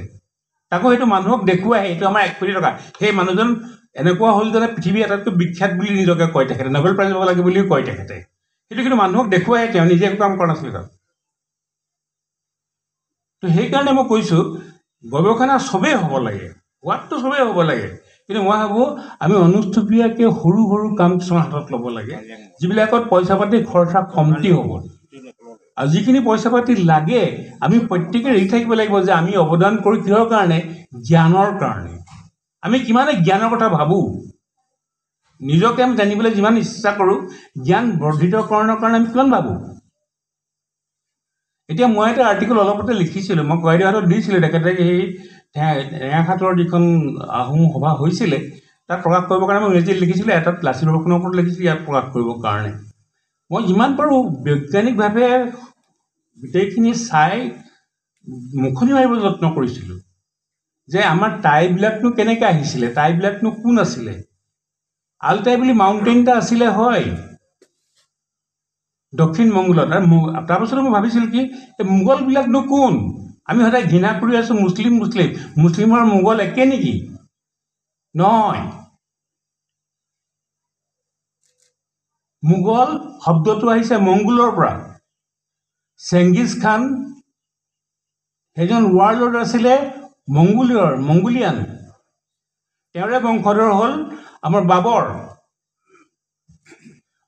তাকো সেইটো মানুহক দেখুৱাই এইটো আমাৰ 1 কোটি টকা। সেই মানুহজন এনেকুৱা হ'ল যেনে পৃথিৱীৰ আটাইতকৈ বিখ্যাত বুলি নিজকে কয় তেখেতে, নোবেল প্ৰাইজ ল'ব লাগে বুলিও কয় তেখেতে। সেইটো কিন্তু মানুহক দেখুৱাই, তেওঁ নিজে একো কাম কৰা নাছিলে তাত। তো সেইকাৰণে মই কৈছোঁ গৱেষণা চবেই হ'ব লাগে, হোৱাততো চবেই হ'ব লাগে, কিন্তু মই ভাবোঁ আমি অনুষ্টুপীয়াকৈ সৰু সৰু কাম কিছুমান হাতত ল'ব লাগে, যিবিলাকত পইচা পাতি খৰচা কমটি হ'ব। আৰু যিখিনি পইচা পাতি লাগে আমি প্ৰত্যেকে ৰেডি থাকিব লাগিব যে আমি অৱদান কৰোঁ কিহৰ কাৰণে? জ্ঞানৰ কাৰণে। আমি কিমানে জ্ঞানৰ কথা ভাবোঁ, নিজকে আমি জানিবলৈ যিমান ইচ্ছা কৰোঁ, জ্ঞান বৰ্ধিতকৰণৰ কাৰণে আমি কিমান ভাবোঁ। এতিয়া মই এটা আৰ্টিকল অলপতে লিখিছিলোঁ, মই কয়দেউহাটত দিছিলোঁ। তেখেতে সেই টেঙাখাটৰ যিখন আহোম সভা হৈছিলে তাত প্ৰকাশ কৰিবৰ কাৰণে মই ইংৰাজীত লিখিছিলোঁ, এটাত লাচিত বৰফুকনৰ ওপৰত লিখিছিলোঁ, ইয়াত প্ৰকাশ কৰিবৰ কাৰণে। মই যিমান পাৰোঁ বৈজ্ঞানিকভাৱে গোটেইখিনি চাই মুখনি মাৰিবলৈ যত্ন কৰিছিলোঁ যে আমাৰ টাইবিলাকনো কেনেকৈ আহিছিলে, টাইবিলাকনো কোন আছিলে। আলটাই বুলি মাউণ্টেইন এটা আছিলে, হয়, দক্ষিণ মংগোলত। তাৰপাছতো মই ভাবিছিলোঁ কি এই মোগলবিলাকনো কোন? আমি সদায় ঘৃণা কৰি আছোঁ মুছলিমৰ মোগল একে নেকি? নহয়। মোগল শব্দটো আহিছে মংগোলৰ পৰা। চেংগিজ খান সেইজন ৱাৰলৰ্ড আছিলে মংগোলিয়ান। তেওঁৰে বংশধৰ হ'ল আমাৰ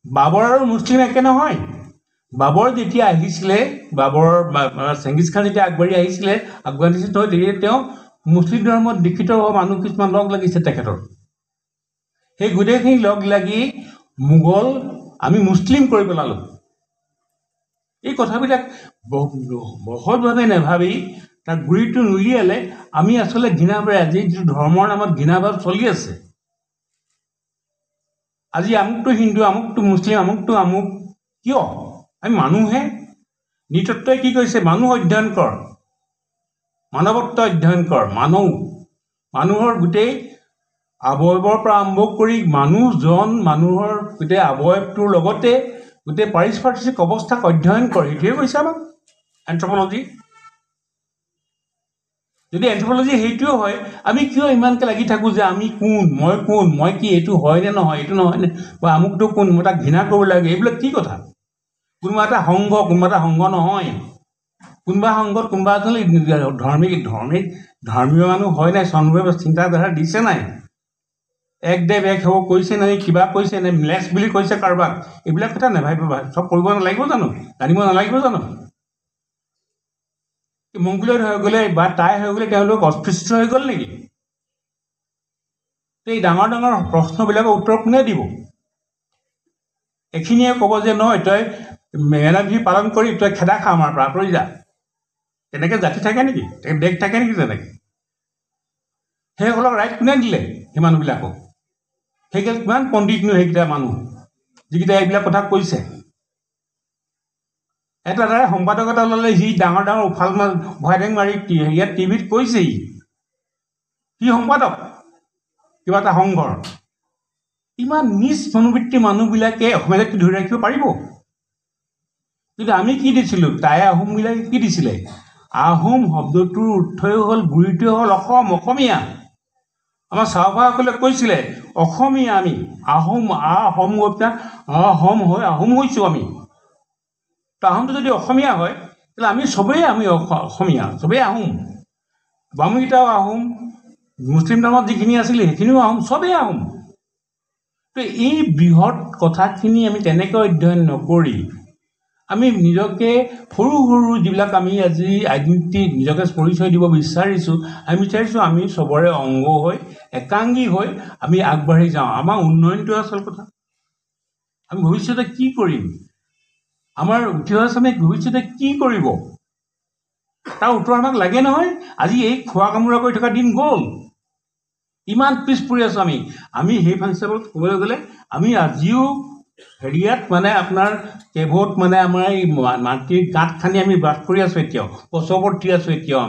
বাবৰ আৰু মুছলিম একে নহয়। বাবৰ যেতিয়া আহিছিলে, চেংগিজ খান যেতিয়া আগবাঢ়ি আহিছিলে তেতিয়া তেওঁ মুছলিম ধৰ্মত দীক্ষিত হোৱা মানুহ কিছুমান লগ লাগিছে তেখেতৰ। সেই গোটেইখিনি লগ লাগি মোগল আমি মুছলিম কৰি পেলালোঁ। এই কথাবিলাক বহলভাৱে নাভাবি তাৰ গুৰিটো নুলিয়ালে আমি আচলতে ঘৃণাভাৱে, আজি যিটো ধৰ্মৰ নামত ঘৃণাভাৱ চলি আছে, আজি আমুকটো হিন্দু, আমুকটো মুছলিম, আমুকটো আমুক, কিয়? আমি মানুহহে। নৃতত্বই কি কৈছে? মানুহ অধ্যয়ন কৰ, মানৱত্ব অধ্যয়ন কৰ। মানুহৰ গোটেই অৱয়ৱৰ পৰা আৰম্ভ কৰি মানুহৰ গোটেই অৱয়ৱটোৰ লগতে গোটেই পাৰিপাৰ্শ্বিক অৱস্থাক অধ্যয়ন কৰ। সেইটোৱে কৈছে আমাক এন্থ্ৰপলজি। যদি এন্থ্ৰপলজি সেইটোৱে হয়, আমি কিয় ইমানকৈ লাগি থাকোঁ যে আমি কোন, মই কি, এইটো হয় নে নহয়, এইটো নহয় নে, বা আমুকটো কোন, মই তাক ঘৃণা কৰিব লাগে, এইবিলাক কি কথা? কোনোবা এটা সংঘ নহয়। কোনোবা সংঘত কোনোবা এজন ধৰ্মীয় মানুহ হয় নাই, চন্দ্ৰভাৱে চিন্তাধাৰা দিছে নাই? এক দেৱ এক হ'ব কৈছে নে কিবা কৈছে নে লেছ বুলি কৈছে কাৰোবাক, এইবিলাক কথা নাভাবিব। চব কৰিব নালাগিব জানো, জানিব নালাগিব জানো? মংগোলীয় হৈ গ'লে বা টাই হৈ গ'লে তেওঁলোক অস্পৃশ্য হৈ গ'ল নেকি? এই ডাঙৰ ডাঙৰ প্ৰশ্নবিলাকৰ উত্তৰ কোনে দিব? এইখিনিয়ে ক'ব যে নহয় তই মেলাভি পালন কৰি তই খেদা খা আমাৰ পৰা, আঁতৰি যা। তেনেকৈ জাতি থাকে নেকি? দেশ থাকে নেকি তেনেকৈ? সেইসকলক ৰাইট কোনে দিলে? সেই মানুহবিলাকক সেইকেইটা কিমান পণ্ডিতনো সেইকেইটা মানুহ যিকেইটা এইবিলাক কথা কৈছে। এটা তাৰে সম্পাদক এটা ওলালে, সি ডাঙৰ ডাঙৰ উফাল ভয়দেং মাৰি ইয়াত টিভিত কৈছেই। সি সম্পাদক কিবা এটা সংঘৰ। ইমান নিজ মনোবৃত্তিৰ মানুহবিলাকে অসমীয়া জাতিক ধৰি ৰাখিব পাৰিব? কিন্তু আমি কি দিছিলোঁ? টাই আহোমবিলাকে কি দিছিলে? আহোম শব্দটোৰ অৰ্থই হ'ল, গুৰিটোৱে হ'ল অসম, অসমীয়া। আমাৰ চাওভাসকলে কৈছিলে অসমীয়া আমি, আহোম আহোম গৈ পেলাই আহোম হৈ আহোম হৈছোঁ আমি। তো আহোমটো যদি অসমীয়া হয় তেতিয়াহ'লে আমি চবেই অসমীয়া, চবেই আহোম। বামুণকেইটাও আহোম, মুছলিম ধৰ্মত যিখিনি আছিলে সেইখিনিও আহোম, চবেই আহোম। তো এই বৃহৎ কথাখিনি আমি তেনেকৈ অধ্যয়ন নকৰি আমি নিজকে সৰু সৰু যিবিলাক আমি আজি আইডেণ্টিটি নিজকে পৰিচয় দিব বিচাৰিছোঁ, আমি বিচাৰিছোঁ আমি চবৰে অংগ হৈ একাংগী হৈ আমি আগবাঢ়ি যাওঁ। আমাৰ উন্নয়নটোৱে আচল কথা। আমি ভৱিষ্যতে কি কৰিম? আমাৰ উঠি অহা চামে ভৱিষ্যতে কি কৰিব? তাৰ উত্তৰ আমাক লাগে নহয়। আজি এই খোৱা কামোৰা কৰি থকা দিন গ'ল। ইমান পিছ পৰি আছোঁ আমি। আমি সেই হিচাপত ক'বলৈ গ'লে আমি আজিও হেৰিয়াত মানে আপোনাৰ কেভত মানে আমাৰ এই মাটিৰ গাঁত খান্দি আমি বাস কৰি আছোঁ এতিয়াও, গছৱৰ্তী আছোঁ এতিয়াও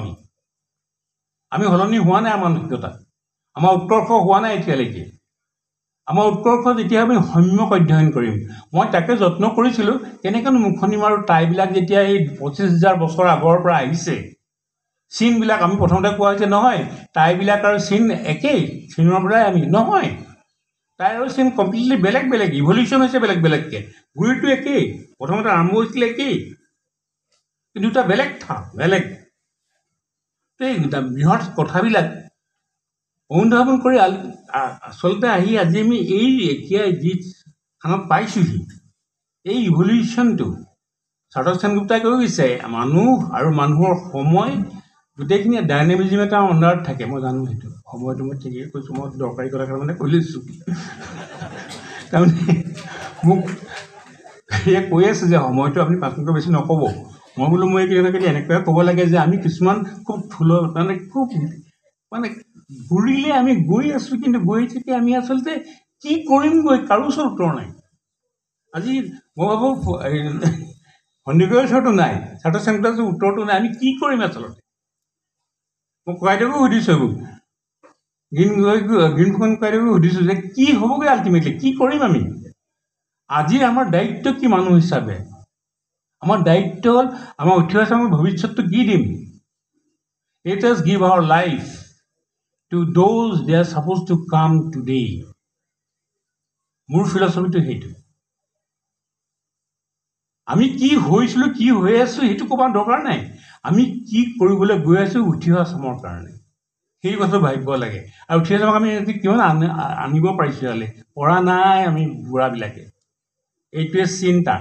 আমি সলনি হোৱা নাই। আমাৰ মানসিকতা, আমাৰ উৎকৰ্ষ হোৱা নাই এতিয়ালৈকে। আমাৰ উৎকৰ্ষ যেতিয়া আমি সম্যক অধ্যয়ন কৰিম। মই তাকে যত্ন কৰিছিলোঁ কেনেকৈনো মুখনি মাৰোঁ টাইবিলাক যেতিয়া এই 25,000 বছৰ আগৰ পৰা আহিছে। চীনবিলাক আমি প্ৰথমতে কোৱা হৈছে নহয় টাইবিলাক আৰু চীন একেই, চীনৰ পৰাই আমি নহয়। টাই আৰু চীন কমপ্লিটলি বেলেগ বেলেগ, ইভলিউশ্যন হৈছে বেলেগ বেলেগকৈ। গুৰিটো একেই, প্ৰথমতে আৰম্ভ হৈছিলে একেই, কিন্তু এটা বেলেগ বেলেগ। এই বৃহৎ কথাবিলাক অনুধাৱন কৰি আচলতে আহি আজি আমি এই এতিয়া যি স্থানত পাইছোঁহি, এই ইভলিউশ্যনটো চাৰ্লছ সেনগুপ্তাই কৈ গৈছে মানুহ আৰু মানুহৰ সময় গোটেইখিনি ডাইনামিজিম এটা আণ্ডাৰত থাকে। মই জানো সেইটো সময়টো মই ঠিকেই কৈছোঁ, মই দৰকাৰী কথা মানে কৈ লৈছোঁ। তাৰমানে মোক সেয়ে কৈ আছে যে সময়টো আপুনি 5 মিনিটৰ বেছি নক'ব। মই বোলো মই এনেকৈ ক'ব লাগে যে আমি কিছুমান খুব মানে খুব মানে ঘূৰিলে আমি গৈ আছোঁ, কিন্তু গৈ থাকি আমি আচলতে কি কৰিমগৈ কাৰো ওচৰত উত্তৰ নাই। আজি মই ভাবোঁ সন্দিকৈৰ ওচৰতো নাই, চাৰ্লছ সেনগুপ্তাৰ উত্তৰটো নাই। আমি কি কৰিম আচলতে? মই ককাইদেউকো সুধিছোঁ, গ্ৰীণ ফুকন ককাইদেউকো সুধিছোঁ যে কি হ'বগৈ আল্টিমেটলি, কি কৰিম আমি? আজি আমাৰ দায়িত্ব কি মানুহ হিচাপে? আমাৰ দায়িত্ব হ'ল আমাৰ উঠি অহা চামৰ ভৱিষ্যতটো কি দিম? Let us give our life to those they are supposed to come today. মোৰ ফিলচফিটো সেইটো। আমি কি হৈছিলোঁ, কি হৈ আছোঁ সেইটো ক'ব দৰকাৰ নাই। আমি কি কৰিবলৈ গৈ আছোঁ উঠি অহা চামৰ কাৰণে, সেই কথা ভাবিব লাগে। আৰু উঠি অহা চামক আমি আজি কিমান আনিব পাৰিছোঁ ইয়ালৈ, পৰা নাই আমি বুঢ়াবিলাকে। এইটোৱে চিন্তা।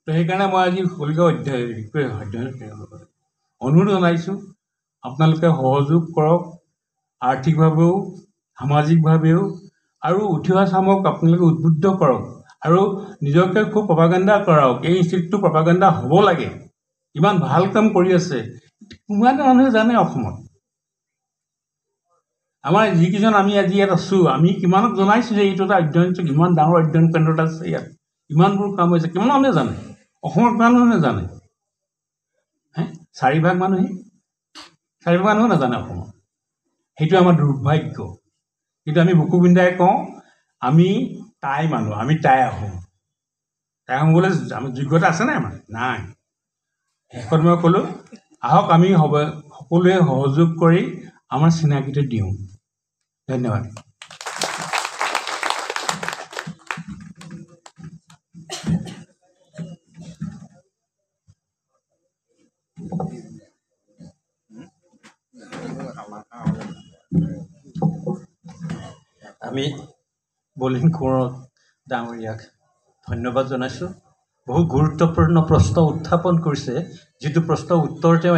তো সেইকাৰণে মই আজি সকলোকে অধ্যয়ন অনুৰোধ জনাইছোঁ, আপোনালোকে সহযোগ কৰক, আৰ্থিকভাৱেও সামাজিকভাৱেও, আৰু উঠি অহা চামক আপোনালোকে উদ্বুদ্ধ কৰক আৰু নিজকে খুব প্ৰপাগাণ্ডা কৰাওক। এই ইনষ্টিটিউটটো প্ৰপাগাণ্ডা হ'ব লাগে। ইমান ভাল কাম কৰি আছে, কিমান মানুহে জানে অসমত। আমাৰ যিকেইজন আমি আজি ইয়াত আছোঁ, আমি কিমানক জনাইছোঁ যে এইটো এটা অধ্যয়ন, ইমান ডাঙৰ অধ্যয়ন কেন্দ্ৰ এটা আছে ইয়াত, ইমানবোৰ কাম হৈছে, কিমান মানুহে জানে? অসমৰ কিমান মানুহে জানে? 4% মানুহে নাজানে অসমত। সেইটো আমাৰ দুৰ্ভাগ্য। কিন্তু আমি বুকু বিন্দাই কওঁ আমি টাই মানুহ, আমি টাই আহোম। টাই আহোম বোলে আমাৰ যোগ্যতা আছে নাই? আমাৰ নাই। শেষত মই ক'লোঁ আহক আমি সকলোৱে সহযোগ কৰি আমাৰ চিনাকিটো দিওঁ। ধন্যবাদ। আমি বলিন কোঁৱৰ ডাঙৰীয়াক ধন্যবাদ জনাইছোঁ। বহু গুৰুত্বপূৰ্ণ প্ৰশ্ন উত্থাপন কৰিছে, যিটো প্ৰশ্নৰ উত্তৰ তেওঁ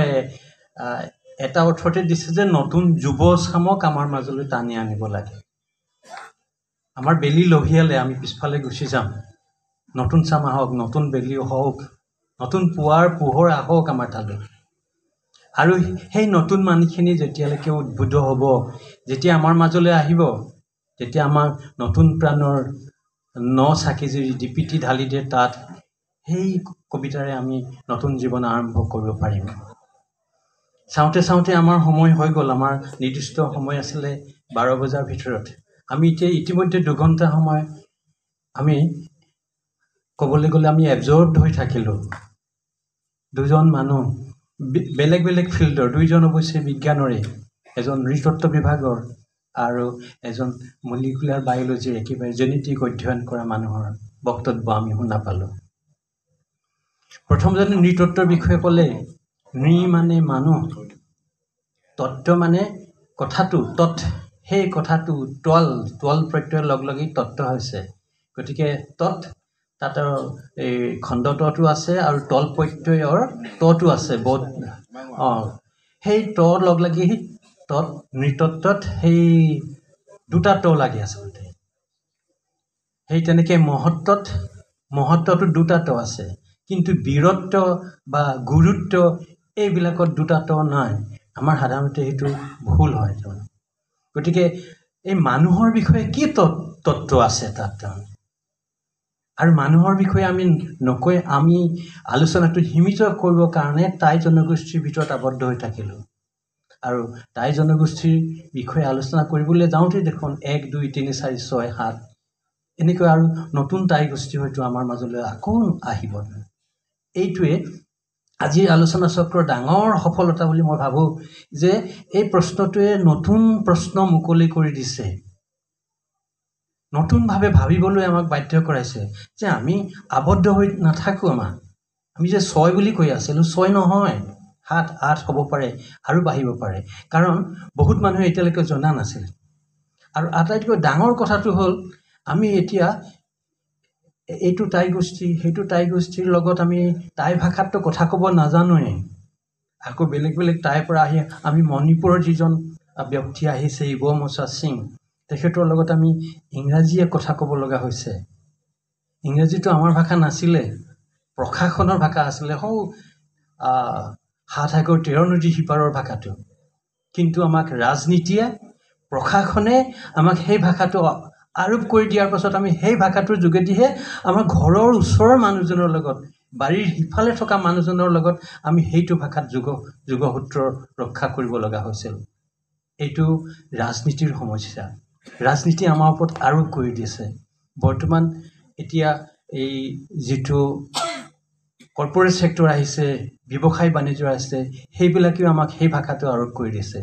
এটা অৰ্থতে দিছে যে নতুন যুৱ চামক আমাৰ মাজলৈ টানি আনিব লাগে। আমাৰ বেলি লহিয়ালে আমি পিছফালে গুচি যাম। নতুন চাম আহক, নতুন বেলি হওক, নতুন পুৱাৰ পোহৰ আহক আমাৰ তালৈ। আৰু সেই নতুন মানুহখিনি যেতিয়ালৈকে উদ্বুদ্ধ হ'ব, যেতিয়া আমাৰ মাজলৈ আহিব, তেতিয়া আমাৰ নতুন প্ৰাণৰ ন চাকি জুৰি দীপিতি ঢালি দিয়ে তাত, সেই কবিতাৰে আমি নতুন জীৱন আৰম্ভ কৰিব পাৰিম। চাওঁতে চাওঁতে আমাৰ সময় হৈ গ'ল। আমাৰ নিৰ্দিষ্ট সময় আছিলে 12 বজাৰ ভিতৰত। আমি এতিয়া ইতিমধ্যে 2 ঘণ্টা সময় আমি ক'বলৈ গ'লে আমি এবজৰ্বড হৈ থাকিলোঁ। 2জন মানুহ বেলেগ বেলেগ ফিল্ডৰ, 2জন অৱশ্যে বিজ্ঞানৰে, এজন নৃতত্ব বিভাগৰ আৰু এজন মলিকুলাৰ বায়'লজিৰ একেবাৰে জেনেটিক অধ্যয়ন কৰা মানুহৰ বক্তব্য আমি শুনা পালোঁ। প্ৰথমজনে নৃতত্বৰ বিষয়ে ক'লে, নৃ মানে মানুহ, তত্ত্ব মানে কথাটো, সেই কথাটো ত্বল প্ৰত্যয়ৰ লগ লাগি তত্ত্ব হৈছে। গতিকে তাত এই খণ্ড তটো আছে আৰু তল প্ৰত্যয়ৰ তটো আছে। সেই ত লগ লাগি নৃতত্বত সেই 2টা ত লাগি আছে। সেই তেনেকে মহত্বটো 2টা ত আছে, কিন্তু বীৰত্ব বা গুৰুত্ব এইবিলাকত 2টা ত নাই। আমাৰ সাধাৰণতে সেইটো ভুল হয়। গতিকে এই মানুহৰ বিষয়ে কি তত্ত্ব আছে তাত, আৰু মানুহৰ বিষয়ে আমি নকৈ আমি আলোচনাটো সীমিত কৰিবৰ কাৰণে টাই জনগোষ্ঠীৰ ভিতৰত আবদ্ধ হৈ থাকিলোঁ। আৰু টাই জনগোষ্ঠীৰ বিষয়ে আলোচনা কৰিবলৈ যাওঁতে দেখোন 1, 2, 3, 4, 6, 7 এনেকৈ আৰু নতুন টাই গোষ্ঠী হয়তো আমাৰ মাজলৈ আকৌ আহিব। এইটোৱে আজিৰ আলোচনা চক্ৰৰ ডাঙৰ সফলতা বুলি মই ভাবোঁ, যে এই প্ৰশ্নটোৱে নতুন প্ৰশ্ন মুকলি কৰি দিছে, নতুনভাৱে ভাবিবলৈ আমাক বাধ্য কৰাইছে যে আমি আবদ্ধ হৈ নাথাকোঁ। আমি যে 6 বুলি কৈ আছিলোঁ, 6 নহয়, 7, 8 হ'ব পাৰে আৰু বাঢ়িব পাৰে, কাৰণ বহুত মানুহে এতিয়ালৈকে জনা নাছিল। আৰু আটাইতকৈ ডাঙৰ কথাটো হ'ল, আমি এতিয়া এইটো টাই গোষ্ঠী সেইটো টাই গোষ্ঠীৰ লগত আমি টাই ভাষাততো কথা ক'ব নাজানোৱেই। আকৌ বেলেগ বেলেগ টাইৰ পৰা আহি আমি মণিপুৰৰ যিজন ব্যক্তি আহিছে, ইবমচা সিং, তেখেতৰ লগত আমি ইংৰাজীয়ে কথা ক'ব লগা হৈছে। ইংৰাজীটো আমাৰ ভাষা নাছিলে, প্ৰশাসনৰ ভাষা আছিলে, 7 সাগৰ 13 নদী সিপাৰৰ ভাষাটো। কিন্তু আমাক ৰাজনীতিয়ে, প্ৰশাসনে আমাক সেই ভাষাটো আৰোপ কৰি দিয়াৰ পাছত আমি সেই ভাষাটোৰ যোগেদিহে আমাৰ ঘৰৰ ওচৰৰ মানুহজনৰ লগত, বাৰীৰ সিফালে থকা মানুহজনৰ লগত আমি সেইটো ভাষাত যোগসূত্ৰ ৰক্ষা কৰিব লগা হৈছিল। এইটো ৰাজনীতিৰ সমস্যা। ৰাজনীতি আমাৰ ওপৰত আৰোপ কৰি দিছে। বৰ্তমান এতিয়া এই যিটো কৰ্পৰেট ছেক্টৰ আহিছে, ব্যৱসায় বাণিজ্য আহিছে, সেইবিলাকেও আমাক সেই ভাষাটো আৰোপ কৰি দিছে।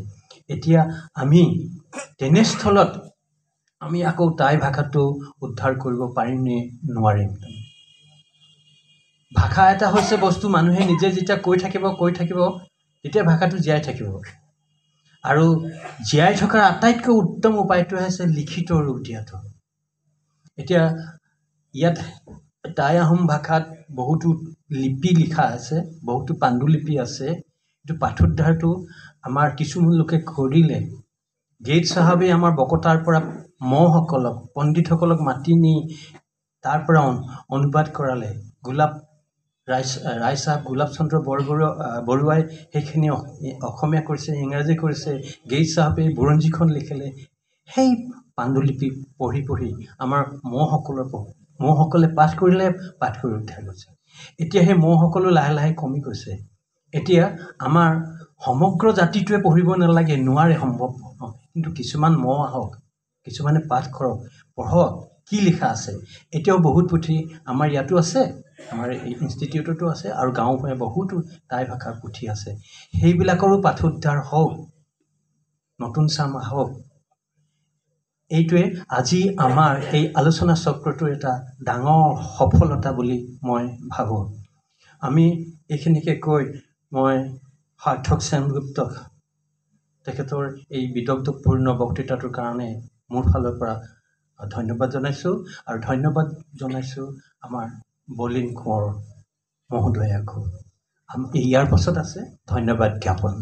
এতিয়া আমি তেনেস্থলত আমি আকৌ টাই ভাষাটো উদ্ধাৰ কৰিব পাৰিম নে নোৱাৰিম? ভাষা এটা হৈছে বস্তু, মানুহে নিজে যেতিয়া কৈ থাকিব তেতিয়া ভাষাটো জীয়াই থাকিব। আৰু জীয়াই থকাৰ আটাইতকৈ উত্তম উপায়টো হৈছে লিখিত ৰূপ দিয়াটো। এতিয়া ইয়াত টাই আহোম ভাষাত বহুতো লিপি লিখা আছে, বহুতো পাণ্ডুলিপি আছে। এইটো পাঠোদ্ধাৰটো আমাৰ কিছুমান লোকে কৰিলে। গেইট চাহাবে আমাৰ বকতাৰ পৰা মহসকলক, পণ্ডিতসকলক মাতি নি তাৰ পৰা অনুবাদ কৰালে। ৰায় চাহাব গোলাপ চন্দ্ৰ বৰুৱাই সেইখিনি অসমীয়া কৰিছে, ইংৰাজী কৰিছে। গেইট চাহাবে বুৰঞ্জীখন লিখিলে। সেই পাণ্ডুলিপি পঢ়ি আমাৰ মহসকলে পাঠ কৰি উঠাই গৈছে। এতিয়া সেই মহসকলো লাহে লাহে কমি গৈছে। এতিয়া আমাৰ সমগ্ৰ জাতিটোৱে পঢ়িব নালাগে, নোৱাৰে, সম্ভৱ নহয়, কিন্তু কিছুমান মহ আহক, কিছুমানে পাঠ কৰক, পঢ়ক কি লিখা আছে। এতিয়াও বহুত পুথি আমাৰ ইয়াতো আছে, আমাৰ এই ইনষ্টিটিউটতো আছে, আৰু গাঁৱে বহুতো টাই ভাষাৰ পুথি আছে। সেইবিলাকৰো পাঠোদ্ধাৰ হওক, নতুন চাম আহক। এইটোৱে আজি আমাৰ এই আলোচনা চক্ৰটোৰ এটা ডাঙৰ সফলতা বুলি মই ভাবোঁ। আমি এইখিনিকে কৈ মই সাৰ্থক সেনগুপ্তক তেখেতৰ এই বিদগ্ধপূৰ্ণ বক্তৃতাটোৰ কাৰণে মোৰ ফালৰ পৰা ধন্যবাদ জনাইছোঁ আৰু ধন্যবাদ জনাইছোঁ আমাৰ বলিন কোঁৱৰ মহোদয়াকো। ইয়াৰ পাছত আছে ধন্যবাদ জ্ঞাপন।